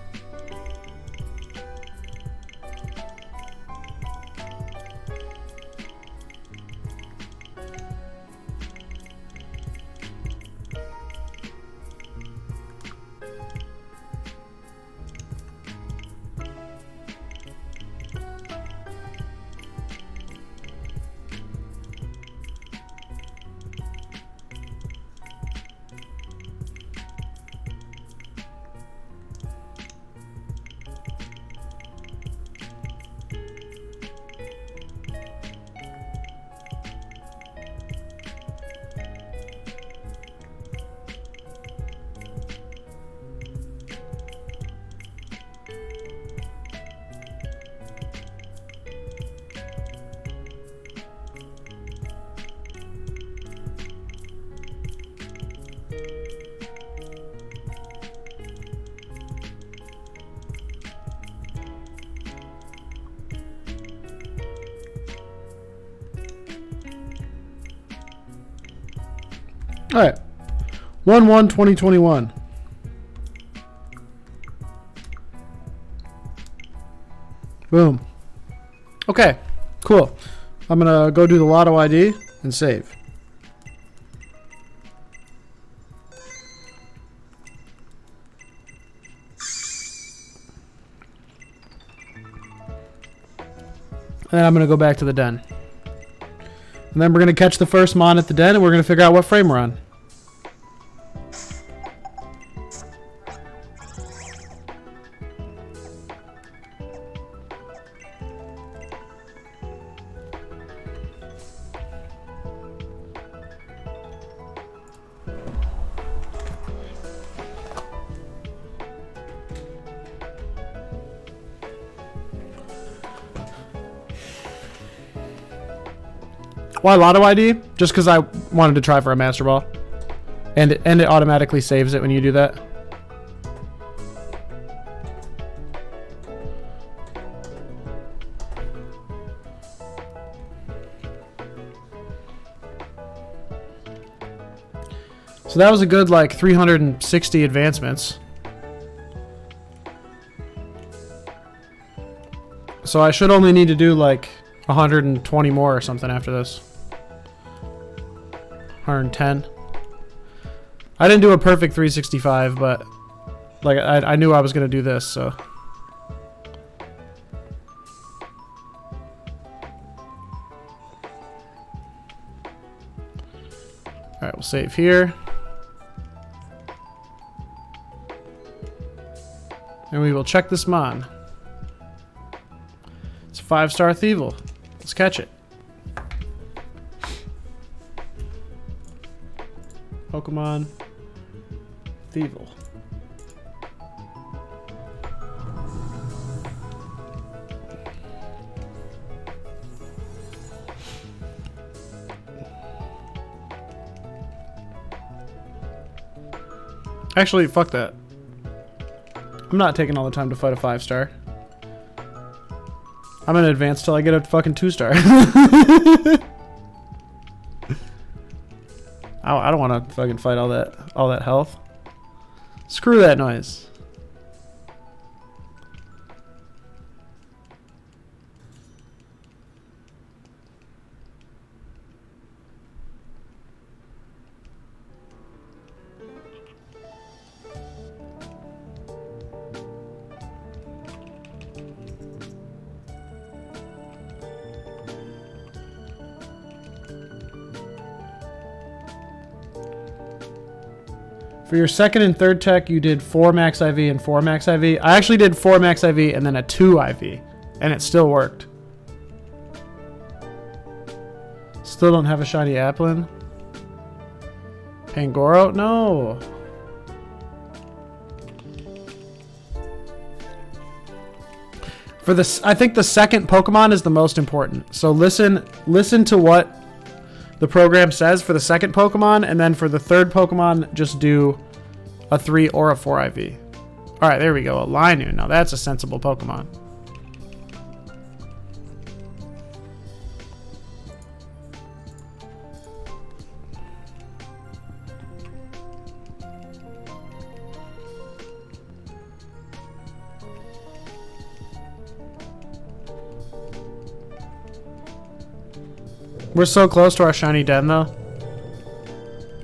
All right. 1/1/2021. Boom. Okay, cool. I'm gonna go do the lotto ID and save. And then I'm gonna go back to the den. And then we're gonna catch the first mon at the den and we're gonna figure out what frame we're on. Why lotto ID? Just because I wanted to try for a master ball. And it automatically saves it when you do that. So that was a good like 360 advancements. So I should only need to do like 120 more or something after this. 110. I didn't do a perfect 365, but like I knew I was gonna do this, so. All right, we'll save here. And we will check this mon. It's a 5-star Thievel. Let's catch it. Pokemon Thievel. Actually, fuck that. I'm not taking all the time to fight a 5-star. I'm gonna advance till I get a fucking 2-star. I don't want to fucking fight all that health. Screw that noise. For your second and third tech, you did 4 max IV and 4 max IV. I actually did 4 max IV and then a 2 IV, and it still worked. Still don't have a shiny Applin. Pangoro? No. For this, I think the second Pokemon is the most important. So listen to what the program says for the second Pokemon, and then for the third Pokemon, just do a 3 or a 4 IV. All right, there we go. A Linu. Now that's a sensible Pokemon. We're so close to our shiny den, though.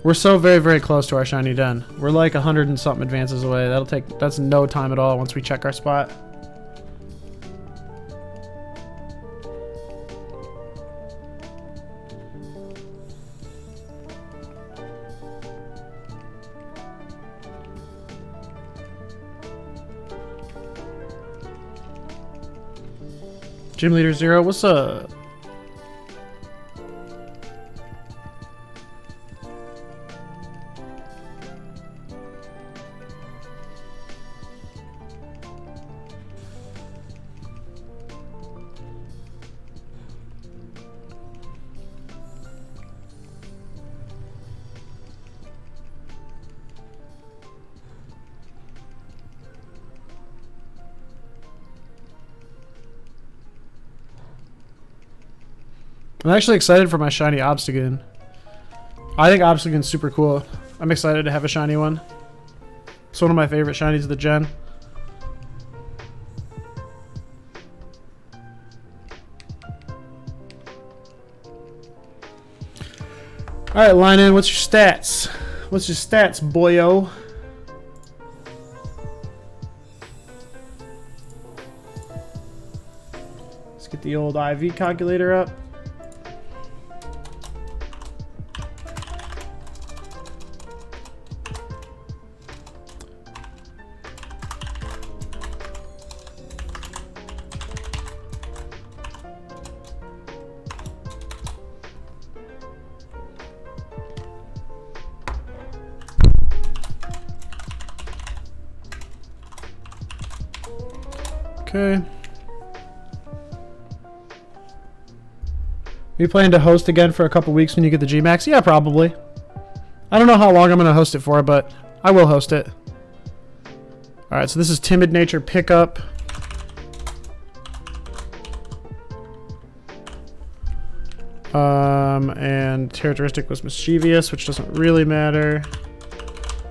We're so very, very close to our shiny den. We're like 100 and something advances away. That's no time at all once we check our spot. Gym Leader Zero, what's up? I'm actually excited for my shiny Obstagoon. I think Obsidian's super cool. I'm excited to have a shiny one. It's one of my favorite shinies of the gen. Alright, line in. What's your stats? What's your stats, boyo? Let's get the old IV calculator up. Okay. You plan to host again for a couple weeks when you get the Gmax? Yeah, probably. I don't know how long I'm going to host it for, but I will host it. Alright, so this is Timid Nature Pickup. And characteristic was Mischievous, which doesn't really matter.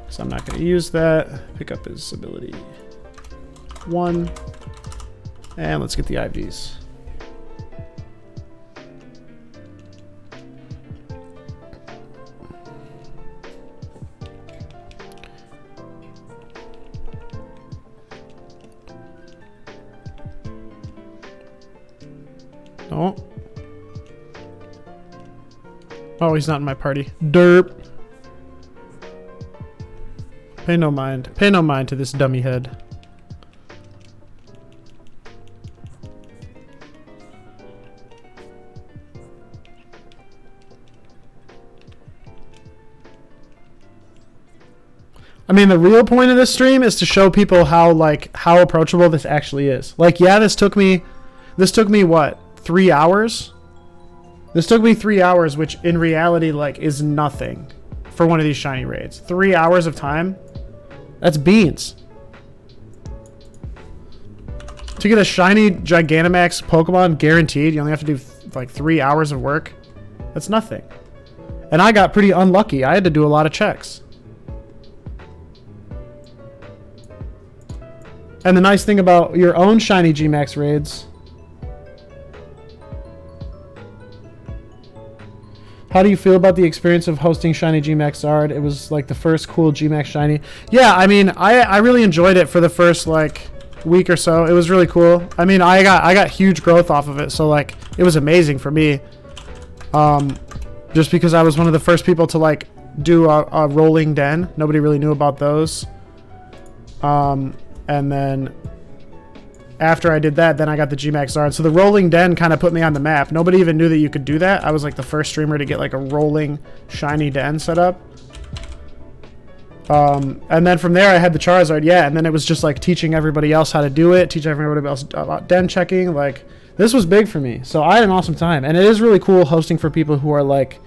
So I'm not going to use that. Pickup is ability 1. And let's get the IVs. No. Oh, he's not in my party. Derp. Pay no mind. Pay no mind to this dummy head. I mean, the real point of this stream is to show people how approachable this actually is. Like, yeah, this took me what, 3 hours? This took me 3 hours, which in reality, like, is nothing for one of these shiny raids. 3 hours of time? That's beans. To get a shiny Gigantamax Pokemon guaranteed, you only have to do like 3 hours of work. That's nothing. And I got pretty unlucky. I had to do a lot of checks. And the nice thing about your own shiny Gmax raids. How do you feel about the experience of hosting shiny Gmax Zard? It was like the first cool Gmax shiny. Yeah, I mean, I really enjoyed it for the first like week or so. It was really cool. I mean, I got huge growth off of it, so like it was amazing for me. Just because I was one of the first people to like do a rolling den. Nobody really knew about those. And then after I did that, then I got the Gmax Zard. So the rolling den kind of put me on the map. Nobody even knew that you could do that. I was like the first streamer to get like a rolling shiny den set up. And then from there I had the Charizard. Yeah. And then it was just like teaching everybody else how to do it. Teach everybody else about den checking. Like this was big for me. So I had an awesome time. And it is really cool hosting for people who are like,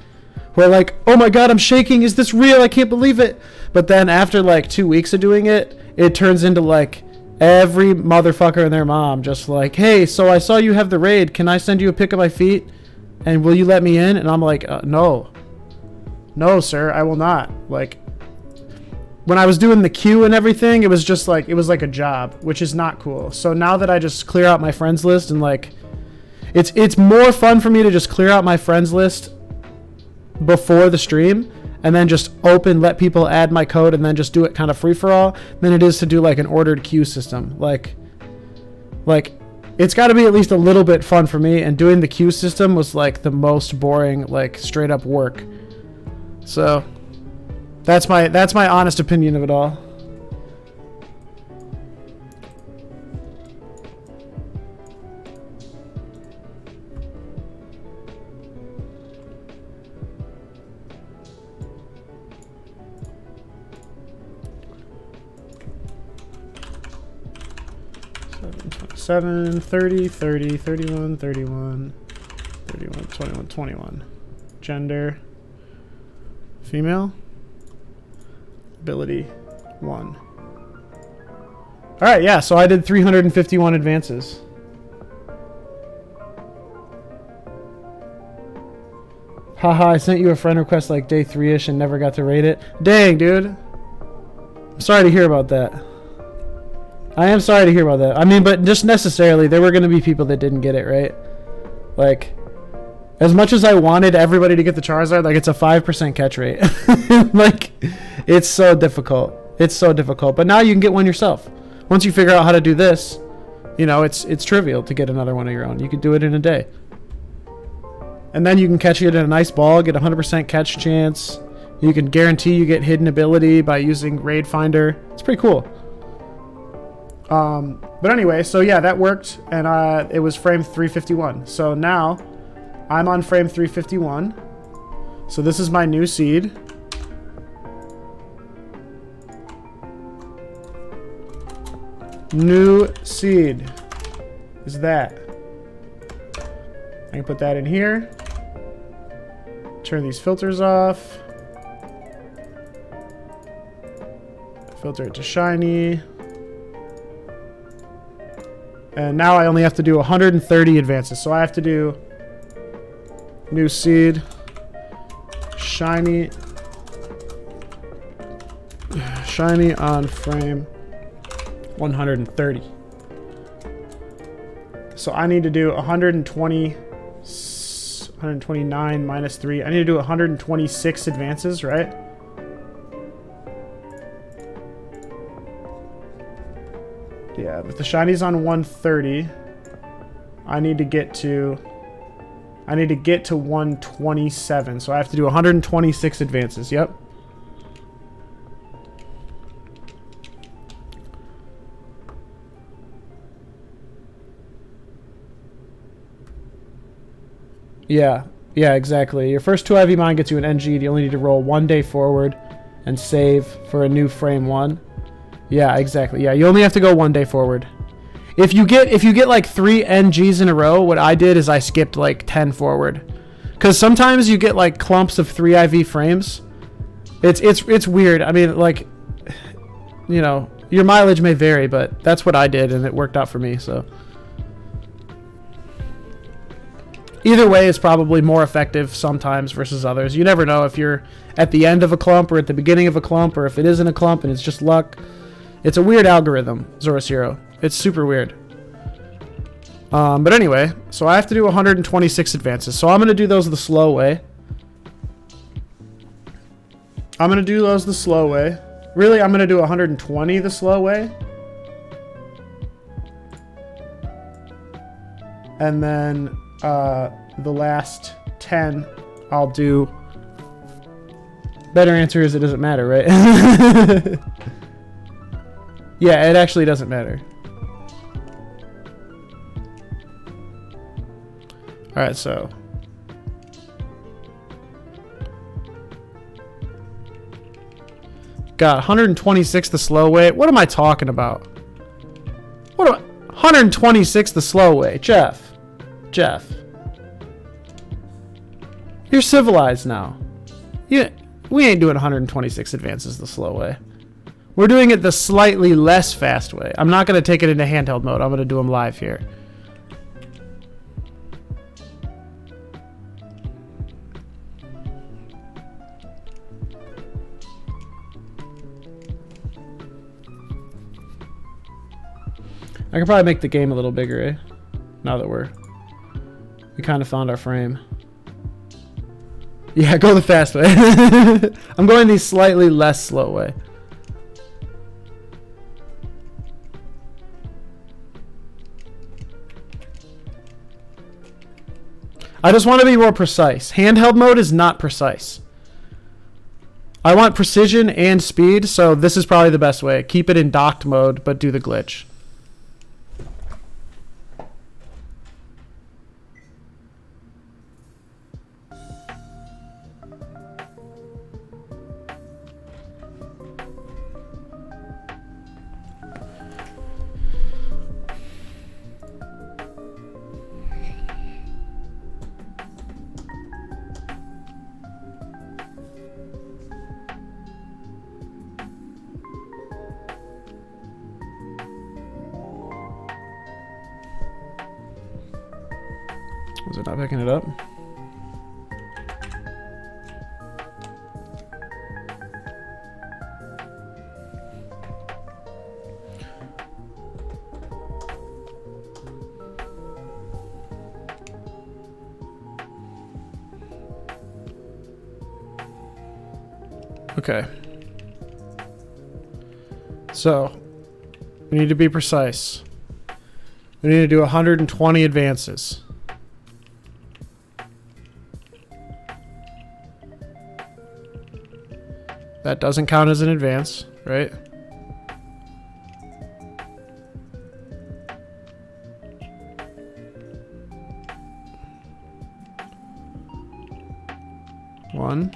oh my God, I'm shaking. Is this real? I can't believe it. But then after like 2 weeks of doing it, it turns into like every motherfucker and their mom just like, hey, so I saw you have the raid. Can I send you a pic of my feet? And will you let me in? And I'm like, no. No, sir, I will not. Like, when I was doing the queue and everything, it was just like, it was like a job, which is not cool. So now that I just clear out my friends list and like, it's more fun for me to just clear out my friends list before the stream and then just let people add my code and then just do it kind of free for all than it is to do like an ordered queue system. Like it's got to be at least a little bit fun for me, and doing the queue system was like the most boring, like straight up work. So that's my honest opinion of it all. Seven, 30, 30, 31, 31, 31, 21, 21. Gender, female. Ability, 1. Alright, yeah, so I did 351 advances. Haha, I sent you a friend request like day 3-ish and never got to rate it. Dang, dude. I'm sorry to hear about that. I am sorry to hear about that. I mean, but just necessarily, there were going to be people that didn't get it, right? Like, as much as I wanted everybody to get the Charizard, like, it's a 5% catch rate. Like, it's so difficult. It's so difficult. But now you can get one yourself. Once you figure out how to do this, you know, it's trivial to get another one of your own. You could do it in a day. And then you can catch it in a nice ball, get a 100% catch chance. You can guarantee you get hidden ability by using Raid Finder. It's pretty cool. But anyway, so yeah, that worked, and it was frame 351. So now I'm on frame 351. So this is my new seed. New seed is that. I can put that in here. Turn these filters off. Filter it to shiny. And now I only have to do 130 advances. So I have to do new seed, shiny on frame 130. So I need to do 129 minus 3. I need to do 126 advances, right? Yeah, if the shiny's on 130, I need to get to 127. So I have to do 126 advances. Yep. Yeah, exactly. Your first 2 IV mine gets you an NG. You only need to roll 1 day forward and save for a new frame 1. Yeah, exactly. Yeah, you only have to go 1 day forward. If you get like 3 NGs in a row, what I did is I skipped like 10 forward. Cuz sometimes you get like clumps of 3 IV frames. It's weird. I mean, like, you know, your mileage may vary, but that's what I did and it worked out for me, so either way is probably more effective sometimes versus others. You never know if you're at the end of a clump or at the beginning of a clump, or if it isn't a clump and it's just luck. It's a weird algorithm, Zoroshiro. It's super weird. But anyway, so I have to do 126 advances. So I'm going to do those the slow way. Really, I'm going to do 120 the slow way. And then the last 10 I'll do. Better answer is it doesn't matter, right? Yeah, it actually doesn't matter. Alright, so got 126 the slow way. What am I talking about? 126 the slow way? Jeff. You're civilized now. We ain't doing 126 advances the slow way. We're doing it the slightly less fast way. I'm not going to take it into handheld mode. I'm going to do them live here. I can probably make the game a little bigger, eh? Now that we kind of found our frame. Yeah, go the fast way. I'm going the slightly less slow way. I just want to be more precise. Handheld mode is not precise. I want precision and speed, so this is probably the best way. Keep it in docked mode, but do the glitch. Was it not picking it up? Okay. So, we need to be precise. We need to do 120 advances. That doesn't count as an advance, right? One.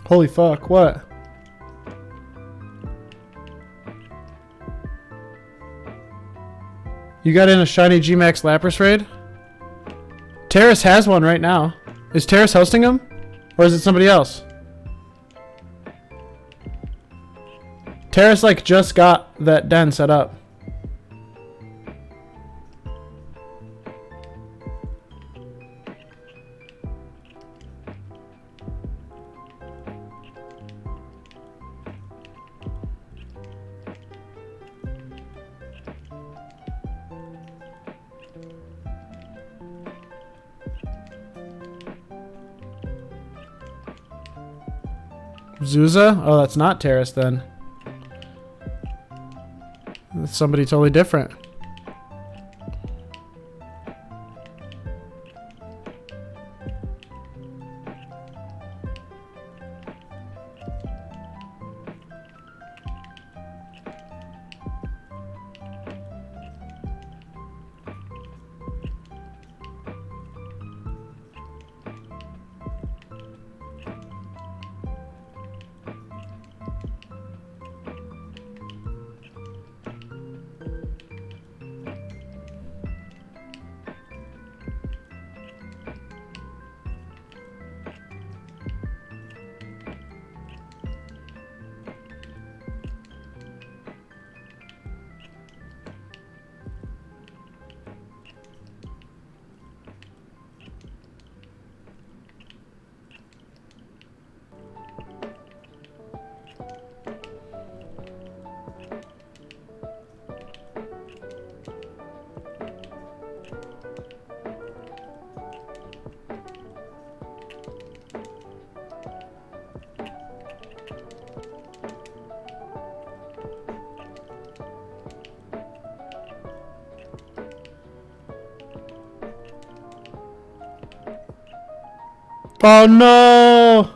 Holy fuck, what? You got in a shiny Gmax Lapras raid? Terrace has one right now. Is Terrace hosting him? Or is it somebody else? Terrace like just got that den set up. Zuza? Oh, that's not Terrace then. That's somebody totally different. Oh no!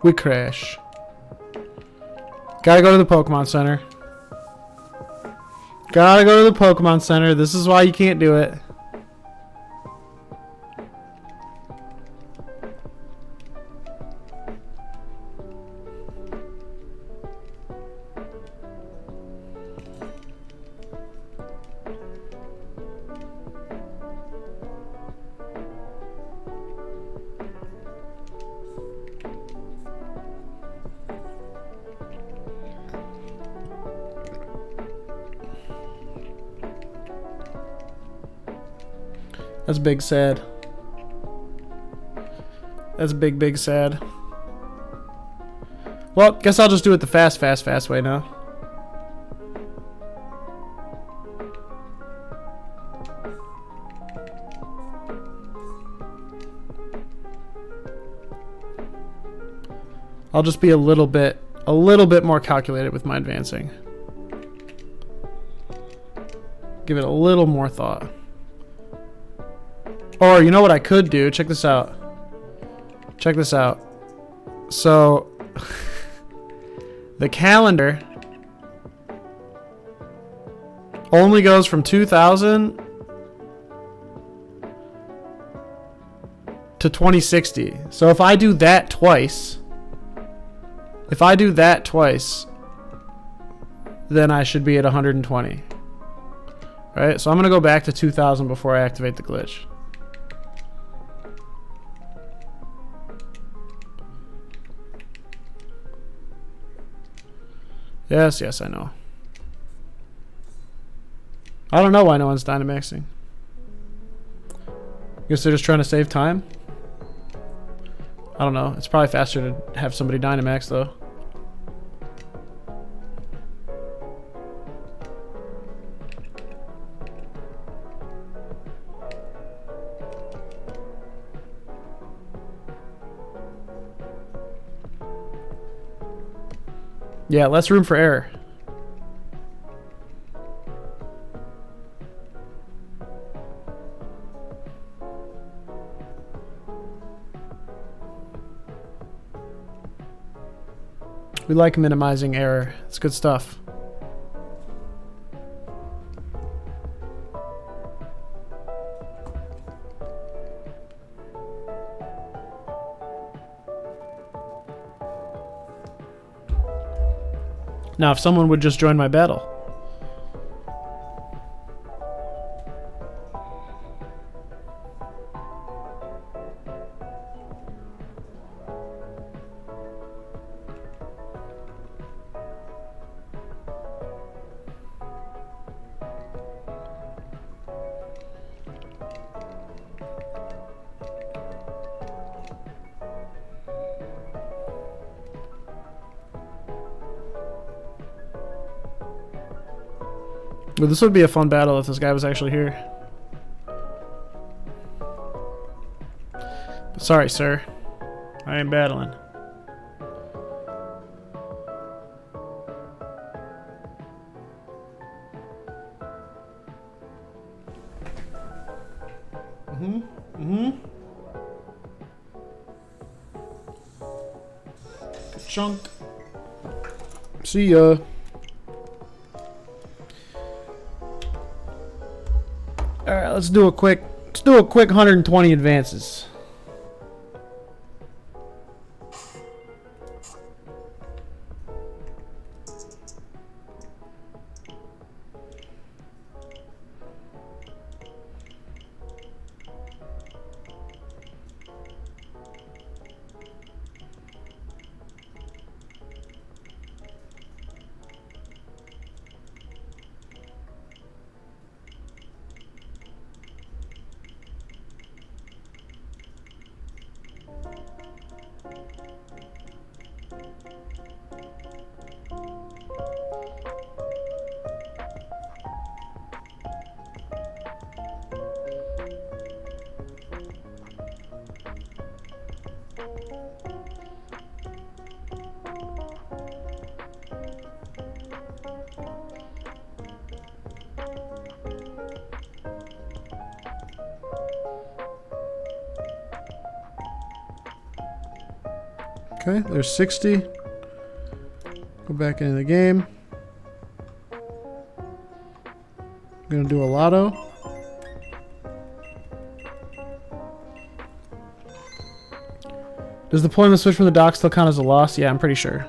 We crash. Gotta go to the Pokemon Center. Gotta go to the Pokemon Center. This is why you can't do it. That's big sad. That's big sad. Well, guess I'll just do it the fast way now. I'll just be a little bit more calculated with my advancing. Give it a little more thought. Or you know what I could do? Check this out. Check this out. So the calendar only goes from 2000 to 2060. So if I do that twice, then I should be at 120. Right? So I'm going to go back to 2000 before I activate the glitch. Yes, yes, I know. I don't know why no one's Dynamaxing. Guess they're just trying to save time? I don't know. It's probably faster to have somebody Dynamax, though. Yeah, less room for error. We like minimizing error. It's good stuff. Now, if someone would just join my battle. But this would be a fun battle if this guy was actually here. But sorry, sir. I ain't battling. Good chunk. See ya. Alright, let's do a quick 120 advances. Okay, there's 60. Go back into the game. I'm gonna do a lotto. Does deployment switch from the dock still count as a loss? Yeah, I'm pretty sure.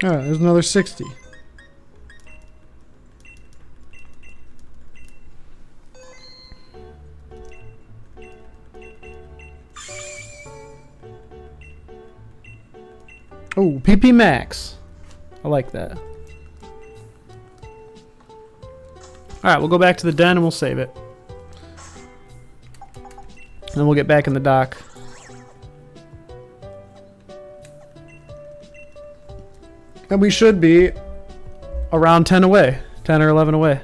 Alright, there's another 60. Oh, PP Max. I like that. Alright, we'll go back to the den and we'll save it. And then we'll get back in the dock. And we should be around 10 away. 10 or 11 away.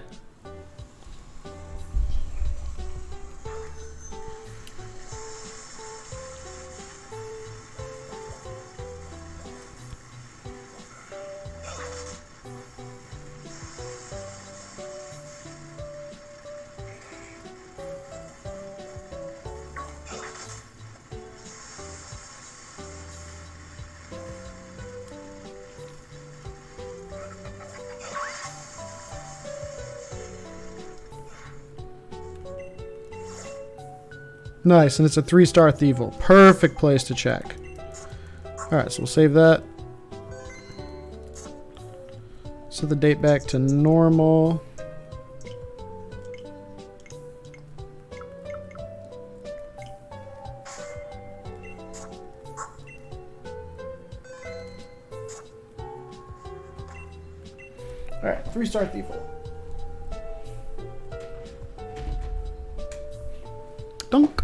Nice, and it's a 3-star Thievel. Perfect place to check. Alright, so we'll save that. Set the date back to normal. Alright, 3-star Thievel. Dunk.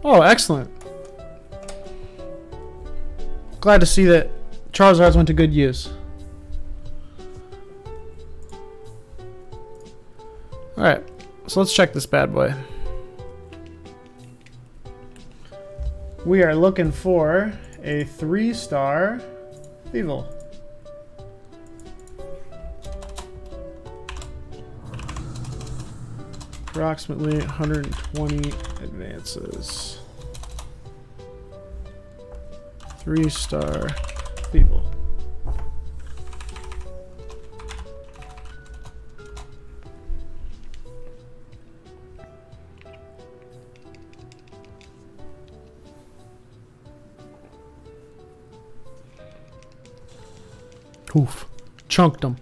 Oh, excellent. Glad to see that Charizards went to good use. Alright, so let's check this bad boy. We are looking for a 3-star Thievel. Approximately 120 advances. 3-star Thievel. Oof. Chunked them.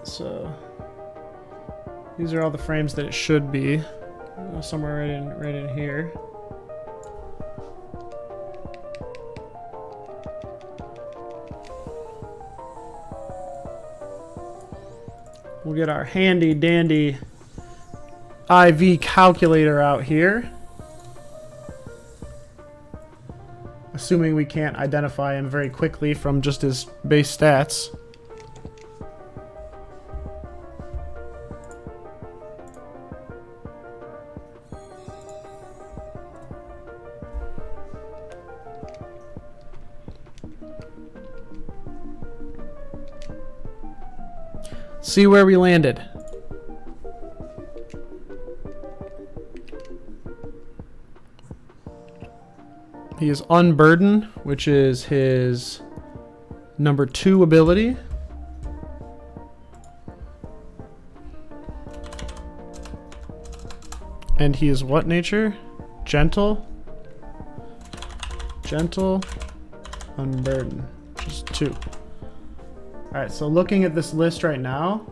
So these are all the frames that it should be. Somewhere right in here. We'll get our handy dandy IV calculator out here. Assuming we can't identify him very quickly from just his base stats. See where we landed. He is Unburden, which is his number 2 ability. And he is what nature? Gentle. Gentle. Unburden. Just 2. Alright, so looking at this list right now,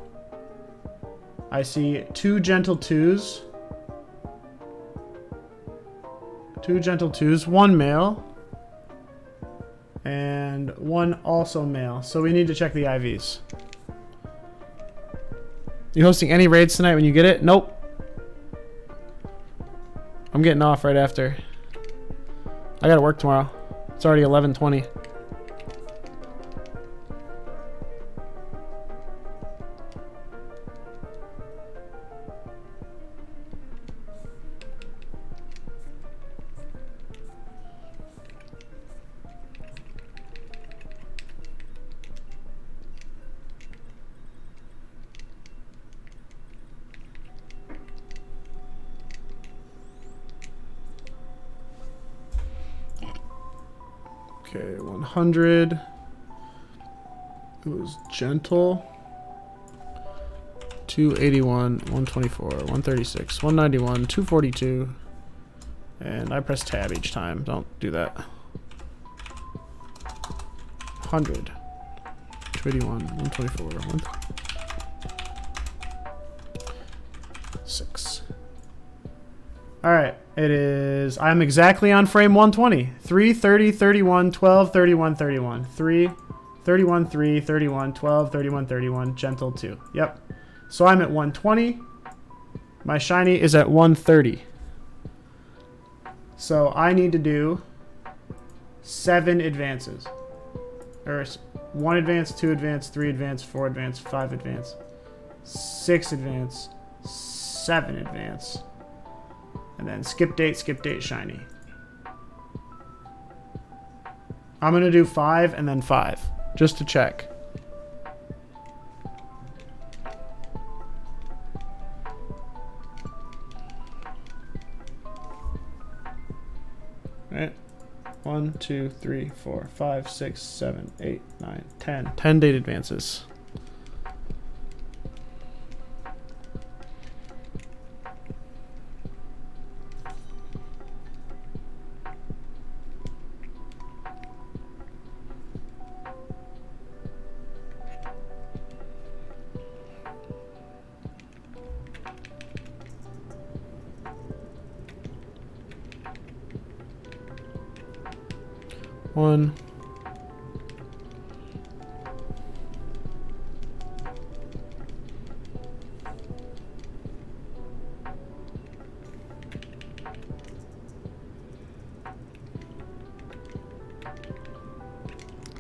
I see 2 Gentle 2s. 2 Gentle 2s, 1 male, and 1 also male. So we need to check the IVs. You hosting any raids tonight when you get it? Nope. I'm getting off right after. I gotta work tomorrow. It's already 11:20. Okay, 100. It was gentle. 281, 124, 136, 191, 242. And I press tab each time. Don't do that. 100. 281, 124, 136. Alright, it is, I'm exactly on frame 120. 3, 30, 31, 12, 31, 31. 3, 31, 3, 31, 12, 31, 31, gentle 2. Yep. So I'm at 120. My shiny is at 130. So I need to do 7 advances. Or 1 advance, 2 advance, 3 advance, 4 advance, 5 advance, 6 advance, 7 advance. And then skip date, shiny. I'm going to do 5 and then 5, just to check. All right. 1, 2, 3, 4, 5, 6, 7, 8, 9, 10. 10 date advances. One.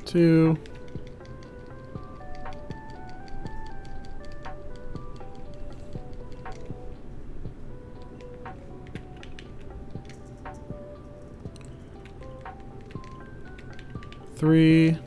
Two. Three.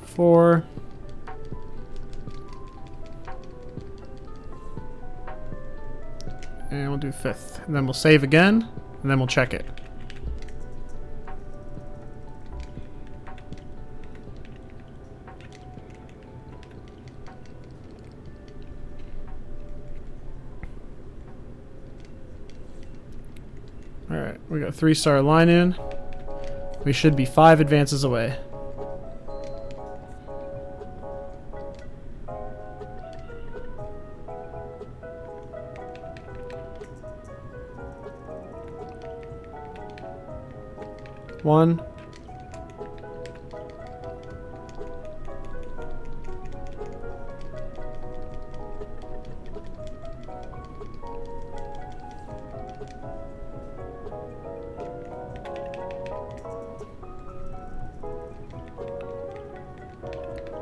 Four. And we'll do 5th. And then we'll save again, and then we'll check it. Alright, we got 3-star line in. We should be 5 advances away. One.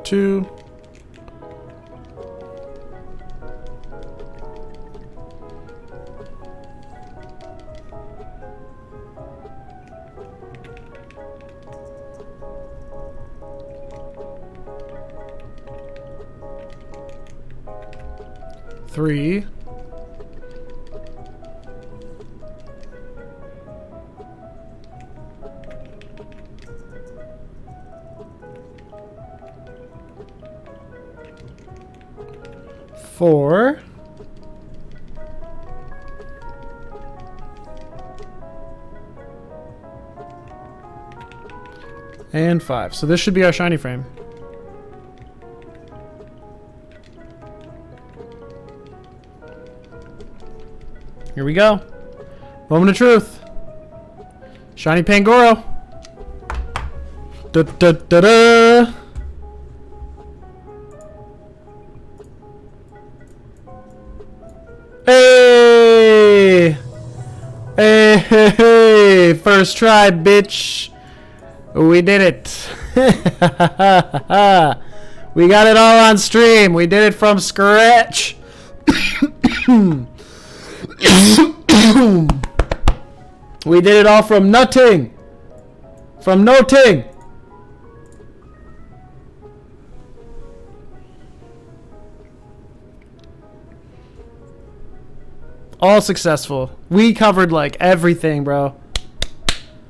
Two. Three. Four. And 5. So this should be our shiny frame. Here we go. Moment of truth. Shiny Pangoro. Da da da da. Hey! Hey, hey, hey! First try, bitch. We did it. We got it all on stream. We did it from scratch. We did it all from nothing. From nothing. All successful. We covered like everything, bro.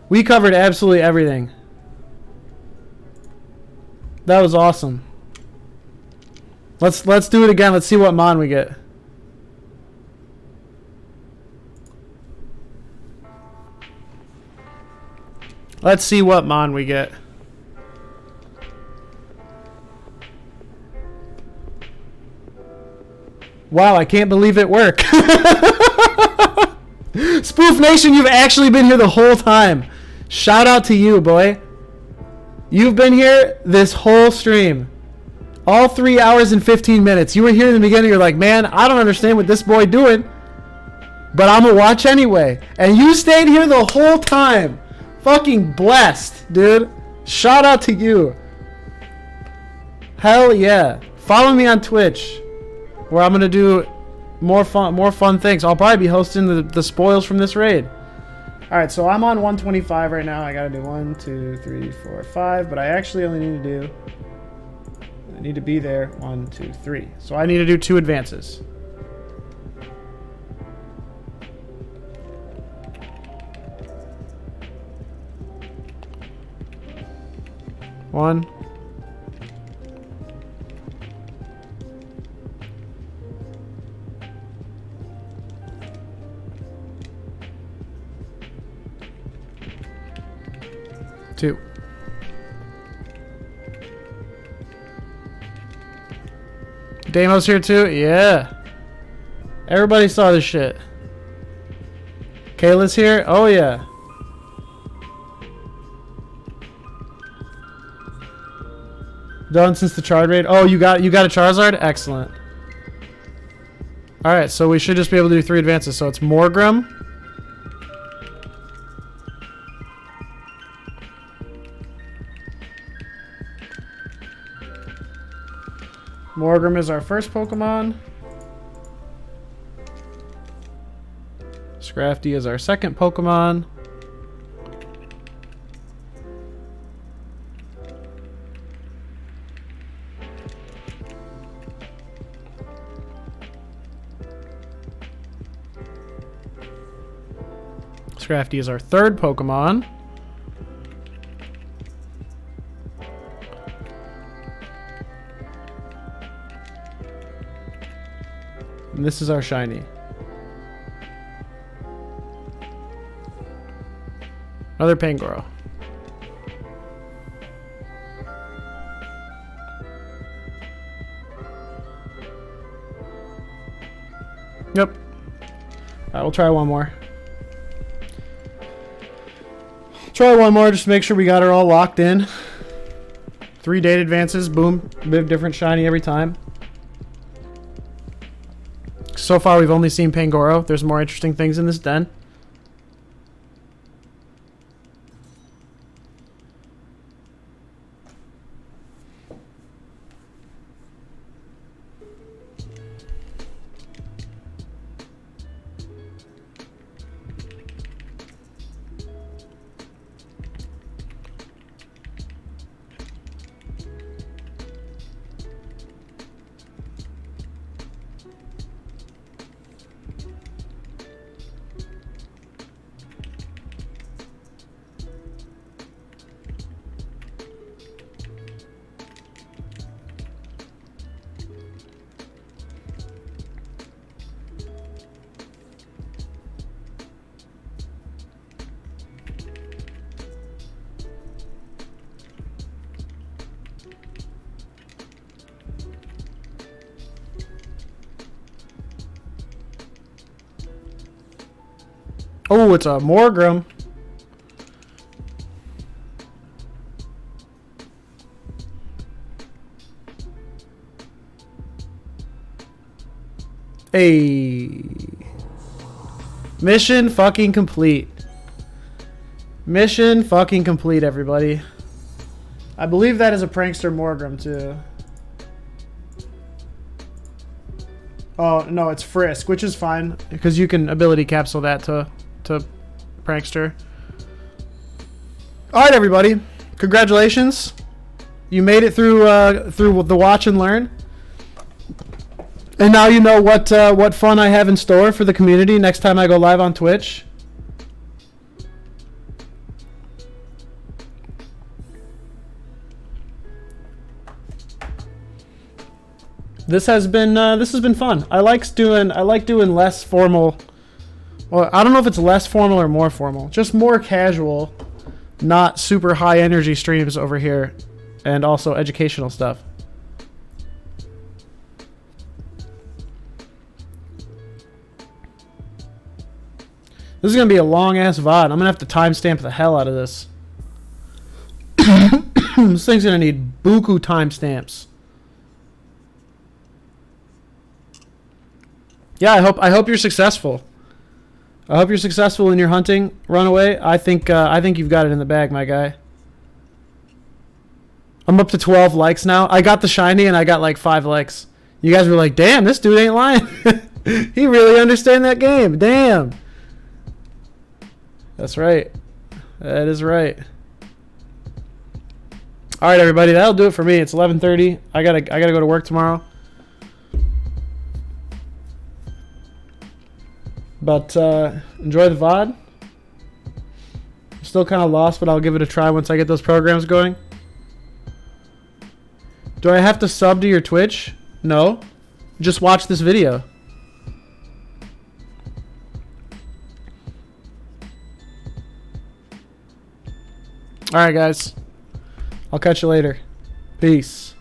We covered absolutely everything. That was awesome. Let's do it again. Let's see what mon we get. Let's see what mon we get. Wow, I can't believe it worked. Spoof Nation, you've actually been here the whole time. Shout out to you, boy. You've been here this whole stream. All 3 hours and 15 minutes. You were here in the beginning. You're like, man, I don't understand what this boy doing, but I'm gonna watch anyway. And you stayed here the whole time. Fucking blessed, dude. Shout out to you. Hell yeah. Follow me on Twitch, where I'm gonna do more fun things. I'll probably be hosting the spoils from this raid. All right, so I'm on 125 right now. I gotta do 1, 2, 3, 4, 5, but I actually only need to do. I need to be there 1, 2, 3. So I need to do 2 advances. One. Two. Damo's here too? Yeah. Everybody saw this shit. Kayla's here? Oh yeah. Done since the Chard raid? Oh, you got a Charizard? Excellent. Alright, so we should just be able to do 3 advances. So it's Morgrem. Morgrem is our first Pokemon. Scrafty is our second Pokemon. Scrafty is our third Pokemon. And this is our shiny. Another Pangoro. Yep. Alright, we'll try one more. Try one more just to make sure we got her all locked in. 3 date advances, boom. A bit of different shiny every time. So far we've only seen Pangoro. There's more interesting things in this den. Oh, it's a Morgrim. Hey. Mission fucking complete. Mission fucking complete, everybody. I believe that is a prankster Morgrim, too. Oh, no, it's Frisk, which is fine. Because you can ability capsule that to prankster. Alright, everybody. Congratulations. You made it through through the watch and learn. And now you know what fun I have in store for the community next time I go live on Twitch. This has been fun. I like doing less formal. Well, I don't know if it's less formal or more formal. Just more casual, not super high energy streams over here, and also educational stuff. This is gonna be a long ass VOD. I'm gonna have to timestamp the hell out of this. This thing's gonna need buku timestamps. Yeah, I hope you're successful. I hope you're successful in your hunting runaway. I think you've got it in the bag, my guy. I'm up to 12 likes now. I got the shiny and I got like 5 likes. You guys were like, "Damn, this dude ain't lying." He really understands that game. Damn. That's right. That is right. All right, everybody. That'll do it for me. It's 11:30. I gotta go to work tomorrow. But enjoy the VOD. I'm still kind of lost, but I'll give it a try once I get those programs going. Do I have to sub to your Twitch? No. Just watch this video. Alright, guys. I'll catch you later. Peace.